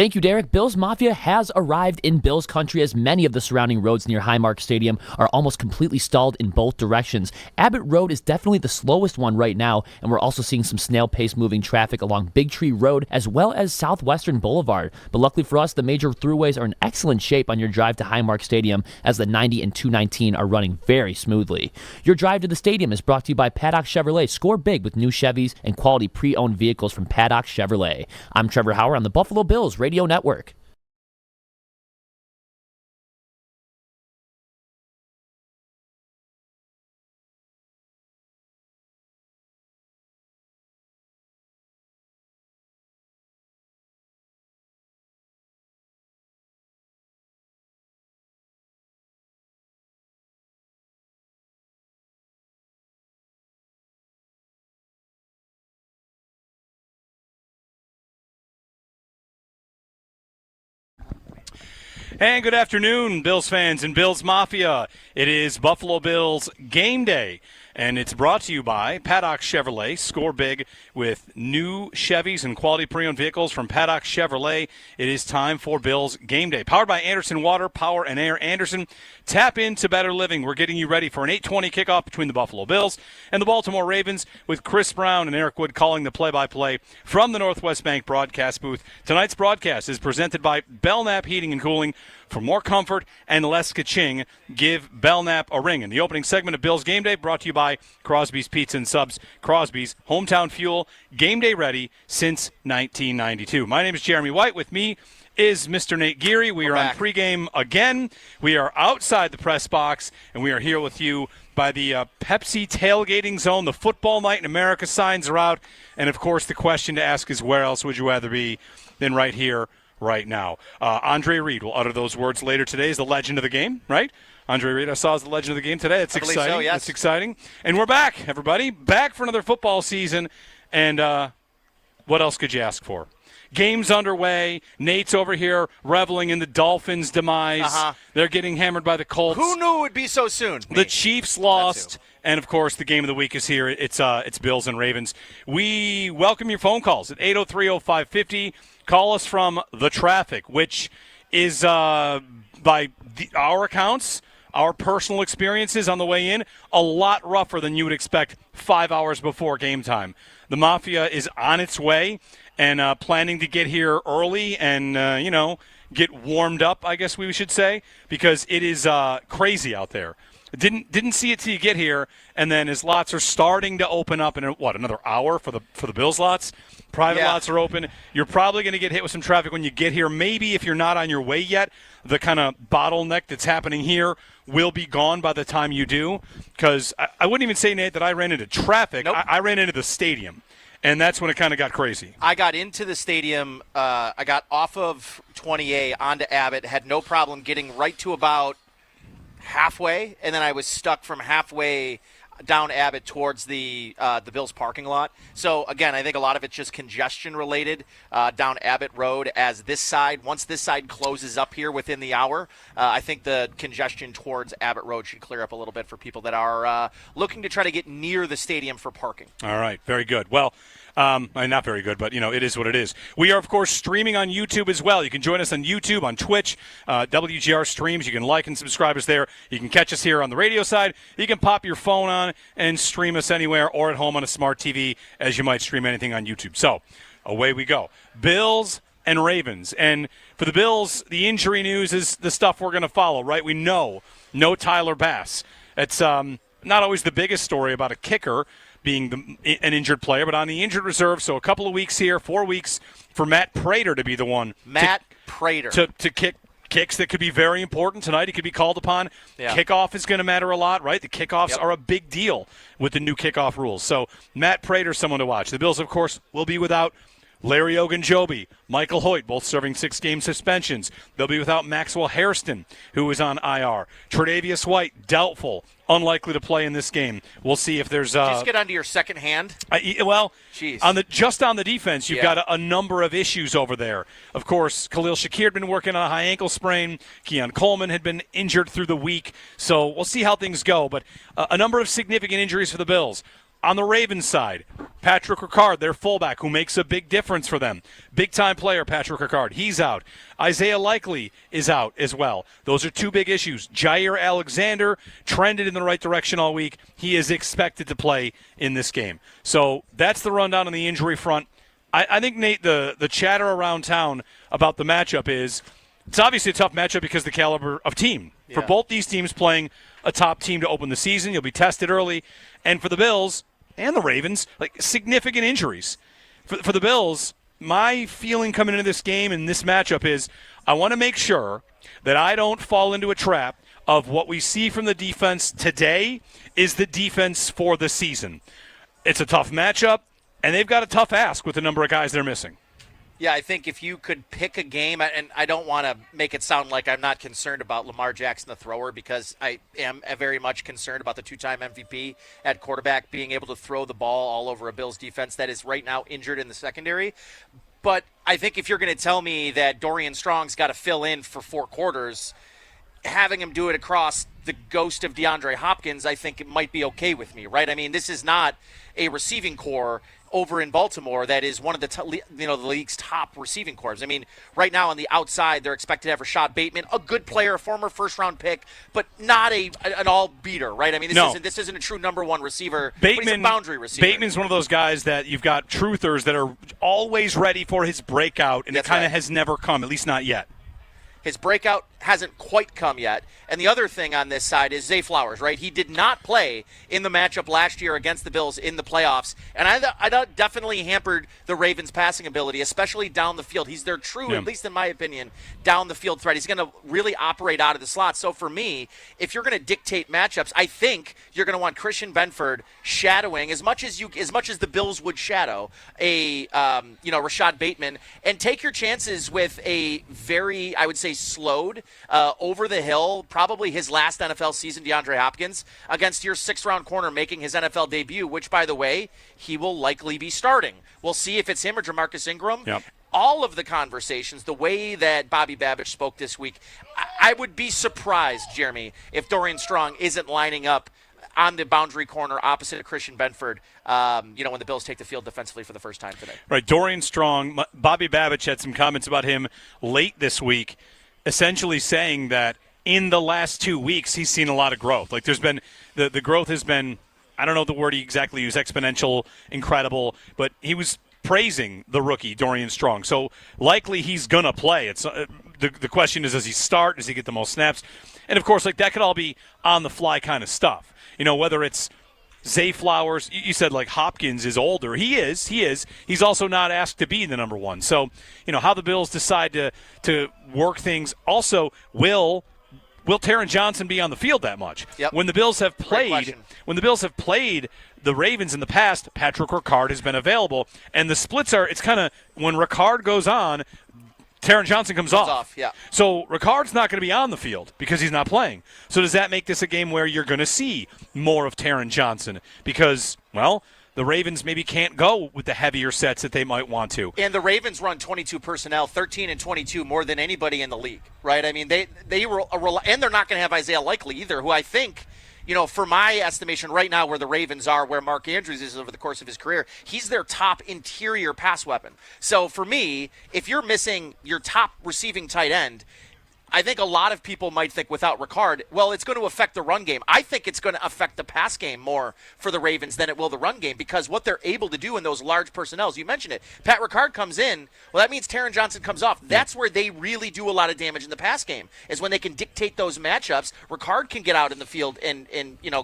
Thank you, Derek. Bills Mafia has arrived in Bills country as many of the surrounding roads near Highmark Stadium are almost completely stalled in both directions. Abbott Road is definitely the slowest one right now, and we're also seeing some snail pace moving traffic along Big Tree Road as well as Southwestern Boulevard. But luckily for us, the major throughways are in excellent shape on your drive to Highmark Stadium as the 90 and 219 are running very smoothly. Your drive to the stadium is brought to you by Paddock Chevrolet. Score big with new Chevys and quality pre-owned vehicles from Paddock Chevrolet. I'm Trevor Hauer on the Buffalo Bills Radio Network. And good afternoon, Bills fans and Bills Mafia. It is Buffalo Bills Game Day, and it's brought to you by Paddock Chevrolet. Score big with new Chevys and quality pre-owned vehicles from Paddock Chevrolet. It is time for Bills Game Day. Powered by Anderson Water, Power and Air Anderson. Tap into better living. We're getting you ready for an 8:20 kickoff between the Buffalo Bills and the Baltimore Ravens with Chris Brown and Eric Wood calling the play-by-play from the Northwest Bank broadcast booth. Tonight's broadcast is presented by Belknap Heating and Cooling. For more comfort and less ka-ching, give Belknap a ring. In the opening segment of Bills Game Day, brought to you by Crosby's Pizza and Subs. Crosby's, hometown fuel, game day ready since 1992. My name is Jeremy White. With me is Mr. Nate Geary. We are on Pregame again. We are outside the press box, and we are here with you by the Pepsi tailgating zone. The Football Night in America signs are out. And, of course, the question to ask is, where else would you rather be than right here, right now? Andre Reed will utter those words later today as the legend of the game, right? Andre Reed, I saw as the legend of the game today. That's exciting. So, yes. It's exciting. And we're back, everybody. Back for another football season. And what else could you ask for? Game's underway. Nate's over here reveling in the Dolphins' demise. They're getting hammered by the Colts. Who knew it would be so soon? The Chiefs lost. And, of course, the game of the week is here. It's Bills and Ravens. We welcome your phone calls at 803-0550. Call us from the traffic, which is, by our accounts, our personal experiences on the way in, a lot rougher than you would expect 5 hours before game time. The Mafia is on its way and planning to get here early and, get warmed up, I guess we should say, because it is crazy out there. Didn't see it till you get here, and then as lots are starting to open up in another hour for the Bills lots. Private lots are open. You're probably going to get hit with some traffic when you get here. Maybe if you're not on your way yet, the kind of bottleneck that's happening here will be gone by the time you do. Because I wouldn't even say, Nate, that I ran into traffic. Nope. I ran into the stadium, and that's when it kind of got crazy. I got into the stadium. I got off of 20A onto Abbott, had no problem getting right to about halfway, and then I was stuck from halfway down Abbott towards the Bills parking lot. So, again, I think a lot of it's just congestion related down Abbott Road as once this side closes up here within the hour, I think the congestion towards Abbott Road should clear up a little bit for people that are looking to try to get near the stadium for parking. All right, very good. Well, not very good, but, it is what it is. We are, of course, streaming on YouTube as well. You can join us on YouTube, on Twitch, WGR Streams. You can like and subscribe us there. You can catch us here on the radio side. You can pop your phone on and stream us anywhere or at home on a smart TV as you might stream anything on YouTube. So, away we go. Bills and Ravens. And for the Bills, the injury news is the stuff we're going to follow, right? We know no Tyler Bass. It's not always the biggest story about a kicker being an injured player, but on the injured reserve, so a couple of weeks here, 4 weeks for Matt Prater to be the one. Prater. To kick kicks that could be very important tonight. He could be called upon. Yeah. Kickoff is going to matter a lot, right? The kickoffs are a big deal with the new kickoff rules. So Matt Prater, someone to watch. The Bills, of course, will be without Larry Ogunjobi, Michael Hoyt, both serving 6-game suspensions. They'll be without Maxwell Hairston, who is on IR. Tre'Davious White, doubtful, unlikely to play in this game. We'll see if there's... Did you just get onto your second hand? Jeez. On the defense, you've got a number of issues over there. Of course, Khalil Shakir had been working on a high ankle sprain. Keon Coleman had been injured through the week. So we'll see how things go. But a number of significant injuries for the Bills. On the Ravens side, Patrick Ricard, their fullback, who makes a big difference for them. Big-time player, Patrick Ricard. He's out. Isaiah Likely is out as well. Those are two big issues. Jair Alexander trended in the right direction all week. He is expected to play in this game. So that's the rundown on the injury front. I think, Nate, the chatter around town about the matchup is it's obviously a tough matchup because of the caliber of team. Yeah. For both these teams playing a top team to open the season, you'll be tested early. And for the Bills and the Ravens, like significant injuries. For the Bills, my feeling coming into this game and this matchup is I want to make sure that I don't fall into a trap of what we see from the defense today is the defense for the season. It's a tough matchup, and they've got a tough ask with the number of guys they're missing. Yeah, I think if you could pick a game, and I don't want to make it sound like I'm not concerned about Lamar Jackson, the thrower, because I am very much concerned about the two-time MVP at quarterback being able to throw the ball all over a Bills defense that is right now injured in the secondary. But I think if you're going to tell me that Dorian Strong's got to fill in for 4 quarters, having him do it across the ghost of DeAndre Hopkins, I think it might be okay with me, right? I mean, this is not a receiving core over in Baltimore that is one of the the league's top receiving corps. I mean, right now on the outside, they're expected to have Rashad Bateman, a good player, a former first-round pick, but not an all-beater, right? I mean, this isn't a true number one receiver, but he's a boundary receiver. Bateman's one of those guys that you've got truthers that are always ready for his breakout, and it kind of has never come, at least not yet. His breakout hasn't quite come yet. And the other thing on this side is Zay Flowers, right? He did not play in the matchup last year against the Bills in the playoffs. And I thought definitely hampered the Ravens' passing ability, especially down the field. He's their true, at least in my opinion, down the field threat. He's going to really operate out of the slot. So for me, if you're going to dictate matchups, I think you're going to want Christian Benford shadowing as much as the Bills would shadow a Rashad Bateman, and take your chances with a very, I would say, slowed over the hill, probably his last NFL season, DeAndre Hopkins, against your 6th-round corner making his NFL debut, which, by the way, he will likely be starting. We'll see if it's him or Jamarcus Ingram. Yep. All of the conversations, the way that Bobby Babich spoke this week, I would be surprised, Jeremy, if Dorian Strong isn't lining up on the boundary corner opposite of Christian Benford, when the Bills take the field defensively for the first time today. Right, Dorian Strong, Bobby Babich had some comments about him late this week, essentially saying that in the last 2 weeks he's seen a lot of growth. Like there's been the growth has been, I don't know the word he exactly used, exponential, incredible, but he was praising the rookie Dorian Strong. So likely he's gonna play. It's the question is, does he start? Does he get the most snaps? And of course, like that could all be on the fly kind of stuff. Whether it's Zay Flowers, you said like Hopkins is older. He is. He's also not asked to be the number one. So, how the Bills decide to work things. Also, will Taron Johnson be on the field that much? Yep. When the Bills have played the Ravens in the past, Patrick Ricard has been available, and the splits are. It's kind of when Ricard goes on, Taron Johnson comes off. Yeah. So Ricard's not going to be on the field because he's not playing. So does that make this a game where you're going to see more of Taron Johnson? Because, well, the Ravens maybe can't go with the heavier sets that they might want to. And the Ravens run 22 personnel, 13 and 22 more than anybody in the league, right? I mean, they were and they're not going to have Isaiah Likely either, who I think, for my estimation right now where the Ravens are, where Mark Andrews is over the course of his career, he's their top interior pass weapon. So for me, if you're missing your top receiving tight end, I think a lot of people might think without Ricard, well, it's going to affect the run game. I think it's going to affect the pass game more for the Ravens than it will the run game, because what they're able to do in those large personnels, you mentioned it, Pat Ricard comes in, well, that means Taron Johnson comes off. That's where they really do a lot of damage in the pass game, is when they can dictate those matchups. Ricard can get out in the field and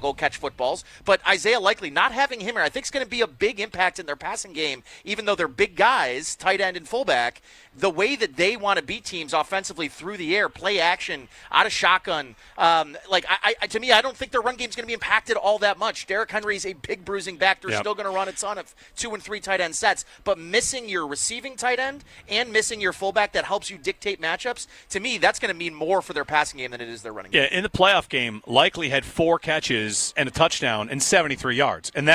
go catch footballs, but Isaiah Likely, not having him here, I think is going to be a big impact in their passing game, even though they're big guys, tight end and fullback. The way that they want to beat teams offensively through the air, play action, out of shotgun. To me, I don't think their run game is going to be impacted all that much. Derrick Henry's a big bruising back. They're still going to run a ton of 2 and 3 tight end sets. But missing your receiving tight end and missing your fullback that helps you dictate matchups, to me, that's going to mean more for their passing game than it is their running game. Yeah, in the playoff game, Likely had 4 catches and a touchdown and 73 yards. And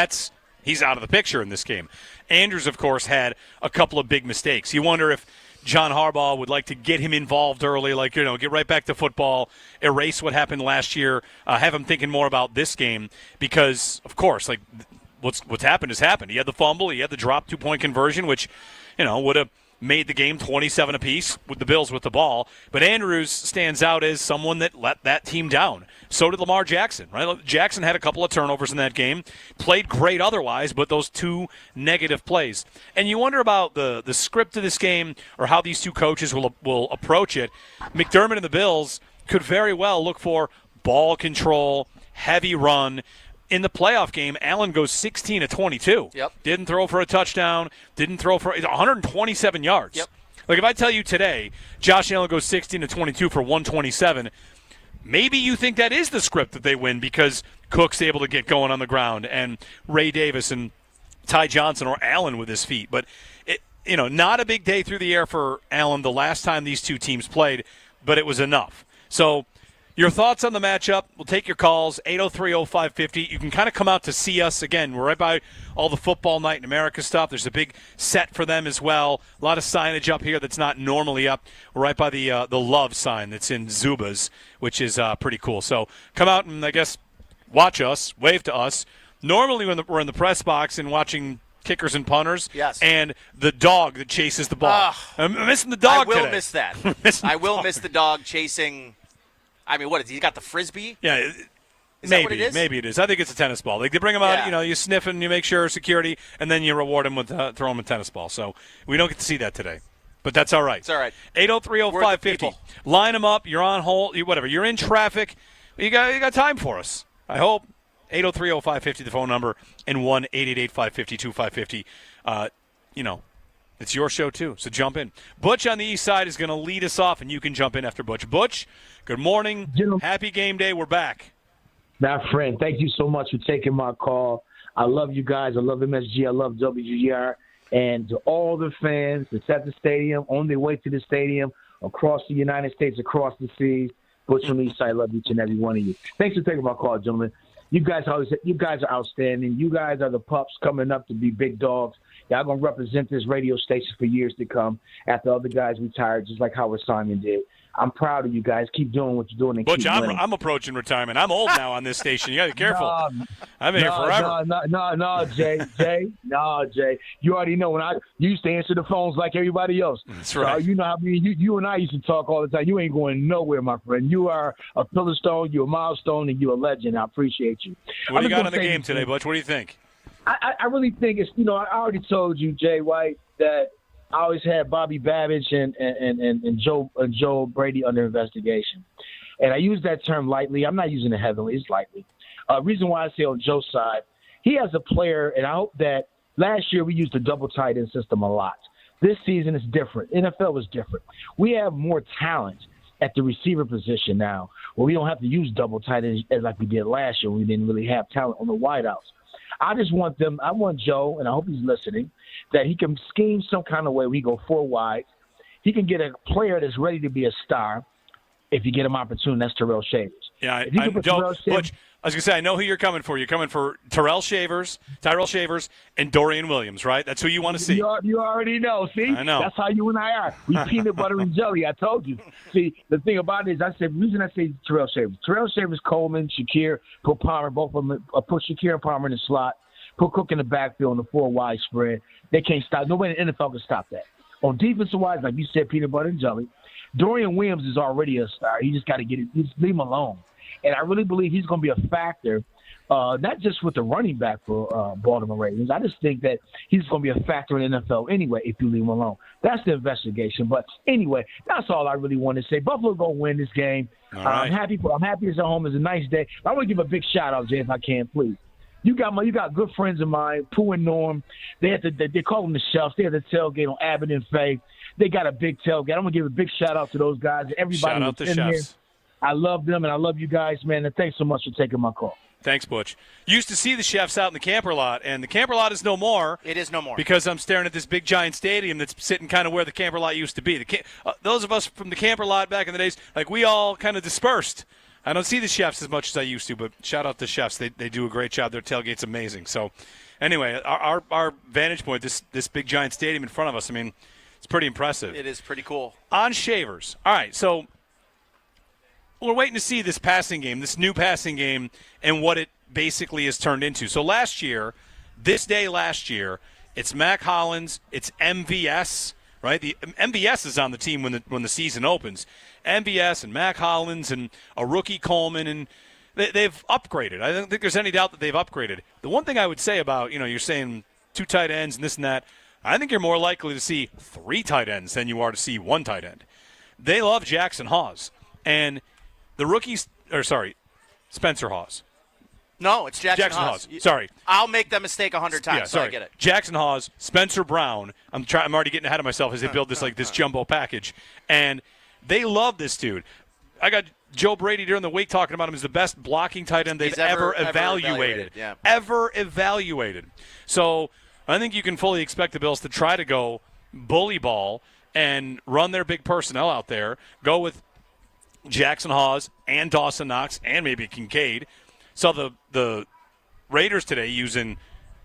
he's out of the picture in this game. Andrews, of course, had a couple of big mistakes. You wonder if John Harbaugh would like to get him involved early, get right back to football, erase what happened last year, have him thinking more about this game because, of course, what's happened has happened. He had the fumble. He had the drop 2-point conversion, which, would have made the game 27 apiece with the Bills with the ball. But Andrews stands out as someone that let that team down. So did Lamar Jackson, right? Jackson had a couple of turnovers in that game, played great otherwise, but those 2 negative plays. And you wonder about the script of this game or how these two coaches will approach it. McDermott and the Bills could very well look for ball control, heavy run. In the playoff game, Allen goes 16 of 22. Yep. Didn't throw for a touchdown. Didn't throw for 127 yards. Yep. Like if I tell you today, Josh Allen goes 16 of 22 for 127, maybe you think that is the script that they win because Cook's able to get going on the ground and Ray Davis and Ty Johnson or Allen with his feet. But not a big day through the air for Allen the last time these two teams played, but it was enough. So. Your thoughts on the matchup? We'll take your calls, 803-0550. You can kind of come out to see us. Again, we're right by all the Football Night in America stuff. There's a big set for them as well. A lot of signage up here that's not normally up. We're right by the Love sign that's in Zubaz, which is pretty cool. So come out and, I guess, watch us, wave to us. Normally when we're in the press box and watching kickers and punters, yes, and the dog that chases the ball. I'm missing the dog today. I will today. miss that. I will miss the dog chasing – I mean, what is he got the Frisbee? Yeah, is maybe, that what it is? Maybe it is. I think it's a tennis ball. Like they bring him out, you sniff and you make sure security, and then you reward him with throw him a tennis ball. So we don't get to see that today, but that's all right. It's all right. 803-0550. Line them up. You're on hold. Whatever. You're in traffic. You got time for us. I hope. 803-0550, the phone number, and 1-888-550-2550. It's your show, too, so jump in. Butch on the east side is going to lead us off, and you can jump in after Butch. Butch, good morning. Happy game day. We're back. My friend, thank you so much for taking my call. I love you guys. I love MSG. I love WGR. And to all the fans that's at the stadium, on their way to the stadium, across the United States, across the seas, Butch on the east side, I love each and every one of you. Thanks for taking my call, gentlemen. You guys are outstanding. You guys are the pups coming up to be big dogs. Y'all going to represent this radio station for years to come after other guys retired, just like Howard Simon did. I'm proud of you guys. Keep doing what you're doing. And Butch, keep winning. I'm approaching retirement. I'm old now on this station. You got to be careful. I'm here forever. No, Jay. You already know when I used to answer the phones like everybody else. That's right. You know how you and I used to talk all the time. You ain't going nowhere, my friend. You are a pillar stone, you're a milestone, and you're a legend. I appreciate you. What do you got on the game today, Butch? What do you think? I really think it's, I already told you, Jay White, that I always had Bobby Babbage and Joe Brady under investigation. And I use that term lightly. I'm not using it heavily. It's lightly. Reason why I say on Joe's side, he has a player, and I hope that last year we used the double tight end system a lot. This season is different. NFL is different. We have more talent at the receiver position now, where we don't have to use double tight ends as like we did last year when we didn't really have talent on the wideouts. I want Joe, and I hope he's listening, that he can scheme some kind of way we go 4 wide. He can get a player that's ready to be a star if you get him opportune. That's Terrell Shavers. Yeah, Butch, I was going to say, I know who you're coming for. You're coming for Tyrell Shavers, and Dorian Williams, right? That's who you want to see. You already know. See? I know. That's how you and I are. We peanut butter and jelly. I told you. See, the thing about it is the reason I say Terrell Shavers, Coleman, Shakir, put Palmer, both of them, put Shakir and Palmer in the slot, put Cook in the backfield on the 4 wide spread. They can't stop. Nobody in the NFL can stop that. On defensive-wise, like you said, peanut butter and jelly, Dorian Williams is already a star. He just got to get it. Just leave him alone. And I really believe he's going to be a factor, not just with the running back for Baltimore Ravens. I just think that he's going to be a factor in the NFL anyway if you leave him alone. That's the investigation. But anyway, that's all I really want to say. Buffalo going to win this game. All right. I'm happy it's at home. It's a nice day. I want to give a big shout-out, Jay, if I can, please. You got good friends of mine, Pooh and Norm. They call them the Chefs. They have the tailgate on Abbott and Faye. They got a big tailgate. I'm going to give a big shout-out to those guys. Everybody Shout out the in Chefs. here. I love them, and I love you guys, man. And thanks so much for taking my call. Thanks, Butch. Used to see the Chefs out in the camper lot, and the camper lot is no more. It is no more. Because I'm staring at this big, giant stadium that's sitting kind of where the camper lot used to be. Those of us from the camper lot back in the days, like we all kind of dispersed. I don't see the Chefs as much as I used to, but shout out to Chefs. They do a great job. Their tailgate's amazing. So anyway, our vantage point, this big, giant stadium in front of us, I mean, it's pretty impressive. It is pretty cool. On Shavers. All right, so we're waiting to see this new passing game, and what it basically has turned into. So last year, this day last year, it's Mac Hollins, it's MVS, right? The MVS is on the team when the season opens. MVS and Mac Hollins and a rookie Coleman, and they've upgraded. I don't think there's any doubt that they've upgraded. The one thing I would say about, you're saying 2 tight ends and this and that, I think you're more likely to see 3 tight ends than you are to see 1 tight end. They love Jackson Hawes. And the rookies, Spencer Hawes. No, it's Jackson Hawes. Sorry. I'll make that mistake 100 times, so I get it. Jackson Hawes, Spencer Brown. I'm already getting ahead of myself as they build this jumbo package. And they love this dude. I got Joe Brady during the week talking about him as the best blocking tight end they've ever evaluated. Yeah. Ever evaluated. So I think you can fully expect the Bills to try to go bully ball and run their big personnel out there, go with Jackson Hawes and Dawson Knox and maybe Kincaid. So the Raiders today using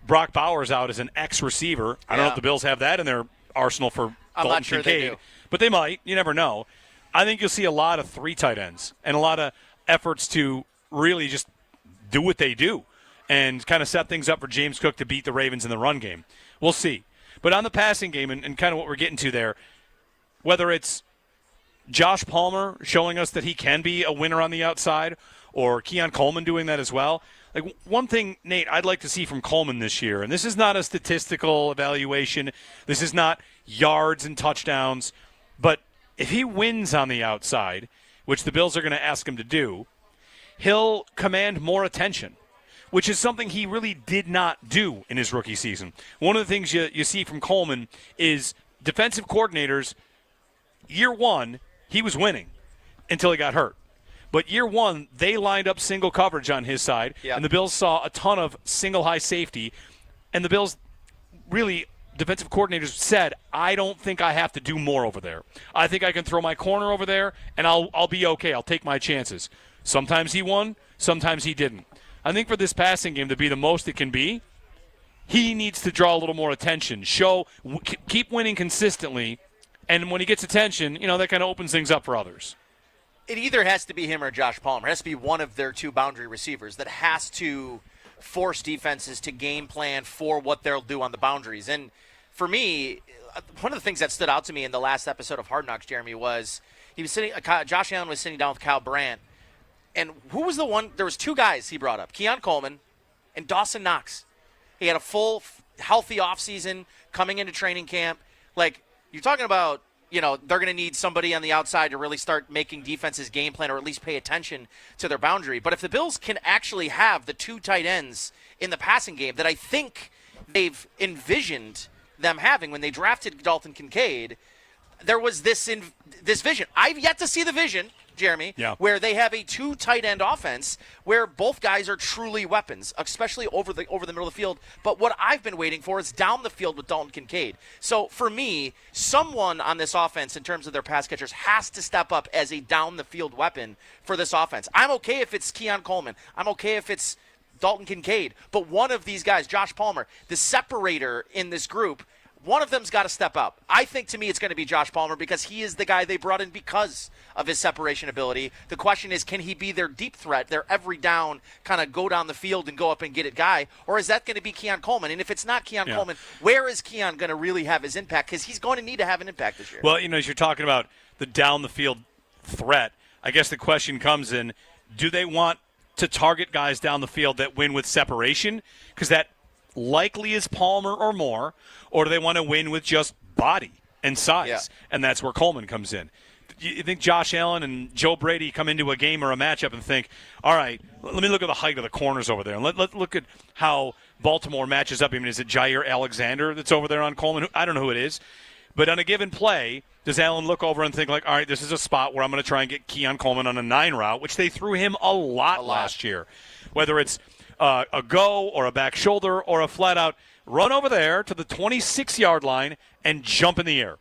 Brock Bowers out as an X-receiver. I don't know if the Bills have that in their arsenal for Dalton sure Kincaid. they do. But they might. You never know. I think you'll see a lot of 3 tight ends and a lot of efforts to really just do what they do and kind of set things up for James Cook to beat the Ravens in the run game. We'll see. But on the passing game and kind of what we're getting to there, whether it's Josh Palmer showing us that he can be a winner on the outside or Keon Coleman doing that as well. Like one thing, Nate, I'd like to see from Coleman this year, and this is not a statistical evaluation. This is not yards and touchdowns. But if he wins on the outside, which the Bills are going to ask him to do, he'll command more attention, which is something he really did not do in his rookie season. One of the things you see from Coleman is defensive coordinators, year one, he was winning until he got hurt. But year one, they lined up single coverage on his side, and the Bills saw a ton of single high safety. And the Bills really, defensive coordinators said, I don't think I have to do more over there. I think I can throw my corner over there, and I'll be okay. I'll take my chances. Sometimes he won, sometimes he didn't. I think for this passing game to be the most it can be, he needs to draw a little more attention, keep winning consistently, and when he gets attention, that kind of opens things up for others. It either has to be him or Josh Palmer. It has to be one of their 2 boundary receivers that has to force defenses to game plan for what they'll do on the boundaries. And for me, one of the things that stood out to me in the last episode of Hard Knocks, Jeremy, was Josh Allen was sitting down with Kyle Brandt. And who was the one? There was 2 guys he brought up, Keon Coleman and Dawson Knox. He had a full, healthy offseason coming into training camp. Like, you're talking about, they're going to need somebody on the outside to really start making defenses game plan or at least pay attention to their boundary. But if the Bills can actually have the 2 tight ends in the passing game that I think they've envisioned them having when they drafted Dalton Kincaid, there was this vision. I've yet to see the vision, Jeremy, where they have a 2 tight end offense where both guys are truly weapons, especially over the middle of the field. But what I've been waiting for is down the field with Dalton Kincaid. So for me, someone on this offense in terms of their pass catchers has to step up as a down the field weapon for this offense. I'm okay if it's Keon Coleman. I'm okay if it's Dalton Kincaid. But one of these guys, Josh Palmer, the separator in this group, one of them's got to step up. I think, to me, it's going to be Josh Palmer because he is the guy they brought in because of his separation ability. The question is, can he be their deep threat, their every down, kind of go down the field and go up and get it guy, or is that going to be Keon Coleman? And if it's not Keon Coleman, where is Keon going to really have his impact? Because he's going to need to have an impact this year. Well, as you're talking about the down the field threat, I guess the question comes in, do they want to target guys down the field that win with separation? Because that likely is Palmer or more, or do they want to win with just body and size? Yeah. And that's where Coleman comes in. You think Josh Allen and Joe Brady come into a game or a matchup and think, all right, let me look at the height of the corners over there, and let's look at how Baltimore matches up. I mean, is it Jair Alexander that's over there on Coleman? I don't know who it is. But on a given play, does Allen look over and think, like, all right, this is a spot where I'm going to try and get Keon Coleman on a 9 route, which they threw him a lot last year, whether it's a go or a back shoulder or a flat-out run over there to the 26-yard line and jump in the air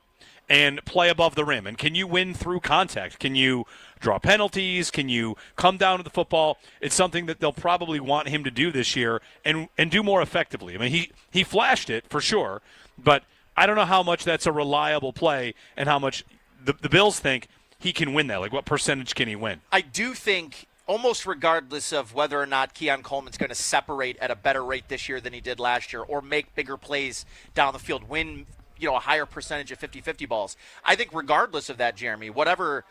and play above the rim. And can you win through contact? Can you draw penalties? Can you come down to the football? It's something that they'll probably want him to do this year and do more effectively. I mean, he flashed it for sure, but I don't know how much that's a reliable play and how much the Bills think he can win that. Like, what percentage can he win? I do think almost regardless of whether or not Keon Coleman's going to separate at a better rate this year than he did last year or make bigger plays down the field, win a higher percentage of 50-50 balls. I think regardless of that, Jeremy, whatever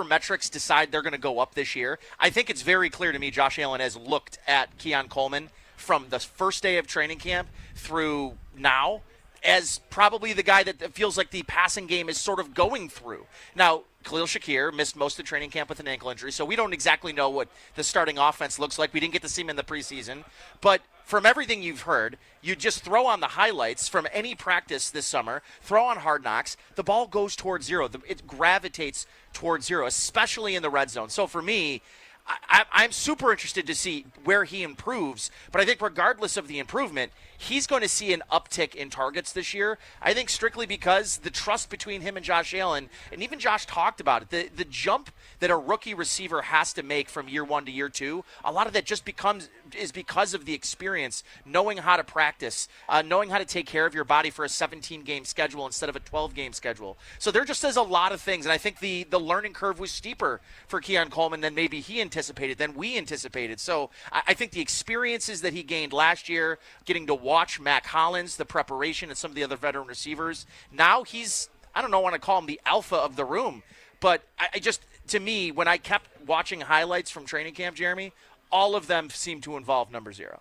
metrics decide they're going to go up this year, I think it's very clear to me Josh Allen has looked at Keon Coleman from the first day of training camp through now as probably the guy that feels like the passing game is sort of going through. Now, Khalil Shakir missed most of training camp with an ankle injury, so we don't exactly know what the starting offense looks like. We didn't get to see him in the preseason. But from everything you've heard, you just throw on the highlights from any practice this summer, throw on Hard Knocks, the ball goes towards zero. It gravitates towards zero, especially in the red zone. So for me, I'm super interested to see where he improves, but I think regardless of the improvement, he's going to see an uptick in targets this year. I think strictly because the trust between him and Josh Allen, and even Josh talked about it, the jump that a rookie receiver has to make from year one to year two, a lot of that just is because of the experience, knowing how to practice, knowing how to take care of your body for a 17-game schedule instead of a 12-game schedule. So there just is a lot of things, and I think the learning curve was steeper for Keon Coleman than maybe he anticipated, than we anticipated. So I think the experiences that he gained last year, getting to watch Mac Hollins, the preparation, and some of the other veteran receivers, now he's, I don't know, want to call him the alpha of the room, but I just, to me, when I kept watching highlights from training camp, Jeremy, all of them seem to involve number 0.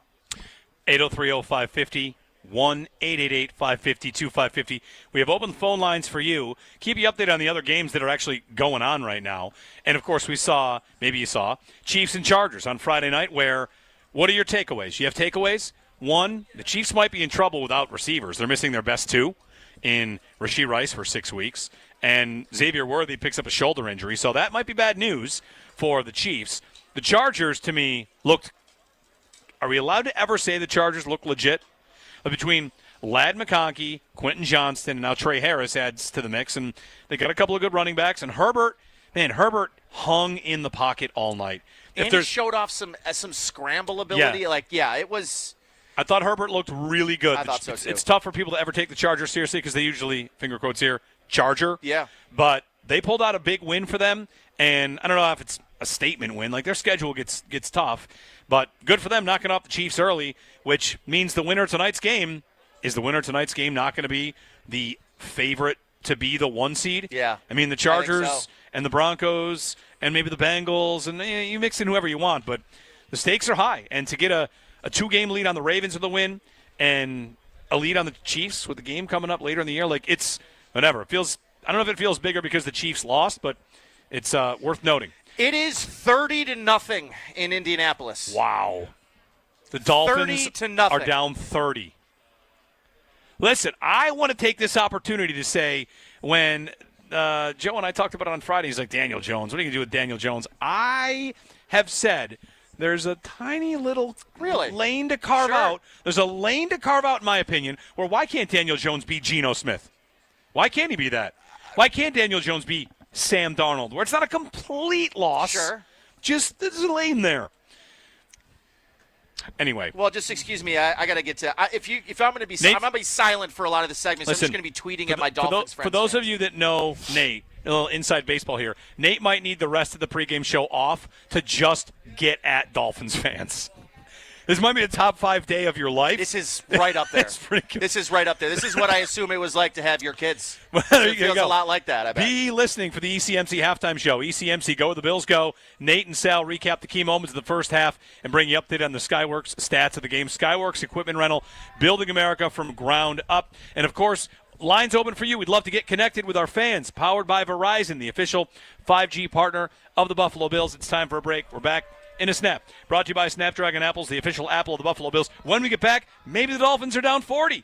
803-0550, 1-888-550-2550. We have open phone lines for you. Keep you updated on the other games that are actually going on right now. And, of course, maybe you saw, Chiefs and Chargers on Friday night where, what are your takeaways? You have takeaways? One, the Chiefs might be in trouble without receivers. They're missing their best two in Rashee Rice for 6 weeks. And Xavier Worthy picks up a shoulder injury, so that might be bad news for the Chiefs. The Chargers, to me, looked – are we allowed to ever say the Chargers look legit? Between Ladd McConkey, Quentin Johnston, and now Trey Harris adds to the mix, and they got a couple of good running backs. And Herbert hung in the pocket all night. And he showed off some scramble ability. Yeah. It was – I thought Herbert looked really good. I thought so, too. It's tough for people to ever take the Chargers seriously because they usually, finger quotes here, Charger. Yeah. But they pulled out a big win for them, and I don't know if it's a statement win. Like, their schedule gets tough, but good for them knocking off the Chiefs early, which means the winner of tonight's game not going to be the favorite to be the 1 seed? Yeah. I mean, the Chargers and the Broncos and maybe the Bengals, and you mix in whoever you want, but the stakes are high. And to get a 2-game lead on the Ravens with a win and a lead on the Chiefs with the game coming up later in the year, like, it's whatever. It feels, I don't know if it feels bigger because the Chiefs lost, but it's worth noting. It is 30-0 in Indianapolis. Wow. The Dolphins 30-0. are down 30. Listen, I want to take this opportunity to say when Joe and I talked about it on Friday, he's like, Daniel Jones, what are you going to do with Daniel Jones? I have said there's a tiny little lane to carve out. There's a lane to carve out, in my opinion, where why can't Daniel Jones be Geno Smith? Why can't he be that? Why can't Daniel Jones be Sam Darnold, where it's not a complete loss? Sure. Just there's a lane there. Anyway. Well, just excuse me. I got to get to if I'm going to be I'm going to be silent for a lot of the segments. Listen, I'm just going to be tweeting at my Dolphins friends. For those of you that know Nate, a little inside baseball here, Nate might need the rest of the pregame show off to just get at Dolphins fans. This might be a top 5 day of your life. This is right up there. It's pretty good. This is right up there. This is what I assume it was like to have your kids. Well, it feels a lot like that, I bet. Be listening for the ECMC halftime show. ECMC, go where the Bills go. Nate and Sal recap the key moments of the first half and bring you update on the Skyworks stats of the game. Skyworks Equipment Rental, building America from ground up. And, of course, lines open for you. We'd love to get connected with our fans. Powered by Verizon, the official 5G partner of the Buffalo Bills. It's time for a break. We're back in a snap. Brought to you by Snapdragon Apples, the official apple of the Buffalo Bills. When we get back, maybe the Dolphins are down 40.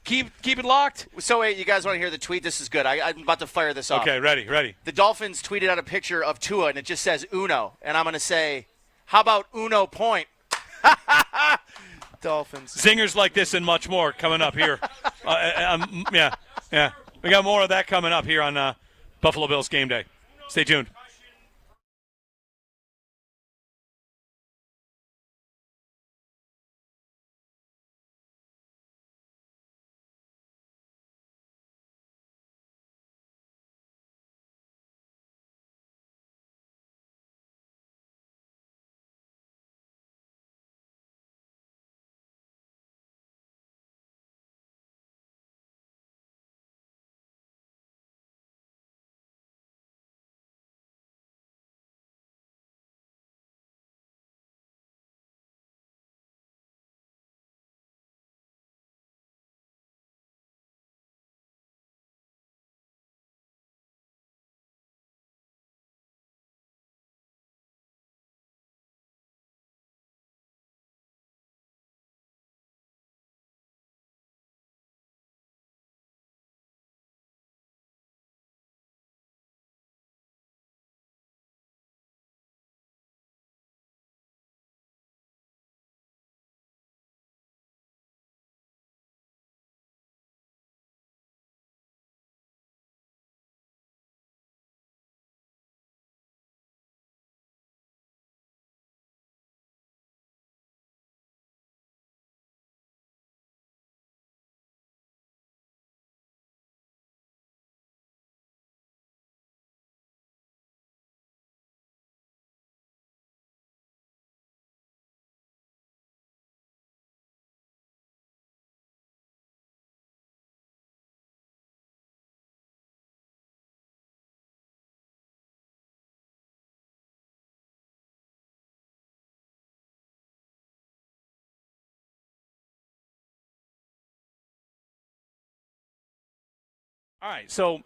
Keep it locked. So, wait, you guys want to hear the tweet? This is good. I'm about to fire this off. Okay, ready. The Dolphins tweeted out a picture of Tua, and it just says Uno. And I'm going to say, how about Uno Point? Dolphins. Zingers like this and much more coming up here. Yeah. We got more of that coming up here on Buffalo Bills Game Day. Stay tuned. All right, so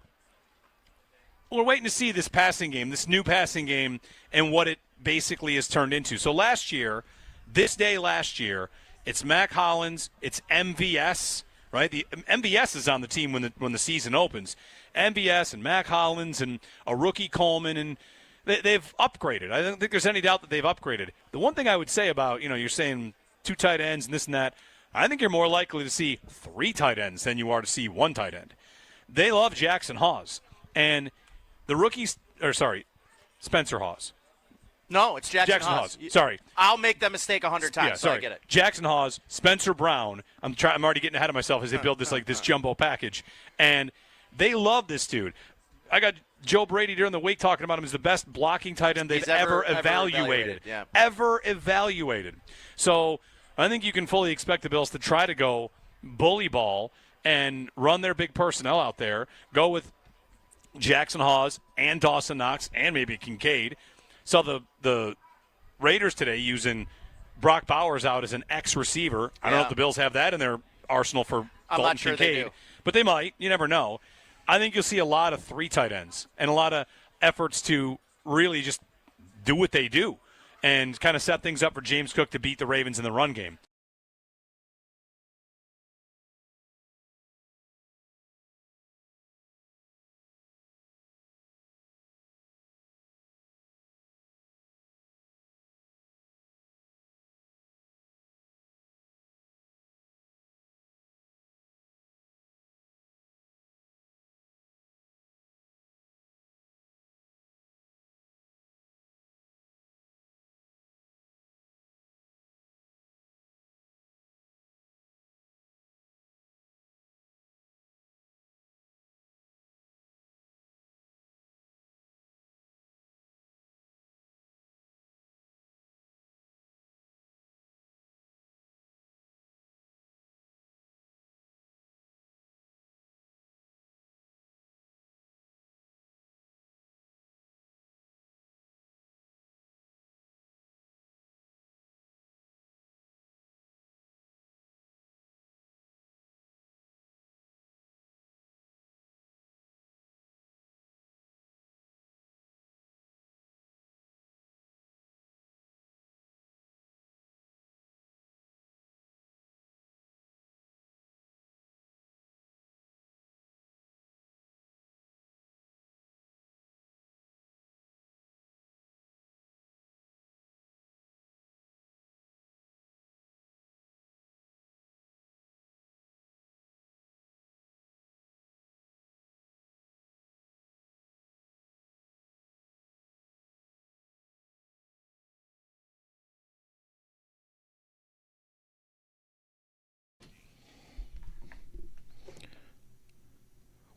we're waiting to see this passing game, this new passing game, and what it basically has turned into. So last year, this day last year, it's Mac Hollins, it's MVS, right? The MVS is on the team when the season opens. MVS and Mac Hollins and a rookie Coleman, and they've upgraded. I don't think there's any doubt that they've upgraded. The one thing I would say about, you're saying 2 tight ends and this and that, I think you're more likely to see 3 tight ends than you are to see 1 tight end. They love Jackson Hawes. And the rookies, Spencer Hawes. No, it's Jackson Hawes. Sorry. I'll make that mistake 100 times, Yeah, sorry. I get it. Jackson Hawes, Spencer Brown. I'm already getting ahead of myself as they build this jumbo package. And they love this dude. I got Joe Brady during the week talking about him as the best blocking tight end they've ever evaluated. Yeah. Ever evaluated. So I think you can fully expect the Bills to try to go bully ball and run their big personnel out there, go with Jackson Hawes and Dawson Knox and maybe Kincaid. So the Raiders today using Brock Bowers out as an ex-receiver. I don't know if the Bills have that in their arsenal for I'm Dalton not sure Kincaid. they do. But they might. You never know. I think you'll see a lot of 3 tight ends and a lot of efforts to really just do what they do and kind of set things up for James Cook to beat the Ravens in the run game.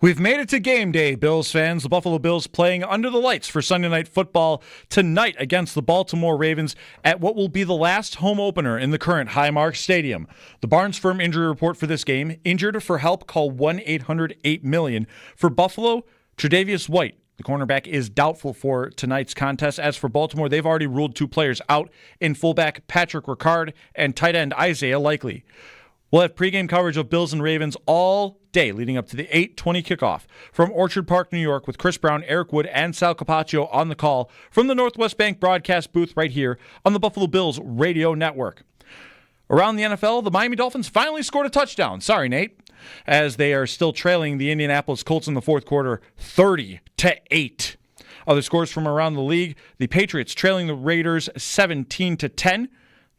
We've made it to game day, Bills fans. The Buffalo Bills playing under the lights for Sunday Night Football tonight against the Baltimore Ravens at what will be the last home opener in the current Highmark Stadium. The Barnes Firm injury report for this game: injured for help, call 1-800-8-million. For Buffalo, Tre'Davious White, the cornerback, is doubtful for tonight's contest. As for Baltimore, they've already ruled 2 players out in fullback Patrick Ricard and tight end Isaiah Likely. We'll have pregame coverage of Bills and Ravens all day leading up to the 8:20 kickoff from Orchard Park, New York, with Chris Brown, Eric Wood, and Sal Capaccio on the call from the Northwest Bank broadcast booth right here on the Buffalo Bills radio network. Around the NFL, the Miami Dolphins finally scored a touchdown. Sorry, Nate. As they are still trailing the Indianapolis Colts in the fourth quarter 30-8. Other scores from around the league: the Patriots trailing the Raiders 17-10.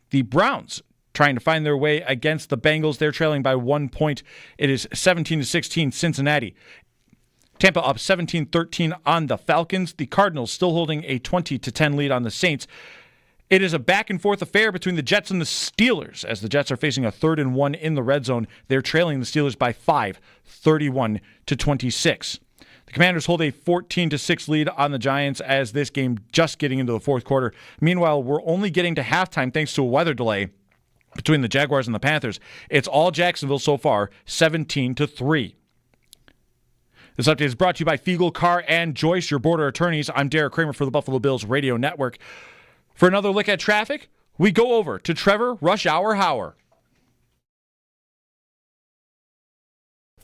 The Browns trying to find their way against the Bengals. They're trailing by 1 point. It is 17-16 Cincinnati. Tampa up 17-13 on the Falcons. The Cardinals still holding a 20-10 lead on the Saints. It is a back-and-forth affair between the Jets and the Steelers, as the Jets are facing a 3rd and 1 in the red zone. They're trailing the Steelers by 5, 31-26. The Commanders hold a 14-6 lead on the Giants as this game just getting into the fourth quarter. Meanwhile, we're only getting to halftime thanks to a weather delay between the Jaguars and the Panthers. It's all Jacksonville so far, 17-3. This update is brought to you by Fiegel, Carr, and Joyce, your border attorneys. I'm Derek Kramer for the Buffalo Bills Radio Network. For another look at traffic, we go over to Trevor Rush Hour Hauer.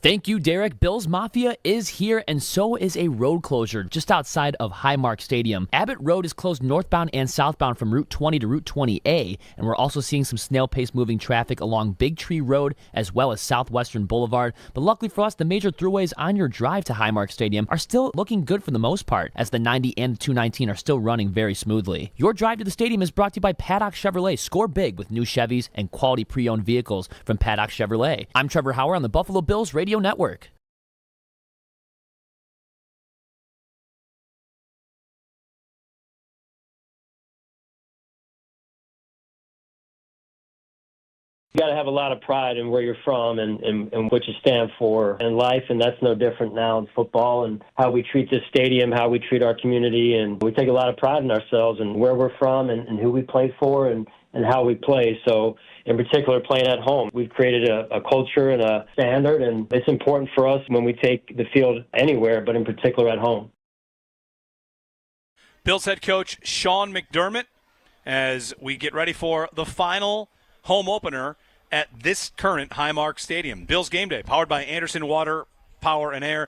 Thank you, Derek. Bills Mafia is here, and so is a road closure just outside of Highmark Stadium. Abbott Road is closed northbound and southbound from Route 20 to Route 20A, and we're also seeing some snail-pace moving traffic along Big Tree Road as well as Southwestern Boulevard. But luckily for us, the major throughways on your drive to Highmark Stadium are still looking good for the most part, as the 90 and the 219 are still running very smoothly. Your drive to the stadium is brought to you by Paddock Chevrolet. Score big with new Chevys and quality pre-owned vehicles from Paddock Chevrolet. I'm Trevor Hauer on the Buffalo Bills Radio Network. You got to have a lot of pride in where you're from and what you stand for in life, and that's no different now in football and how we treat this stadium, how we treat our community, and we take a lot of pride in ourselves and where we're from and who we play for and how we play. So in particular, playing at home, we've created a culture and a standard, and it's important for us when we take the field anywhere, but in particular at home. Bills head coach Sean McDermott as we get ready for the final home opener at this current Highmark Stadium. Bills Game Day, powered by Anderson Water, Power and Air.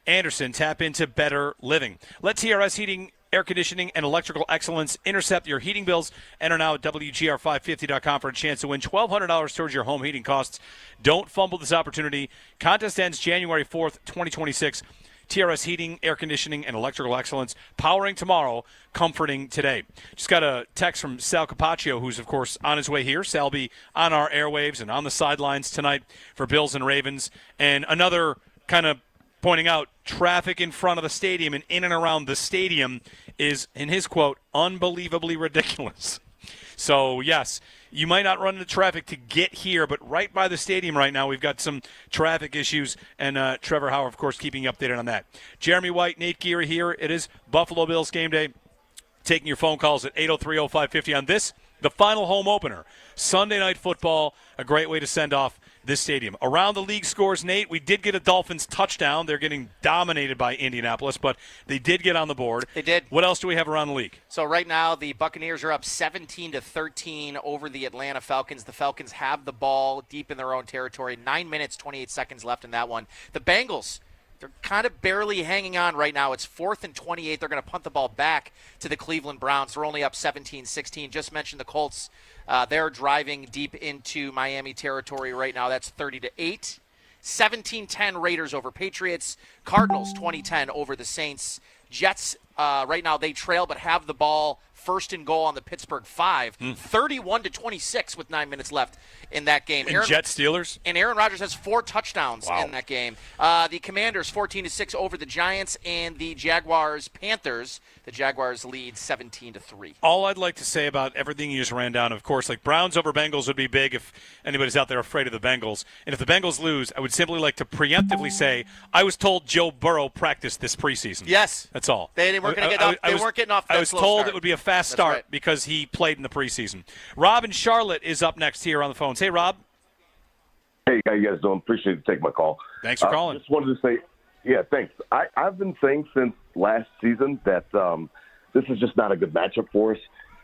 Anderson, tap into better living. Let TRS Heating, Air Conditioning, and Electrical Excellence intercept your heating bills. Enter now at WGR550.com for a chance to win $1,200 towards your home heating costs. Don't fumble this opportunity. Contest ends January 4th, 2026. TRS Heating, Air Conditioning, and Electrical Excellence, powering tomorrow, comforting today. Just got a text from Sal Capaccio, who's, of course, on his way here. Sal will be on our airwaves and on the sidelines tonight for Bills and Ravens. And another kind of pointing out traffic in front of the stadium and in and around the stadium is, in his quote, unbelievably ridiculous. So, yes, you might not run into traffic to get here, but right by the stadium right now, we've got some traffic issues, and Trevor Hauer, of course, keeping you updated on that. Jeremy White, Nate Geary here. It is Buffalo Bills Game Day. Taking your phone calls at 803-0550 on this, the final home opener. Sunday Night Football, a great way to send off this stadium. Around the league scores, Nate, we did get a Dolphins touchdown. They're getting dominated by Indianapolis, but they did get on the board. They did. What else do we have around the league? So right now, the Buccaneers are up 17-13 over the Atlanta Falcons. The Falcons have the ball deep in their own territory. 9 minutes, 28 seconds left in that one. The Bengals, they're kind of barely hanging on right now. It's 4th and 28. They're going to punt the ball back to the Cleveland Browns. They're only up 17-16. Just mentioned the Colts. They're driving deep into Miami territory right now. That's 30-8. 17-10 Raiders over Patriots. Cardinals 20-10 over the Saints. Jets, right now they trail but have the ball. First and goal on the Pittsburgh 5. 31-26 with 9 minutes left in that game. And Jets Steelers? And Aaron Rodgers has 4 touchdowns in that game. The Commanders 14-6 over the Giants, and the Jaguars Panthers. The Jaguars lead 17-3. All I'd like to say about everything you just ran down, of course, like Browns over Bengals would be big if anybody's out there afraid of the Bengals. And if the Bengals lose, I would simply like to preemptively say, I was told Joe Burrow practiced this preseason. Yes. That's all. They weren't going to get off. They weren't getting off that I was slow told start. it would be a fast start right. because he played in the preseason. Rob in Charlotte is up next here on the phones. Hey, Rob. Hey, how you guys doing? Appreciate you taking my call. Thanks for calling. Just wanted to say, yeah, thanks. I've been saying since last season that this is just not a good matchup for us.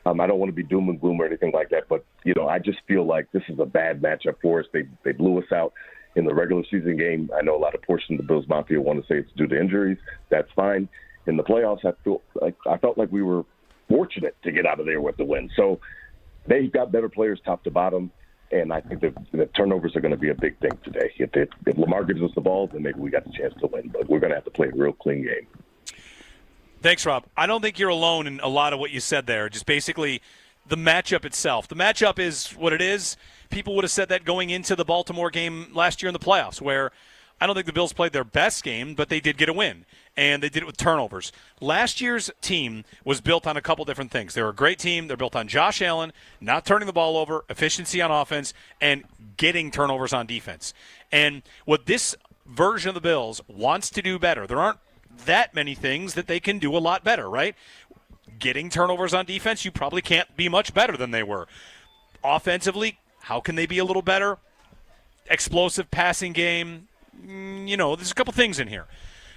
I don't want to be doom and gloom or anything like that, but, I just feel like this is a bad matchup for us. They blew us out in the regular season game. I know a lot of portions of the Bills Mafia want to say it's due to injuries. That's fine. In the playoffs, I felt like we were fortunate to get out of there with the win. So they've got better players top to bottom, and I think the turnovers are going to be a big thing today. If Lamar gives us the ball, then maybe we got the chance to win, but we're going to have to play a real clean game. Thanks, Rob. I don't think you're alone in a lot of what you said there. Just basically the matchup itself. The matchup is what it is. People would have said that going into the Baltimore game last year in the playoffs, where I don't think the Bills played their best game, but they did get a win, and they did it with turnovers. Last year's team was built on a couple different things. They were a great team. They're built on Josh Allen, not turning the ball over, efficiency on offense, and getting turnovers on defense. And what this version of the Bills wants to do better, there aren't that many things that they can do a lot better, right? Getting turnovers on defense, you probably can't be much better than they were. Offensively, how can they be a little better? Explosive passing game. There's a couple things in here.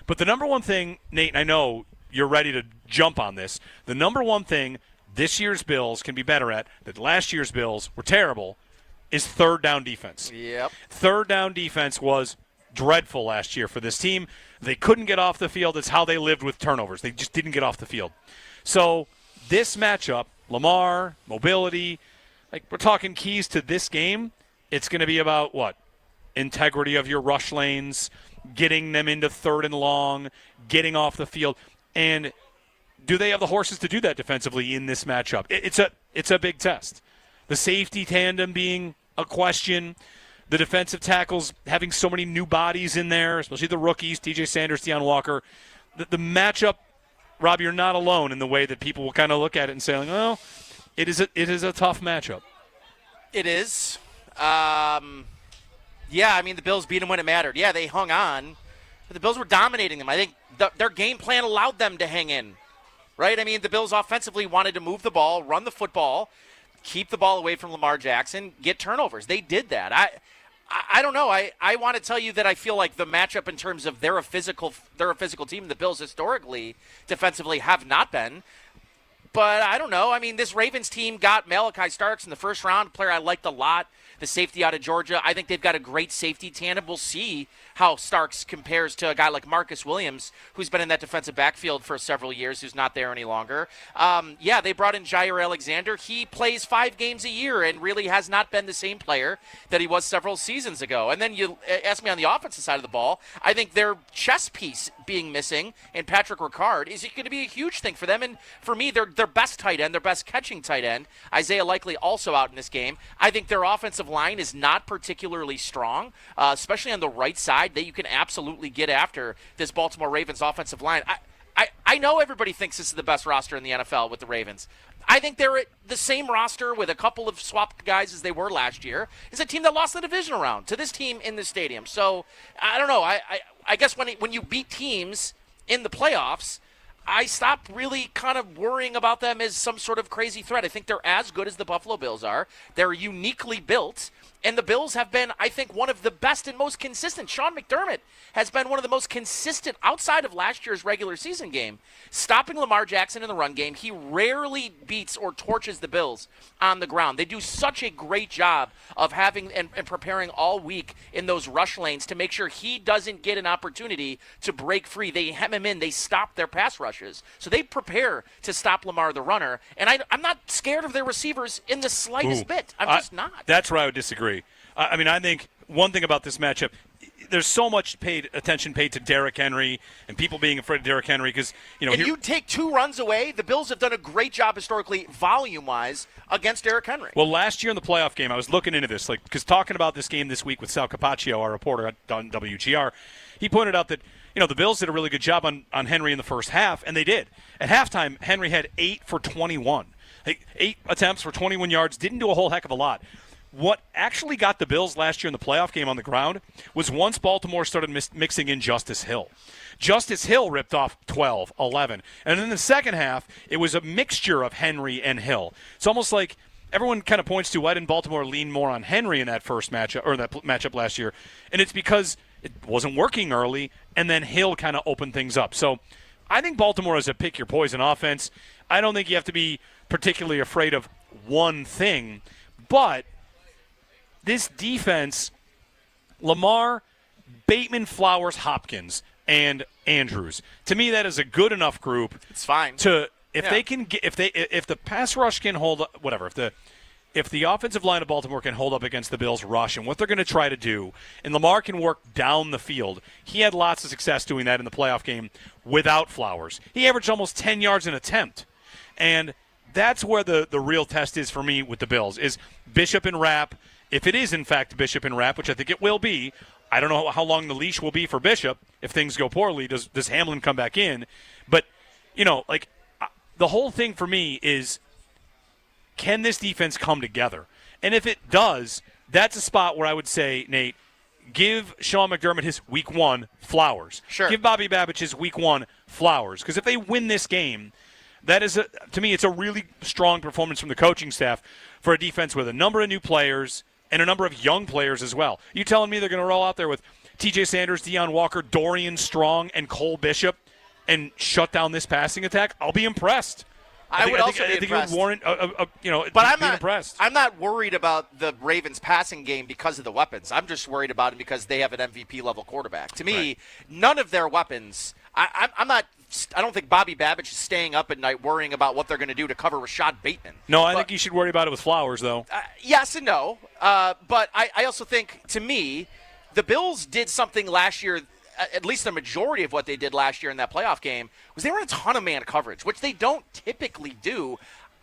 But the number one thing, Nate, and I know you're ready to jump on this, the number one thing this year's Bills can be better at that last year's Bills were terrible is third down defense. Yep. Third down defense was dreadful last year for this team. They couldn't get off the field. It's how they lived with turnovers. They just didn't get off the field. So this matchup, Lamar, mobility, like we're talking keys to this game, it's going to be about what? Integrity of your rush lanes, getting them into third and long, getting off the field. And do they have the horses to do that defensively in this matchup? It's a big test. The safety tandem being a question, the defensive tackles having so many new bodies in there, especially the rookies, TJ Sanders, Deion Walker. The matchup, Rob, you're not alone in the way that people will kind of look at it and say, like, well, it is a tough matchup. It is. Yeah, I mean, the Bills beat them when it mattered. Yeah, they hung on, but the Bills were dominating them. I think their game plan allowed them to hang in, right? I mean, the Bills offensively wanted to move the ball, run the football, keep the ball away from Lamar Jackson, get turnovers. They did that. I don't know. I want to tell you that I feel like the matchup in terms of they're a physical team. The Bills historically, defensively, have not been. But I don't know. I mean, this Ravens team got Malachi Starks in the first round, a player I liked a lot, the safety out of Georgia. I think they've got a great safety tandem. We'll see how Starks compares to a guy like Marcus Williams, who's been in that defensive backfield for several years, who's not there any longer. Yeah, they brought in Jair Alexander. He plays 5 games a year and really has not been the same player that he was several seasons ago. And then you ask me on the offensive side of the ball, I think their chess piece being missing in Patrick Ricard is going to be a huge thing for them. And for me, their best tight end, their best catching tight end, Isaiah Likely, also out in this game. I think their offensive line is not particularly strong, especially on the right side. That you can absolutely get after this Baltimore Ravens offensive line. I know everybody thinks this is the best roster in the NFL with the Ravens. I think they're the same roster with a couple of swapped guys as they were last year. It's a team that lost the divisional round to this team in the stadium. So I don't know. I guess when you beat teams in the playoffs, I stopped really kind of worrying about them as some sort of crazy threat. I think they're as good as the Buffalo Bills are. They're uniquely built. And the Bills have been, I think, one of the best and most consistent. Sean McDermott has been one of the most consistent outside of last year's regular season game, stopping Lamar Jackson in the run game. He rarely beats or torches the Bills on the ground. They do such a great job of having and preparing all week in those rush lanes to make sure he doesn't get an opportunity to break free. They hem him in. They stop their pass rushes. So they prepare to stop Lamar the runner. And I'm not scared of their receivers in the slightest bit. I'm just not. That's where I would disagree. I mean, I think one thing about this matchup, there's so much attention paid to Derrick Henry and people being afraid of Derrick Henry because, if you take 2 runs away, the Bills have done a great job historically, volume-wise, against Derrick Henry. Well, last year in the playoff game, I was looking into this, because talking about this game this week with Sal Capaccio, our reporter on WGR, he pointed out that, the Bills did a really good job on Henry in the first half, and they did. At halftime, Henry had 8 for 21. 8 attempts for 21 yards, didn't do a whole heck of a lot. What actually got the Bills last year in the playoff game on the ground was once Baltimore started mixing in Justice Hill. Justice Hill ripped off 12, 11. And in the second half, it was a mixture of Henry and Hill. It's almost like everyone kind of points to why didn't Baltimore lean more on Henry in that first matchup, or that matchup last year. And it's because it wasn't working early, and then Hill kind of opened things up. So I think Baltimore is a pick-your-poison offense. I don't think you have to be particularly afraid of one thing, but this defense, Lamar, Bateman, Flowers, Hopkins, and Andrews. To me, that is a good enough group. It's fine. If the pass rush can hold up, whatever. If the offensive line of Baltimore can hold up against the Bills' rush and what they're going to try to do, and Lamar can work down the field, he had lots of success doing that in the playoff game without Flowers. He averaged almost 10 yards an attempt, and that's where the real test is for me with the Bills is Bishop and Rapp. If it is, in fact, Bishop and Rapp, which I think it will be, I don't know how long the leash will be for Bishop. If things go poorly, does Hamlin come back in? But, the whole thing for me is, can this defense come together? And if it does, that's a spot where I would say, Nate, give Sean McDermott his week 1 flowers. Sure. Give Bobby Babich his week 1 flowers. Because if they win this game, that is, to me, it's a really strong performance from the coaching staff for a defense with a number of new players and a number of young players as well. You telling me they're going to roll out there with TJ Sanders, Deion Walker, Dorian Strong, and Cole Bishop and shut down this passing attack? I'll be impressed. I would also be I think it would impressed. warrant, But I'm being not impressed. I'm not worried about the Ravens passing game because of the weapons. I'm just worried about it because they have an MVP level quarterback. To me, none of their weapons. I'm not. I don't think Bobby Babbage is staying up at night worrying about what they're going to do to cover Rashad Bateman. No, I think you should worry about it with Flowers, though. Yes and no. But I also think, to me, the Bills did something last year. At least the majority of what they did last year in that playoff game was they were in a ton of man coverage, which they don't typically do.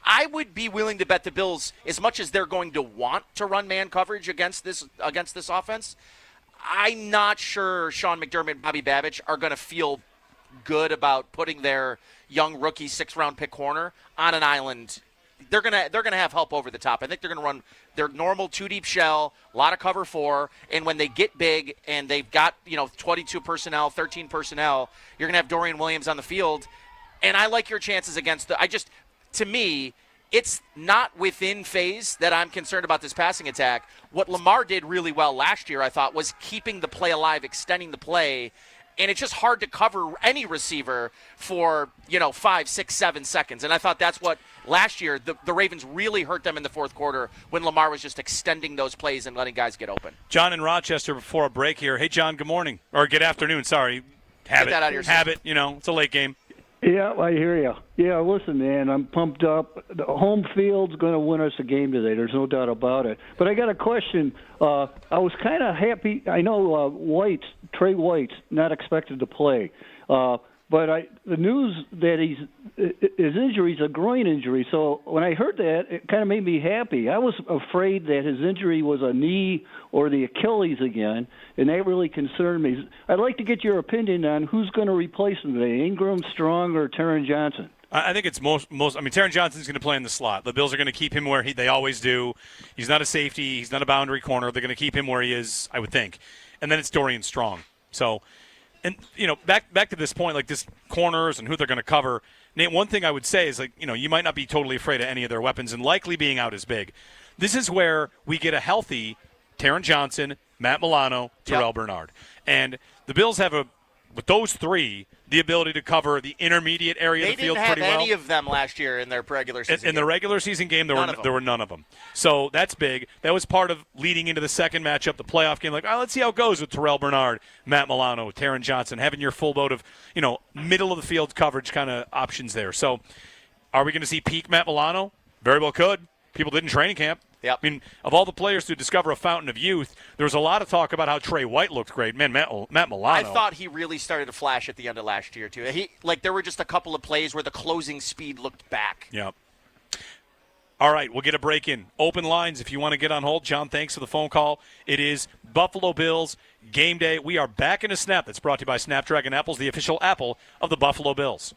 I would be willing to bet the Bills, as much as they're going to want to run man coverage against this offense, I'm not sure Sean McDermott and Bobby Babbage are going to feel good about putting their young rookie 6th-round pick corner on an island. They're gonna have help over the top. I think they're gonna run their normal 2-deep shell, a lot of cover 4, and when they get big and they've got 22 personnel, 13 personnel, you're gonna have Dorian Williams on the field, and I like your chances against to me, it's not within phase that I'm concerned about this passing attack. What Lamar did really well last year, I thought, was keeping the play alive, extending the play. And it's just hard to cover any receiver for, 5, 6, 7 seconds. And I thought that's what last year the Ravens really hurt them in the fourth quarter when Lamar was just extending those plays and letting guys get open. John in Rochester before a break here. Hey, John, good morning. Or good afternoon, sorry. Get that out of your system. Habit, it's a late game. Yeah, I hear you. Yeah, listen, man, I'm pumped up. The home field's going to win us a game today. There's no doubt about it. But I got a question. I was kind of happy. I know Trey White's not expected to play. But the news that his injury is a groin injury. So when I heard that, it kind of made me happy. I was afraid that his injury was a knee or the Achilles again, and that really concerned me. I'd like to get your opinion on who's going to replace him today, Ingram, Strong, or Taron Johnson. I think it's most. Taron Johnson's going to play in the slot. The Bills are going to keep him where they always do. He's not a safety. He's not a boundary corner. They're going to keep him where he is, I would think. And then it's Dorian Strong. So, and back to this point, like this corners and who they're going to cover. Nate, one thing I would say is you might not be totally afraid of any of their weapons, and likely being out is big. This is where we get a healthy Taron Johnson, Matt Milano, Terrell Bernard, and the Bills have with those three, the ability to cover the intermediate area of the field pretty well. They didn't have any of them last year in their regular season game. In the regular season game, there were none of them. So that's big. That was part of leading into the second matchup, the playoff game. Let's see how it goes with Terrell Bernard, Matt Milano, Taron Johnson, having your full boat of, middle of the field coverage kind of options there. So are we going to see peak Matt Milano? Very well could. People did in training camp. Yep. I mean, of all the players to discover a fountain of youth, there was a lot of talk about how Trey White looked great. Man, Matt Milano. I thought he really started to flash at the end of last year, too. There were just a couple of plays where the closing speed looked back. Yep. All right, we'll get a break in. Open lines if you want to get on hold. John, thanks for the phone call. It is Buffalo Bills game day. We are back in a snap. That's brought to you by Snapdragon Apples, the official apple of the Buffalo Bills.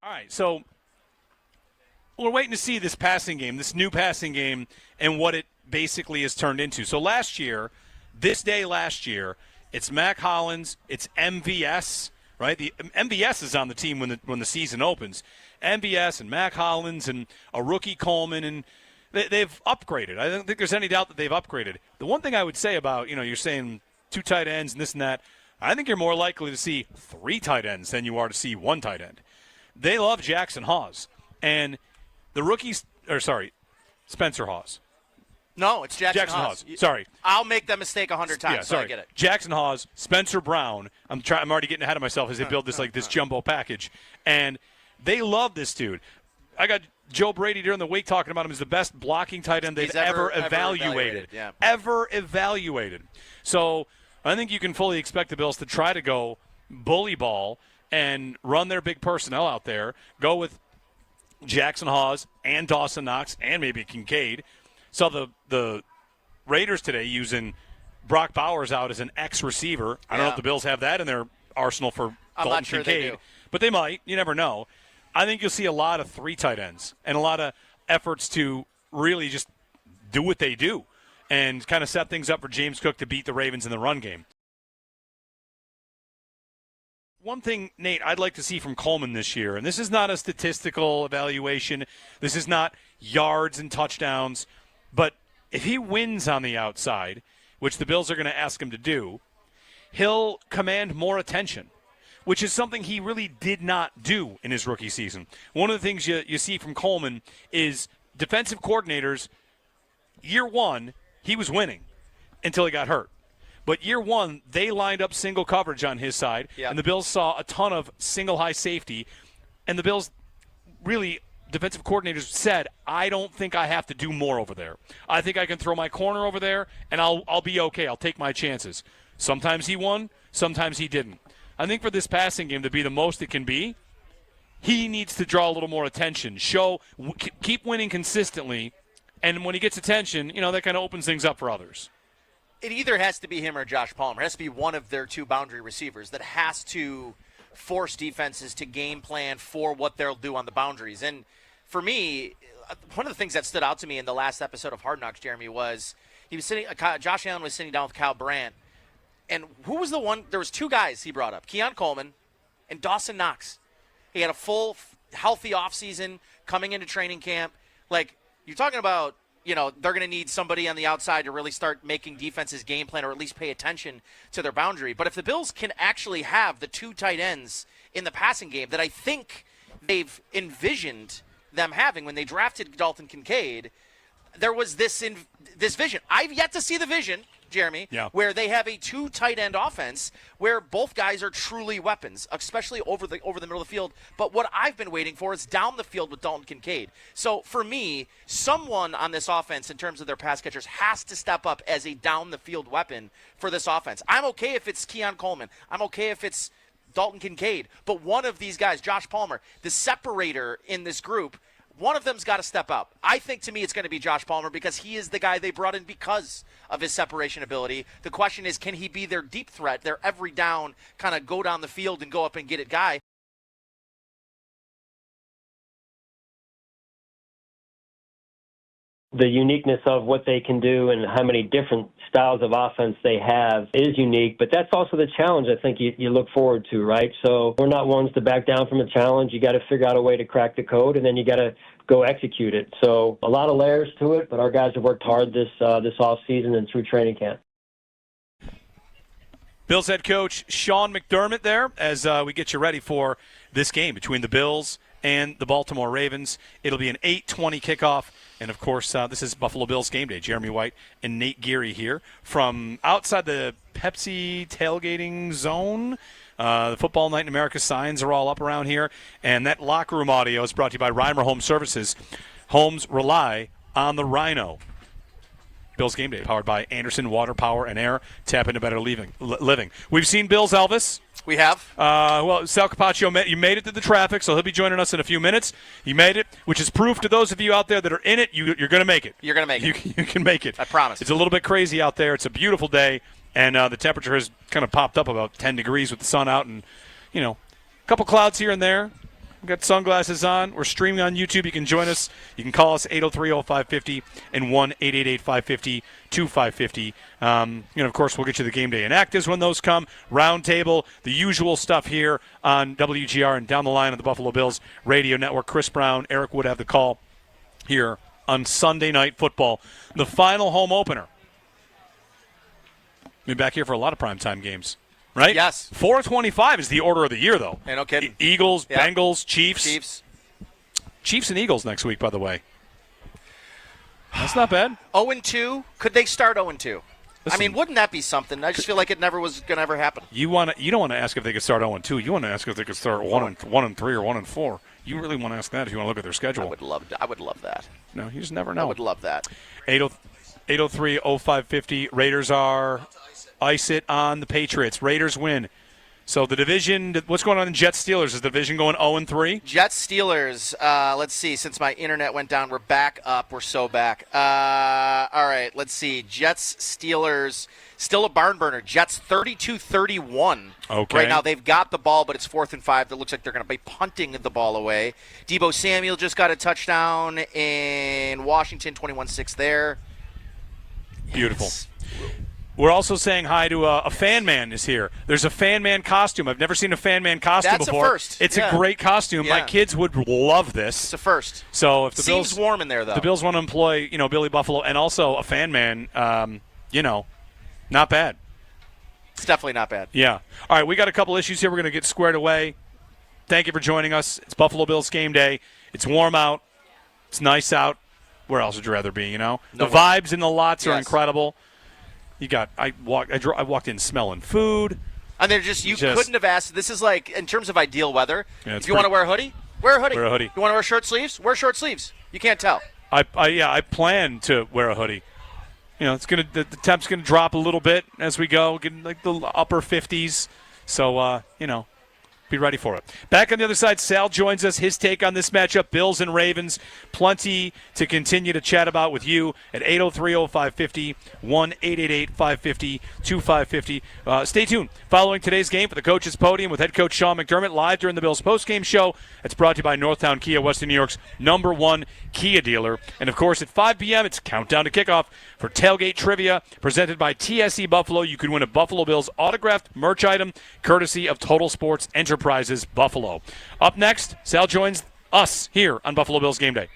All right, so we're waiting to see this passing game, this new passing game, and what it basically has turned into. So last year, this day last year, it's Mac Hollins, it's MVS, right? The MVS is on the team when the season opens. MVS and Mac Hollins and a rookie Coleman, and they've upgraded. I don't think there's any doubt that they've upgraded. The one thing I would say about, you're saying 2 tight ends and this and that, I think you're more likely to see 3 tight ends than you are to see 1 tight end. They love Jackson Hawes. And the rookies, Spencer Hawes. No, it's Jackson Hawes. Sorry. I'll make that mistake 100 times, Yeah, sorry. so I get it. Jackson Hawes, Spencer Brown. I'm already getting ahead of myself as they build this jumbo package. And they love this dude. I got Joe Brady during the week talking about him as the best blocking tight end they've ever evaluated. Yeah. Ever evaluated. So I think you can fully expect the Bills to try to go bully ball and run their big personnel out there, go with Jackson Hawes and Dawson Knox and maybe Kincaid. So the Raiders today using Brock Bowers out as an X-receiver. I don't know if the Bills have that in their arsenal for Dalton sure Kincaid. they do. But they might. You never know. I think you'll see a lot of 3 tight ends and a lot of efforts to really just do what they do and kind of set things up for James Cook to beat the Ravens in the run game. One thing, Nate, I'd like to see from Coleman this year, and this is not a statistical evaluation. This is not yards and touchdowns. But if he wins on the outside, which the Bills are going to ask him to do, he'll command more attention, which is something he really did not do in his rookie season. One of the things you see from Coleman is defensive coordinators, year one, he was winning until he got hurt. But year one, they lined up single coverage on his side, and the Bills saw a ton of single high safety, and the Bills really – defensive coordinators said, I don't think I have to do more over there. I think I can throw my corner over there, and I'll be okay. I'll take my chances. Sometimes he won, sometimes he didn't. I think for this passing game to be the most it can be, he needs to draw a little more attention, keep winning consistently, and when he gets attention, that kind of opens things up for others. It either has to be him or Josh Palmer. It has to be one of their 2 boundary receivers that has to force defenses to game plan for what they'll do on the boundaries. And for me, one of the things that stood out to me in the last episode of Hard Knocks, Jeremy, was Josh Allen was sitting down with Kyle Brandt, and who was the one? There was 2 guys he brought up, Keon Coleman and Dawson Knox. He had a full, healthy offseason coming into training camp. Like, you're talking about, they're going to need somebody on the outside to really start making defenses game plan or at least pay attention to their boundary. But if the Bills can actually have the 2 tight ends in the passing game that I think they've envisioned them having when they drafted Dalton Kincaid, there was this vision. I've yet to see the vision, Jeremy, where they have a 2 tight end offense where both guys are truly weapons, especially over the middle of the field. But what I've been waiting for is down the field with Dalton Kincaid. So for me, someone on this offense in terms of their pass catchers has to step up as a down the field weapon for this offense. I'm okay if it's Keon Coleman. I'm okay if it's Dalton Kincaid. But one of these guys, Josh Palmer, the separator in this group, one of them's got to step up. I think, to me, it's going to be Josh Palmer because he is the guy they brought in because of his separation ability. The question is, can he be their deep threat, their every down, kind of go down the field and go up and get it guy? The uniqueness of what they can do and how many different styles of offense they have is unique, but that's also the challenge I think you look forward to, right? So we're not ones to back down from a challenge. You got to figure out a way to crack the code, and then you got to go execute it. So a lot of layers to it, but our guys have worked hard this offseason and through training camp. Bills head coach Sean McDermott there as we get you ready for this game between the Bills and the Baltimore Ravens. It'll be an 8:20 kickoff. And, of course, this is Buffalo Bills game day. Jeremy White and Nate Geary here from outside the Pepsi tailgating zone. The Football Night in America signs are all up around here. And that locker room audio is brought to you by Reimer Home Services. Homes rely on the Rhino. Bills game day powered by Anderson Water, Power, and Air. Tap into better living. We've seen Bills Elvis. We have. Sal Capaccio, you made it through the traffic, so he'll be joining us in a few minutes. You made it, which is proof to those of you out there that are in it, you're going to make it. You're going to make it. You can make it. I promise. It's a little bit crazy out there. It's a beautiful day, and the temperature has kind of popped up about 10 degrees with the sun out and, a couple clouds here and there. We've got sunglasses on. We're streaming on YouTube. You can join us. You can call us 803-0550 and 1-888-550-2550. Of course, we'll get you the game day inactives when those come. Roundtable, the usual stuff here on WGR and down the line on the Buffalo Bills Radio Network. Chris Brown, Eric Wood have the call here on Sunday Night Football. The final home opener. We'll be back here for a lot of primetime games. Right? Yes. 4:25 is the order of the year, though. Hey, no kidding. Eagles, Yeah. Bengals, Chiefs. Chiefs and Eagles next week, by the way. That's not bad. 0-2. Could they start 0-2? Listen, I mean, wouldn't that be something? I just feel like it never was going to ever happen. You don't want to ask if they could start 0-2. You want to ask if they could start 1-3 or 1-4. You really want to ask that if you want to look at their schedule. I would love that. No, you just never know. I would love that. 803-0550. Raiders are ice it on the Patriots. Raiders win. So the division, what's going on in Jets-Steelers? Is the division going 0-3? Jets-Steelers, let's see. Since my internet went down, we're back up. We're so back. All right, let's see. Jets-Steelers, still a barn burner. Jets 32-31. Okay. Right now they've got the ball, but it's 4th and 5. It looks like they're going to be punting the ball away. Deebo Samuel just got a touchdown in Washington, 21-6 there. Beautiful. Yes. We're also saying hi to a fan man is here. There's a fan man costume. I've never seen a fan man costume That's before. a first. It's Yeah. a great costume. Yeah. My kids would love this. It's a first. So if the Seems Bills warm in there, though. the Bills want to employ, Billy Buffalo and also a fan man, not bad. It's definitely not bad. Yeah. All right, we got a couple issues here we're going to get squared away. Thank you for joining us. It's Buffalo Bills game day. It's warm out. It's nice out. Where else would you rather be, The vibes in the lots are incredible. I walked in smelling food. And they're you couldn't have asked. This is like, in terms of ideal weather, if you want to wear a hoodie, wear a hoodie. Wear a hoodie. You want to wear short sleeves? Wear short sleeves. You can't tell. I plan to wear a hoodie. It's the temp's gonna drop a little bit as we go, getting like the upper 50s. So be ready for it. Back on the other side, Sal joins us. His take on this matchup, Bills and Ravens. Plenty to continue to chat about with you at 803-0550, 1-888-550-2550. Stay tuned. Following today's game for the Coach's Podium with head coach Sean McDermott live during the Bills postgame show. It's brought to you by Northtown Kia, Western New York's #1 Kia dealer. And, of course, at 5 p.m., it's countdown to kickoff for Tailgate Trivia presented by TSE Buffalo. You can win a Buffalo Bills autographed merch item courtesy of Total Sports Enterprises Buffalo. Up next, Sal joins us here on Buffalo Bills Game Day.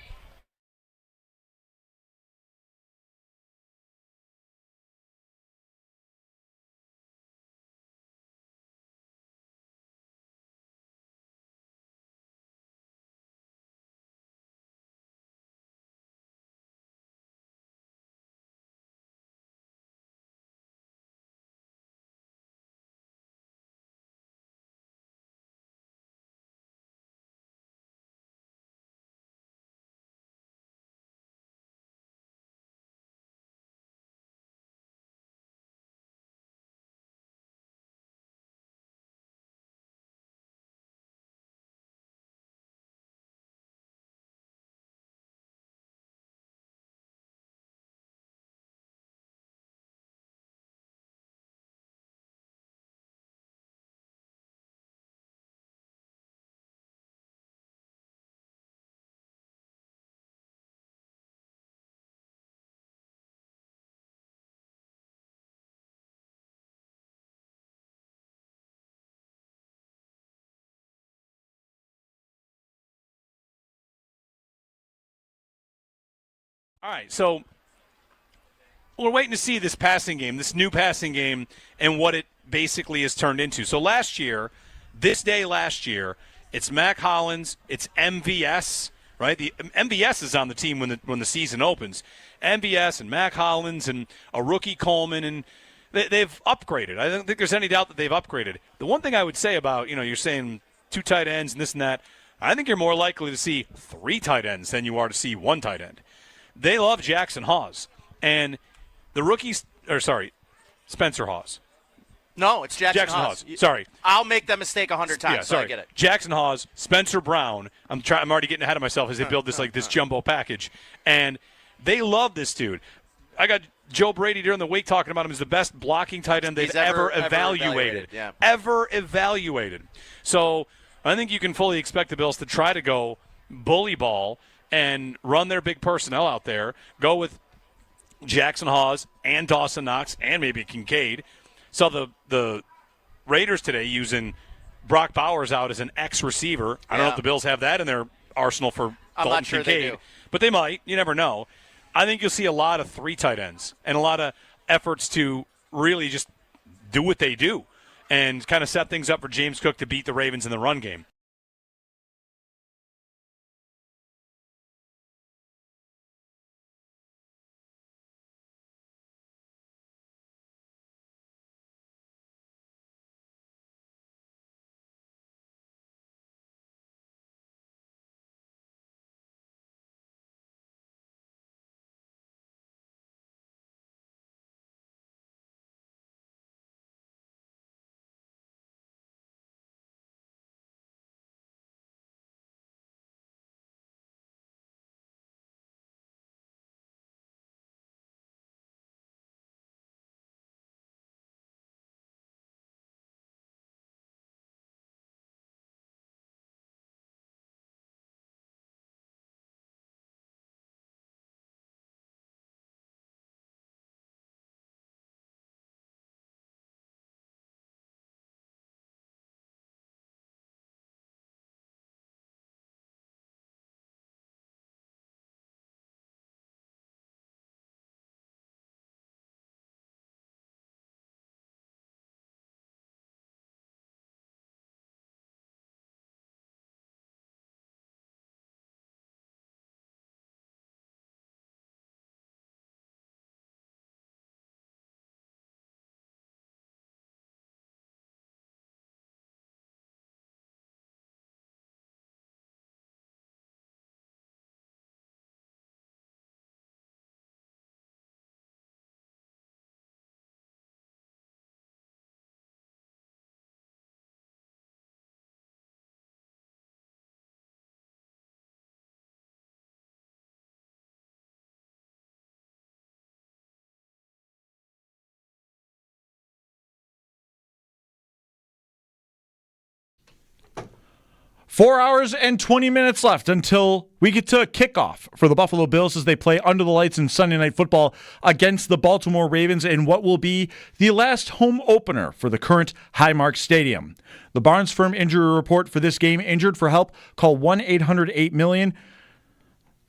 All right, so we're waiting to see this passing game, this new passing game, and what it basically has turned into. So last year, it's Mac Hollins, it's MVS, right? The MVS is on the team when the season opens. MVS and Mac Hollins and a rookie Coleman, and they've upgraded. I don't think there's any doubt that they've upgraded. The one thing I would say about, you're saying 2 tight ends and this and that, I think you're more likely to see 3 tight ends than you are to see 1 tight end. They love Jackson Hawes. And the rookies, Spencer Hawes. No, it's Jackson Hawes. Sorry. I'll make that mistake 100 times, so I get it. Jackson Hawes, Spencer Brown. I'm already getting ahead of myself as they build this jumbo package. And they love this dude. I got Joe Brady during the week talking about him as the best blocking tight end they've ever evaluated. Yeah. Ever evaluated. So I think you can fully expect the Bills to try to go bully ball and run their big personnel out there, go with Jackson Hawes and Dawson Knox and maybe Kincaid. Saw the Raiders today using Brock Bowers out as an X-receiver. I don't know if the Bills have that in their arsenal for Dalton not sure Kincaid. they do. But they might. You never know. I think you'll see a lot of 3 tight ends and a lot of efforts to really just do what they do and kind of set things up for James Cook to beat the Ravens in the run game. Four hours and 20 minutes left until we get to kickoff for the Buffalo Bills as they play under the lights in Sunday Night Football against the Baltimore Ravens in what will be the last home opener for the current Highmark Stadium. The Barnes Firm injury report for this game: injured for help, call 1-800-8-million.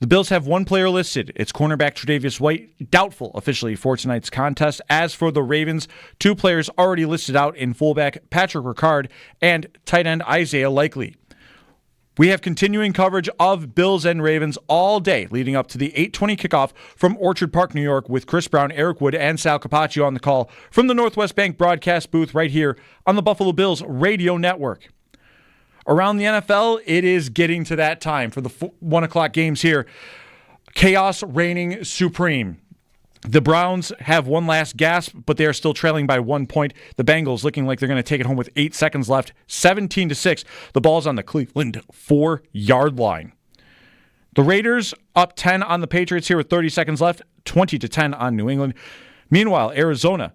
The Bills have one player listed. It's cornerback Tre'Davious White, doubtful officially for tonight's contest. As for the Ravens, 2 players already listed out in fullback Patrick Ricard and tight end Isaiah Likely. We have continuing coverage of Bills and Ravens all day leading up to the 8:20 kickoff from Orchard Park, New York, with Chris Brown, Eric Wood, and Sal Capaccio on the call from the Northwest Bank broadcast booth right here on the Buffalo Bills radio network. Around the NFL, it is getting to that time for the 1 o'clock games here. Chaos reigning supreme. The Browns have one last gasp, but they are still trailing by 1 point. The Bengals looking like they're going to take it home with 8 seconds left. 17-6. The ball's on the Cleveland 4-yard line. The Raiders up 10 on the Patriots here with 30 seconds left. 20-10 on New England. Meanwhile, Arizona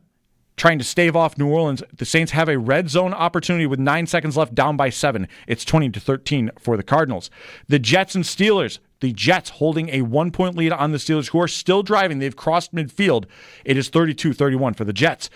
trying to stave off New Orleans. The Saints have a red zone opportunity with 9 seconds left, down by 7. It's 20-13 for the Cardinals. The Jets and Steelers. The Jets holding a 1-point lead on the Steelers, who are still driving. They've crossed midfield. It is 32-31 for the Jets.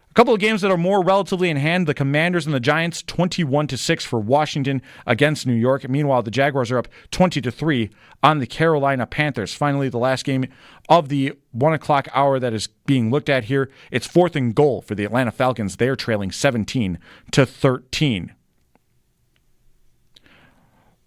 A couple of games that are more relatively in hand. The Commanders and the Giants, 21-6 for Washington against New York. Meanwhile, the Jaguars are up 20-3 on the Carolina Panthers. Finally, the last game of the 1 o'clock hour that is being looked at here. It's 4th and goal for the Atlanta Falcons. They're trailing 17-13.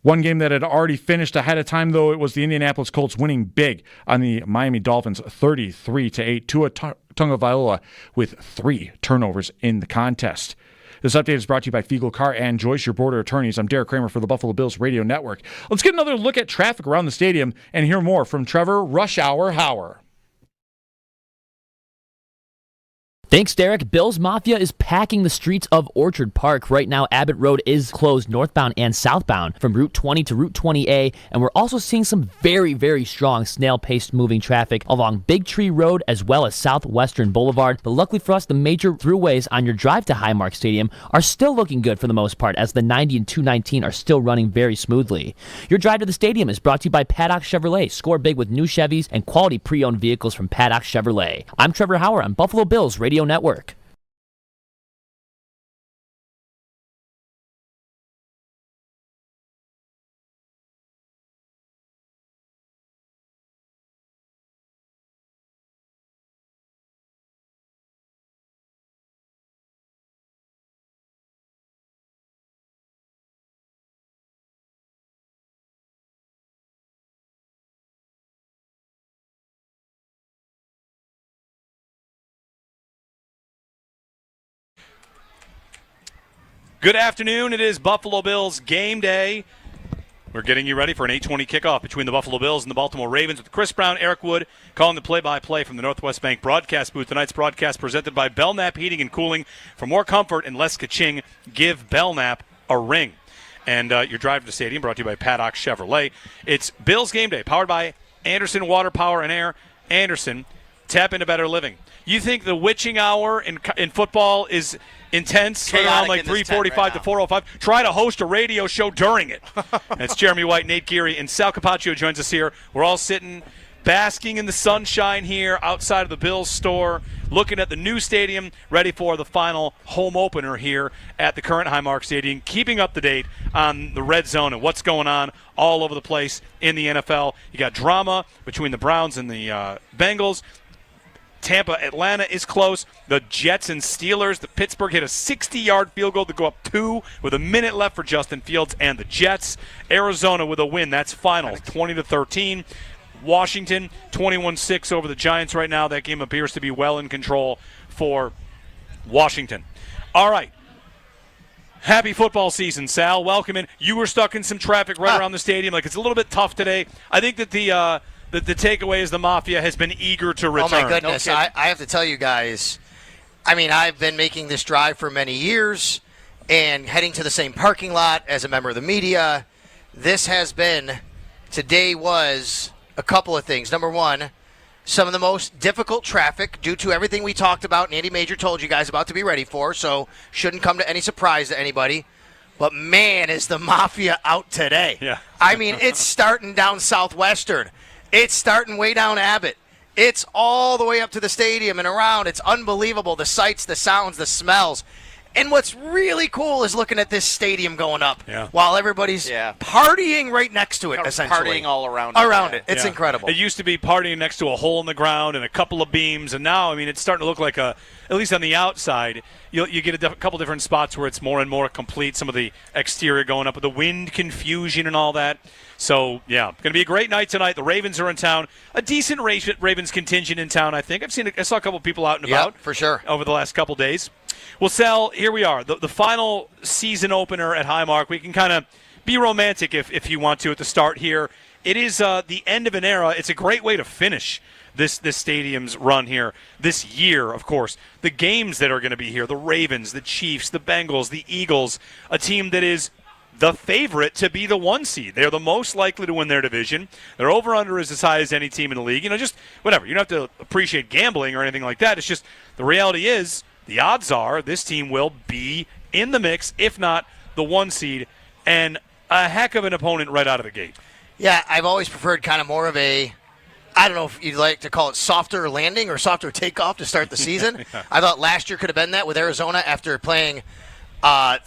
One game that had already finished ahead of time, though, it was the Indianapolis Colts winning big on the Miami Dolphins 33-8. Tua Tagovailoa with 3 turnovers in the contest. This update is brought to you by Fiegel Carr and Joyce, your border attorneys. I'm Derek Kramer for the Buffalo Bills Radio Network. Let's get another look at traffic around the stadium and hear more from Trevor Rush Hour Hauer. Thanks, Derek. Bills Mafia is packing the streets of Orchard Park. Right now, Abbott Road is closed northbound and southbound from Route 20 to Route 20A, and we're also seeing some very, very strong snail-paced moving traffic along Big Tree Road as well as Southwestern Boulevard. But luckily for us, the major throughways on your drive to Highmark Stadium are still looking good for the most part, as the 90 and 219 are still running very smoothly. Your drive to the stadium is brought to you by Paddock Chevrolet. Score big with new Chevys and quality pre-owned vehicles from Paddock Chevrolet. I'm Trevor Hauer on Buffalo Bills Radio Network. Good afternoon. It is Buffalo Bills game day. We're getting you ready for an 8:20 kickoff between the Buffalo Bills and the Baltimore Ravens with Chris Brown, Eric Wood calling the play-by-play from the Northwest Bank broadcast booth. Tonight's broadcast presented by Belknap Heating and Cooling. For more comfort and less ka-ching, give Belknap a ring. And your drive to the stadium brought to you by Paddock Chevrolet. It's Bills game day, powered by Anderson Water, Power, and Air. Anderson, tap into better living. You think the witching hour in football is intense, around like 3:45 to 4:05? Try to host a radio show during it. That's Jeremy White, Nate Geary, and Sal Capaccio joins us here. We're all sitting, basking in the sunshine here outside of the Bills store, looking at the new stadium, ready for the final home opener here at the current Highmark Stadium, keeping up to date on the red zone and what's going on all over the place in the NFL. You got drama between the Browns and the Bengals. Tampa, Atlanta is close. The Jets and Steelers. The Pittsburgh hit a 60-yard field goal to go up 2 with a minute left for Justin Fields and the Jets. Arizona with a win. That's final, 20-13. Washington, 21-6 over the Giants right now. That game appears to be well in control for Washington. All right. Happy football season, Sal. Welcome in. You were stuck in some traffic right around the stadium. Like, it's a little bit tough today. I think that the takeaway is the Mafia has been eager to return. Oh, my goodness. I have to tell you guys, I mean, I've been making this drive for many years and heading to the same parking lot as a member of the media. Today was a couple of things. Number one, some of the most difficult traffic due to everything we talked about and Andy Major told you guys about to be ready for, so shouldn't come to any surprise to anybody. But, man, is the Mafia out today. Yeah. I mean, it's starting down Southwestern. It's starting way down Abbott. It's all the way up to the stadium and around. It's unbelievable, the sights, the sounds, the smells. And what's really cool is looking at this stadium going up while everybody's partying right next to it, essentially. Partying all around it. It's incredible. It used to be partying next to a hole in the ground and a couple of beams, and now, I mean, it's starting to look like at least on the outside, you get a couple different spots where it's more and more complete, some of the exterior going up with the wind confusion and all that. So, yeah, going to be a great night tonight. The Ravens are in town. A decent Ravens contingent in town, I think. I saw a couple people out and about for sure over the last couple days. Well, Sal, here we are. The final season opener at Highmark. We can kind of be romantic if you want to at the start here. It is the end of an era. It's a great way to finish this stadium's run here this year, of course. The games that are going to be here, the Ravens, the Chiefs, the Bengals, the Eagles, a team that is the favorite to be the 1 seed. They're the most likely to win their division. Their over-under is as high as any team in the league. Just whatever. You don't have to appreciate gambling or anything like that. It's just the reality is the odds are this team will be in the mix, if not the 1 seed, and a heck of an opponent right out of the gate. Yeah, I've always preferred kind of more of a, I don't know if you'd like to call it softer landing or softer takeoff to start the season. I thought last year could have been that with Arizona after playing the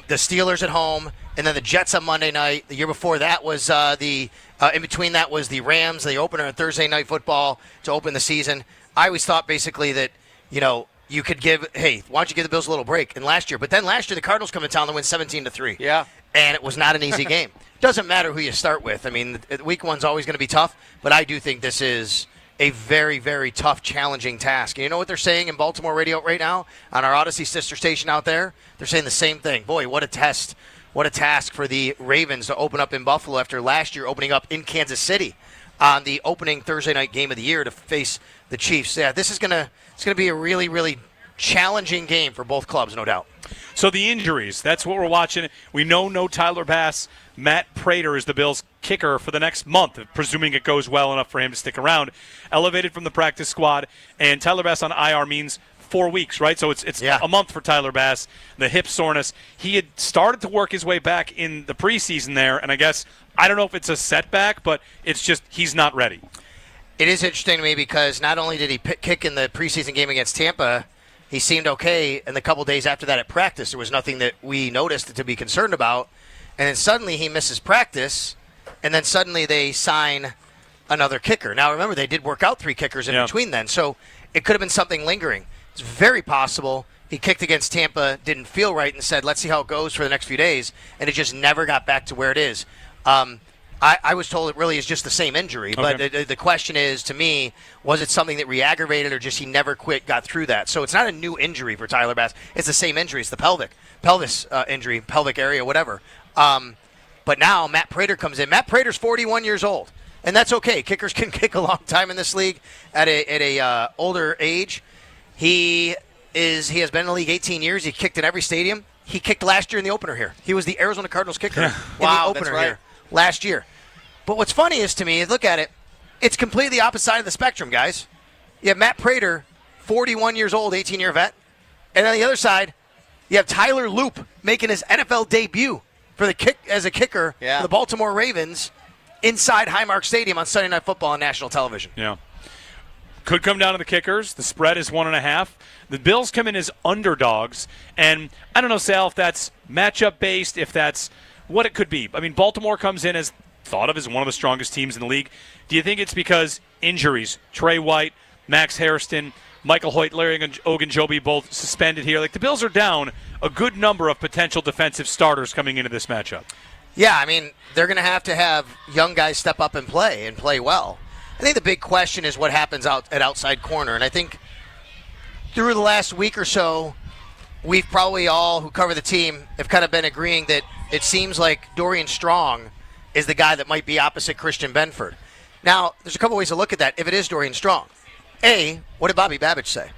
Steelers at home and then the Jets on Monday night. The year before that was in between that was the Rams, the opener on Thursday Night Football to open the season. I always thought basically that, you could why don't you give the Bills a little break? And last year the Cardinals come to town and win 17-3. Yeah. And it was not an easy game. Doesn't matter who you start with. I mean, week one's always going to be tough, but I do think this is a very, very tough, challenging task. And you know what they're saying in Baltimore radio right now on our Odyssey sister station out there? They're saying the same thing. Boy, what a test. What a task for the Ravens to open up in Buffalo after last year opening up in Kansas City on the opening Thursday night game of the year to face the Chiefs. Yeah, it's going to be a really, really challenging game for both clubs, no doubt. So the injuries, that's what we're watching. We know no Tyler Bass. Matt Prater is the Bills' kicker for the next month, presuming it goes well enough for him to stick around. Elevated from the practice squad, and Tyler Bass on IR means 4 weeks, right? So it's a month for Tyler Bass. The hip soreness. He had started to work his way back in the preseason there, and I guess, I don't know if it's a setback, but it's just he's not ready. It is interesting to me because not only did he kick in the preseason game against Tampa, he seemed okay, and the couple days after that at practice, there was nothing that we noticed to be concerned about. And then suddenly he misses practice, and then suddenly they sign another kicker. Now, remember, they did work out 3 kickers in between then, so it could have been something lingering. It's very possible he kicked against Tampa, didn't feel right, and said, let's see how it goes for the next few days, and it just never got back to where it is. I was told it really is just the same injury, but the question is, to me, was it something that re-aggravated or just he never got through that? So it's not a new injury for Tyler Bass. It's the same injury. It's the pelvis injury, pelvic area, whatever. But now Matt Prater comes in. Matt Prater's 41 years old, and that's okay. Kickers can kick a long time in this league at a older age. He has been in the league 18 years. He kicked in every stadium. He kicked last year in the opener here. He was the Arizona Cardinals kicker in the opener here last year. But what's funny is, to me, look at it, it's completely the opposite side of the spectrum, guys. You have Matt Prater, 41 years old, 18-year vet. And on the other side, you have Tyler Loop making his NFL debut as a kicker for the Baltimore Ravens inside Highmark Stadium on Sunday Night Football on national television. Yeah. Could come down to the kickers. The spread is 1.5. The Bills come in as underdogs. And I don't know, Sal, if that's matchup-based, if that's what it could be. I mean, Baltimore comes in as thought of as one of the strongest teams in the league. Do you think it's because injuries? Trey White, Max Hairston, Michael Hoyt, Larry Ogunjobi both suspended here. Like, the Bills are down a good number of potential defensive starters coming into this matchup. Yeah, I mean, they're going to have young guys step up and play well. I think the big question is what happens out at outside corner. And I think through the last week or so, we've probably all who cover the team have kind of been agreeing that it seems like Dorian Strong is the guy that might be opposite Christian Benford. Now, there's a couple ways to look at that if it is Dorian Strong. A, what did Bobby Babich say?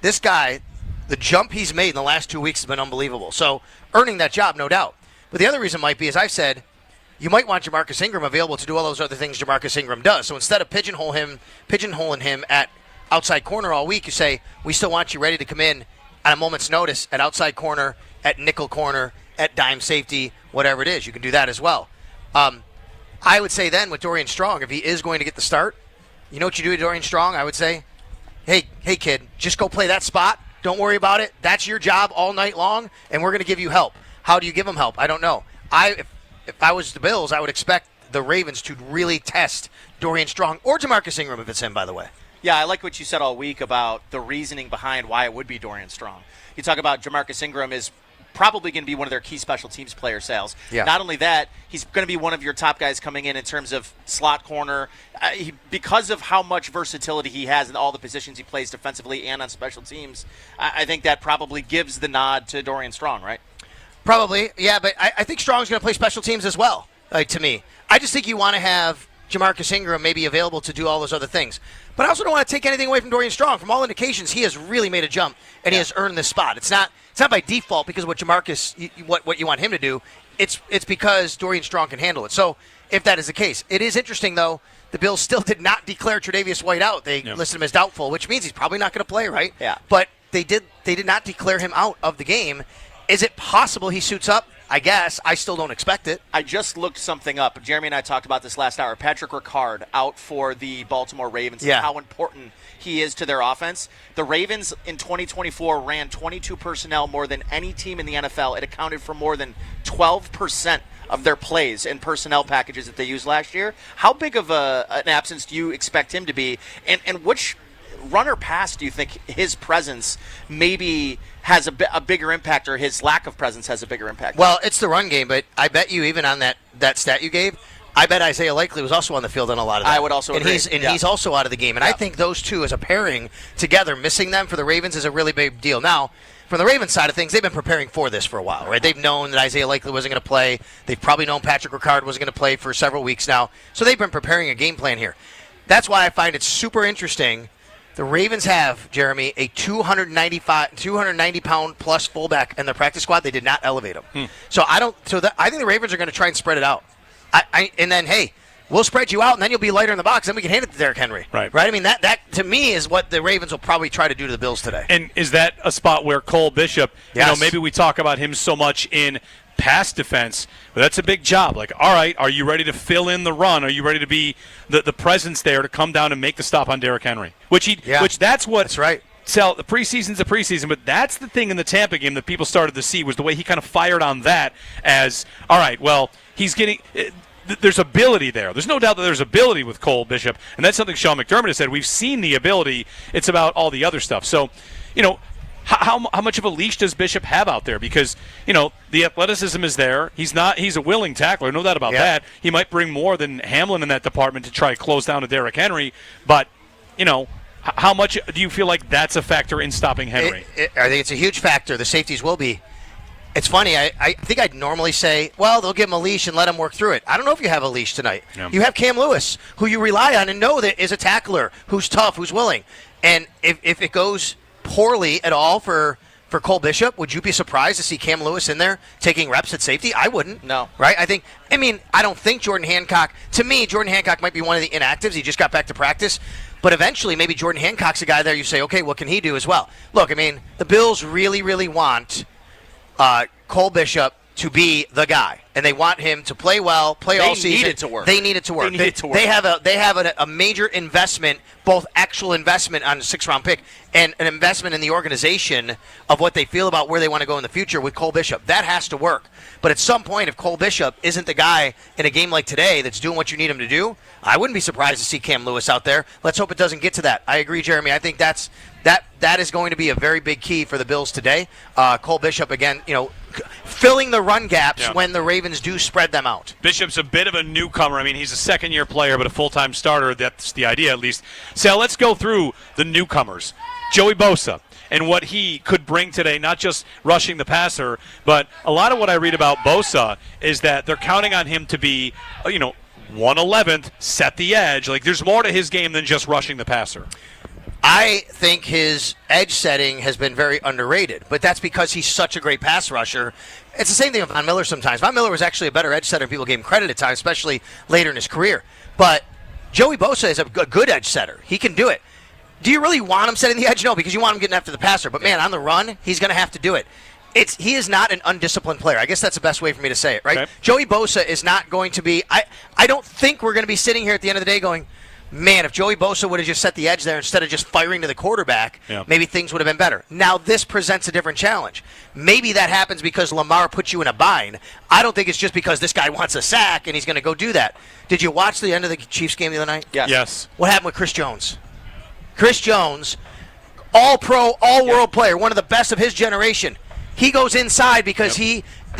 This guy, the jump he's made in the last 2 weeks has been unbelievable. So earning that job, no doubt. But the other reason might be, as I've said, you might want Jamarcus Ingram available to do all those other things Jamarcus Ingram does. So instead of pigeonholing him at outside corner all week, you say, we still want you ready to come in at a moment's notice at outside corner, at nickel corner, at dime safety, whatever it is. You can do that as well. I would say then with Dorian Strong, if he is going to get the start, you know what you do to Dorian Strong? I would say, hey kid, just go play that spot. Don't worry about it. That's your job all night long, and we're going to give you help. How do you give him help? I don't know. If I was the Bills, I would expect the Ravens to really test Dorian Strong or Jamarcus Ingram if it's him, by the way. Yeah, I like what you said all week about the reasoning behind why it would be Dorian Strong. You talk about Jamarcus Ingram is probably going to be one of their key special teams player sales. Yeah. Not only that, he's going to be one of your top guys coming in terms of slot corner. Because of how much versatility he has in all the positions he plays defensively and on special teams, I think that probably gives the nod to Dorian Strong, right? Probably, yeah, but I think Strong's going to play special teams as well, to me. I just think you want to have Jamarcus Ingram maybe available to do all those other things. But I also don't want to take anything away from Dorian Strong. From all indications, he has really made a jump, and he has earned this spot. It's not by default because of what Jamarcus, what you want him to do. It's because Dorian Strong can handle it. So if that is the case. It is interesting, though, the Bills still did not declare Tre'Davious White out. They listed him as doubtful, which means he's probably not going to play, right? Yeah. But they did not declare him out of the game. Is it possible he suits up? I guess. I still don't expect it. I just looked something up. Jeremy and I talked about this last hour. Patrick Ricard out for the Baltimore Ravens and how important he is to their offense. The Ravens in 2024 ran 22 personnel more than any team in the NFL. It accounted for more than 12% of their plays and personnel packages that they used last year. How big of an absence do you expect him to be? And which runner pass do you think his presence maybe has a bigger impact, or his lack of presence has a bigger impact? Well, it's the run game, but I bet you even on that stat you gave, I bet Isaiah Likely was also on the field on a lot of that. I would also agree. He's also out of the game. And I think those two as a pairing together, missing them for the Ravens is a really big deal. Now, from the Ravens side of things, they've been preparing for this for a while, right? They've known that Isaiah Likely wasn't going to play. They've probably known Patrick Ricard wasn't going to play for several weeks now. So they've been preparing a game plan here. That's why I find it super interesting The Ravens have, Jeremy, a 290-pound plus fullback in their practice squad. They did not elevate him. So I think the Ravens are going to try and spread it out. And then, hey, we'll spread you out, and then you'll be lighter in the box. Then we can hand it to Derrick Henry. Right. I mean, that to me is what the Ravens will probably try to do to the Bills today. And is that a spot where Cole Bishop, Yes. maybe we talk about him so much in pass defense, but that's a big job. Like, all right, are you ready to fill in the run? Are you ready to be the presence there to come down and make the stop on Derrick Henry? That's right. Sal, the preseason's a preseason, but that's the thing in the Tampa game that people started to see was the way he kind of fired on that as, all right, well, he's getting there's ability there. There's no doubt that there's ability with Cole Bishop, and that's something Sean McDermott has said. We've seen the ability. It's about all the other stuff. So, how much of a leash does Bishop have out there? Because, the athleticism is there. He's a willing tackler, no doubt about that. He might bring more than Hamlin in that department to try to close down to Derrick Henry. But, how much do you feel like that's a factor in stopping Henry? I think it's a huge factor. The safeties will be. It's funny. I think I'd normally say, well, they'll give him a leash and let him work through it. I don't know if you have a leash tonight. Yeah. You have Cam Lewis, who you rely on and know that is a tackler, who's tough, who's willing. And if it goes poorly at all for Cole Bishop, would you be surprised to see Cam Lewis in there taking reps at safety? I wouldn't. No. Right? I don't think Jordan Hancock, to me, Jordan Hancock might be one of the inactives. He just got back to practice. But eventually, maybe Jordan Hancock's a guy there you say, okay, what can he do as well? Look, the Bills really, really want Cole Bishop to be the guy, and they want him to play well, play all season. They need it to work. They need it to work. They have a major investment, both actual investment on a 6th-round pick and an investment in the organization of what they feel about where they want to go in the future with Cole Bishop. That has to work. But at some point, if Cole Bishop isn't the guy in a game like today that's doing what you need him to do, I wouldn't be surprised to see Cam Lewis out there. Let's hope it doesn't get to that. I agree, Jeremy. I think that is going to be a very big key for the Bills today. Cole Bishop, again, filling the run gaps when the Ravens do spread them out. Bishop's a bit of a newcomer. He's a second-year player, but a full-time starter. That's the idea, at least. So let's go through the newcomers. Joey Bosa and what he could bring today, not just rushing the passer, but a lot of what I read about Bosa is that they're counting on him to be, 111th, set the edge. Like, there's more to his game than just rushing the passer. I think his edge setting has been very underrated, but that's because he's such a great pass rusher. It's the same thing with Von Miller sometimes. Von Miller was actually a better edge setter than people gave him credit at times, especially later in his career. But Joey Bosa is a good edge setter. He can do it. Do you really want him setting the edge? No, because you want him getting after the passer. But, man, on the run, he's going to have to do it. He is not an undisciplined player. I guess that's the best way for me to say it, right? Okay. Joey Bosa is not going to be – I don't think we're going to be sitting here at the end of the day going, man, if Joey Bosa would have just set the edge there instead of just firing to the quarterback, maybe things would have been better. Now this presents a different challenge. Maybe that happens because Lamar puts you in a bind. I don't think it's just because this guy wants a sack and he's going to go do that. Did you watch the end of the Chiefs game the other night? Yes. What happened with Chris Jones? Chris Jones, all-pro, all-world player, one of the best of his generation. He goes inside because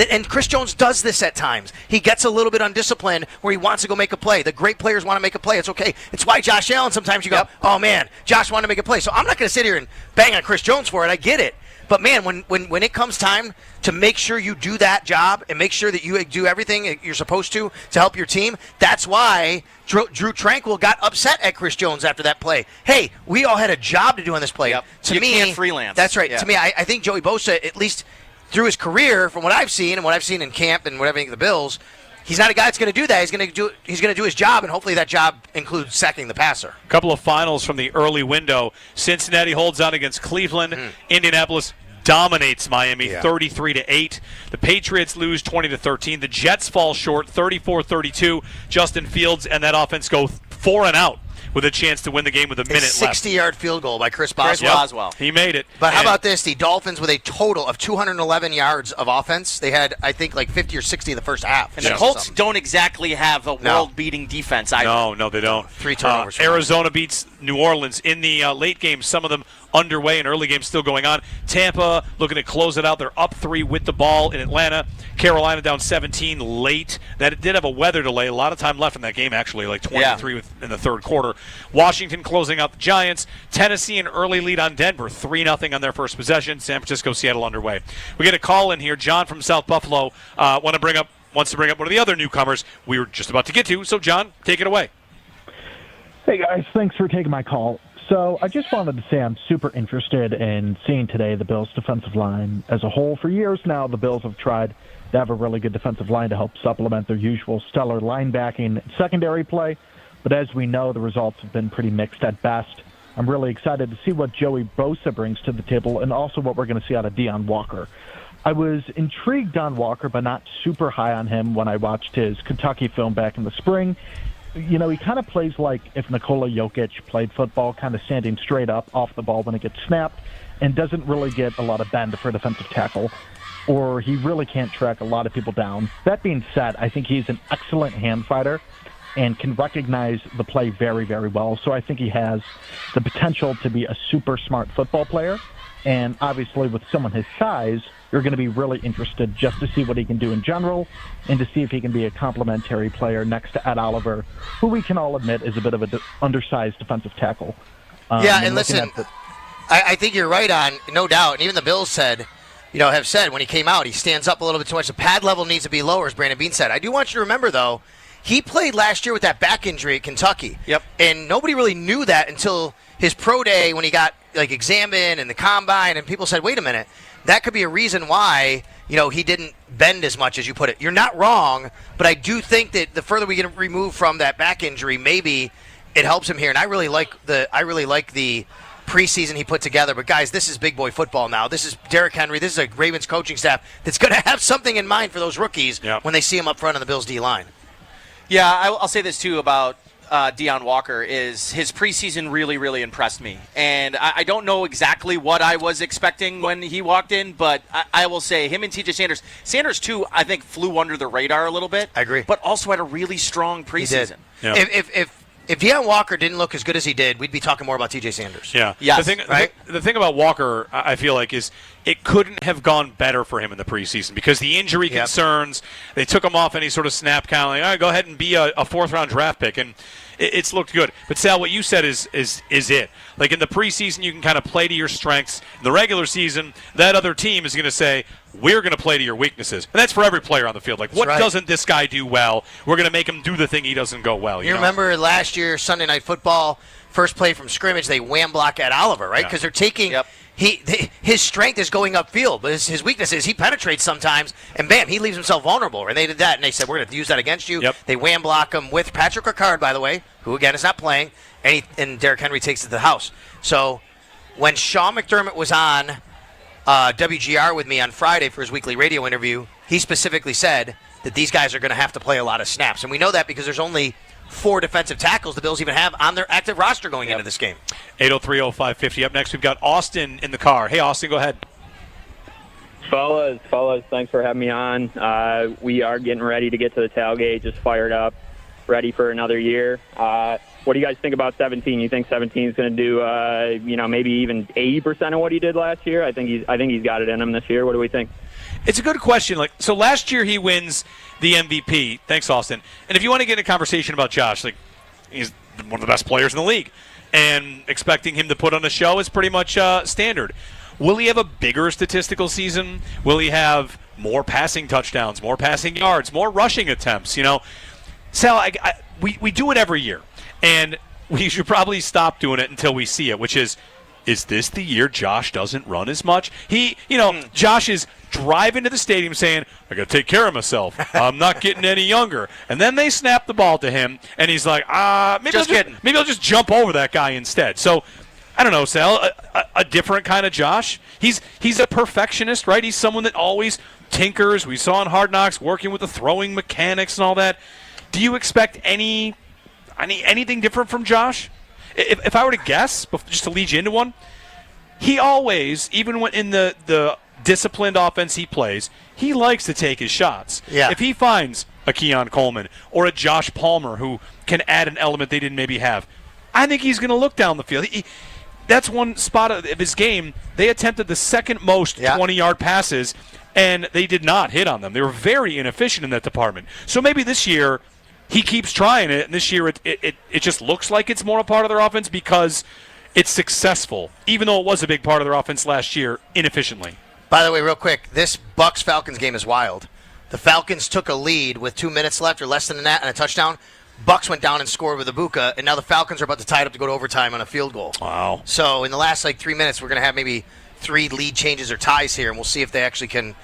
and Chris Jones does this at times. He gets a little bit undisciplined where he wants to go make a play. The great players want to make a play. It's okay. It's why Josh Allen sometimes you go, oh, man, Josh wanted to make a play. So I'm not going to sit here and bang on Chris Jones for it. I get it. But, man, when it comes time to make sure you do that job and make sure that you do everything you're supposed to help your team, that's why Drew Tranquill got upset at Chris Jones after that play. Hey, we all had a job to do on this play. You can't freelance. That's right. Yeah. To me, I think Joey Bosa, at least through his career, from what I've seen and what I've seen in camp and what I've seen of the Bills, he's not a guy that's going to do that. He's going to do his job, and hopefully that job includes sacking the passer. A couple of finals from the early window. Cincinnati holds on against Cleveland. Indianapolis dominates Miami 33-8. The Patriots lose 20-13. The Jets fall short 34-32. Justin Fields and that offense go 4 and out with a chance to win the game with a minute left. 60-yard field goal by Chris Boswell. He made it. But how about this? The Dolphins with a total of 211 yards of offense. They had, I think, like 50 or 60 in the first half. And the Colts don't exactly have a world-beating defense either. No, they don't. 3 turnovers. Arizona beats New Orleans in the late game. Some of them underway and early games still going on. Tampa looking to close it out. They're up 3 with the ball in Atlanta. Carolina down 17 late. That did have a weather delay. A lot of time left in that game, actually, like 23 in the third quarter. Washington closing out the Giants. Tennessee an early lead on Denver, 3-0 on their first possession. San Francisco, Seattle underway. We get a call in here. John from South Buffalo wants to bring up one of the other newcomers we were just about to get to. So, John, take it away. Hey, guys. Thanks for taking my call. So I just wanted to say I'm super interested in seeing today the Bills' defensive line as a whole. For years now, the Bills have tried to have a really good defensive line to help supplement their usual stellar linebacking and secondary play. But as we know, the results have been pretty mixed at best. I'm really excited to see what Joey Bosa brings to the table and also what we're going to see out of Deion Walker. I was intrigued on Walker, but not super high on him when I watched his Kentucky film back in the spring. You know, he kind of plays like if Nikola Jokic played football, kind of standing straight up off the ball when it gets snapped, and doesn't really get a lot of bend for a defensive tackle, or he really can't track a lot of people down. That being said, I think he's an excellent hand fighter and can recognize the play very, very well. So I think he has the potential to be a super smart football player. And obviously with someone his size, you're going to be really interested just to see what he can do in general and to see if he can be a complementary player next to Ed Oliver, who we can all admit is a bit of an undersized defensive tackle. And listen, I think you're right on, no doubt. And even the Bills have said when he came out, he stands up a little bit too much. The pad level needs to be lower, as Brandon Beane said. I do want you to remember, though, he played last year with that back injury at Kentucky. Yep. And nobody really knew that until his pro day when he got examined and the combine, and people said, wait a minute, that could be a reason why he didn't bend as much as you put it. You're not wrong, but I do think that the further we get removed from that back injury, maybe it helps him here. And I really like the preseason he put together. But guys, this is big boy football now. This is Derrick Henry. This is a Ravens coaching staff that's going to have something in mind for those rookies when they see him up front on the Bills D line. Yeah, I'll say this too about Deion Walker is his preseason really, really impressed me. And I don't know exactly what I was expecting when he walked in, but I will say him and TJ Sanders too, I think flew under the radar a little bit. I agree. But also had a really strong preseason. Yeah. If Deion Walker didn't look as good as he did, we'd be talking more about TJ Sanders. Yeah. Yes. The thing about Walker, I feel like, is it couldn't have gone better for him in the preseason because the injury concerns, they took him off any sort of snap count. Like, all right, go ahead and be a fourth-round draft pick. And it's looked good. But, Sal, what you said is it. Like, in the preseason, you can kind of play to your strengths. In the regular season, that other team is going to say, we're going to play to your weaknesses. And that's for every player on the field. Like, what doesn't this guy do well? We're going to make him do the thing he doesn't go well. You know? Remember last year, Sunday Night Football, first play from scrimmage, they wham block at Oliver, right? Because they're taking his strength is going upfield, but his weakness is he penetrates sometimes, and bam, he leaves himself vulnerable. And they did that, and they said, we're going to use that against you. Yep. They wham block him with Patrick Ricard, by the way, who, again, is not playing, and Derrick Henry takes it to the house. So when Sean McDermott was on WGR with me on Friday for his weekly radio interview, he specifically said that these guys are going to have to play a lot of snaps. And we know that because there's only 4 defensive tackles the Bills even have on their active roster going into this game. 803-0550. Up next, we've got Austin in the car. Hey, Austin, go ahead. Fellas, thanks for having me on. We are getting ready to get to the tailgate, just fired up, ready for another year. What do you guys think about 17? You think 17 is going to do, maybe even 80% of what he did last year? I think he's got it in him this year. What do we think? It's a good question. So last year he wins the MVP. Thanks, Austin. And if you want to get a conversation about Josh, he's one of the best players in the league, and expecting him to put on a show is pretty much standard. Will he have a bigger statistical season? Will he have more passing touchdowns, more passing yards, more rushing attempts? Sal, we do it every year, and we should probably stop doing it until we see it, which is this the year Josh doesn't run as much? Josh is driving to the stadium saying, I got to take care of myself. I'm not getting any younger. And then they snap the ball to him, and he's like, maybe I'll just jump over that guy instead. So, I don't know, Sal, a different kind of Josh. He's a perfectionist, right? He's someone that always tinkers. We saw in Hard Knocks working with the throwing mechanics and all that. Do you expect anything different from Josh? If I were to guess, just to lead you into one, he always, even when in the disciplined offense he plays, he likes to take his shots. Yeah. If he finds a Keon Coleman or a Josh Palmer who can add an element they didn't maybe have, I think he's going to look down the field. That's one spot of his game. They attempted the second most 20-yard passes, and they did not hit on them. They were very inefficient in that department. So maybe this year he keeps trying it, and this year it just looks like it's more a part of their offense because it's successful, even though it was a big part of their offense last year, inefficiently. By the way, real quick, this Bucs-Falcons game is wild. The Falcons took a lead with 2 minutes left or less than that and a touchdown. Bucks went down and scored with Ibuka, and now the Falcons are about to tie it up to go to overtime on a field goal. Wow. So in the last 3 minutes, we're going to have maybe 3 lead changes or ties here, and we'll see if they actually can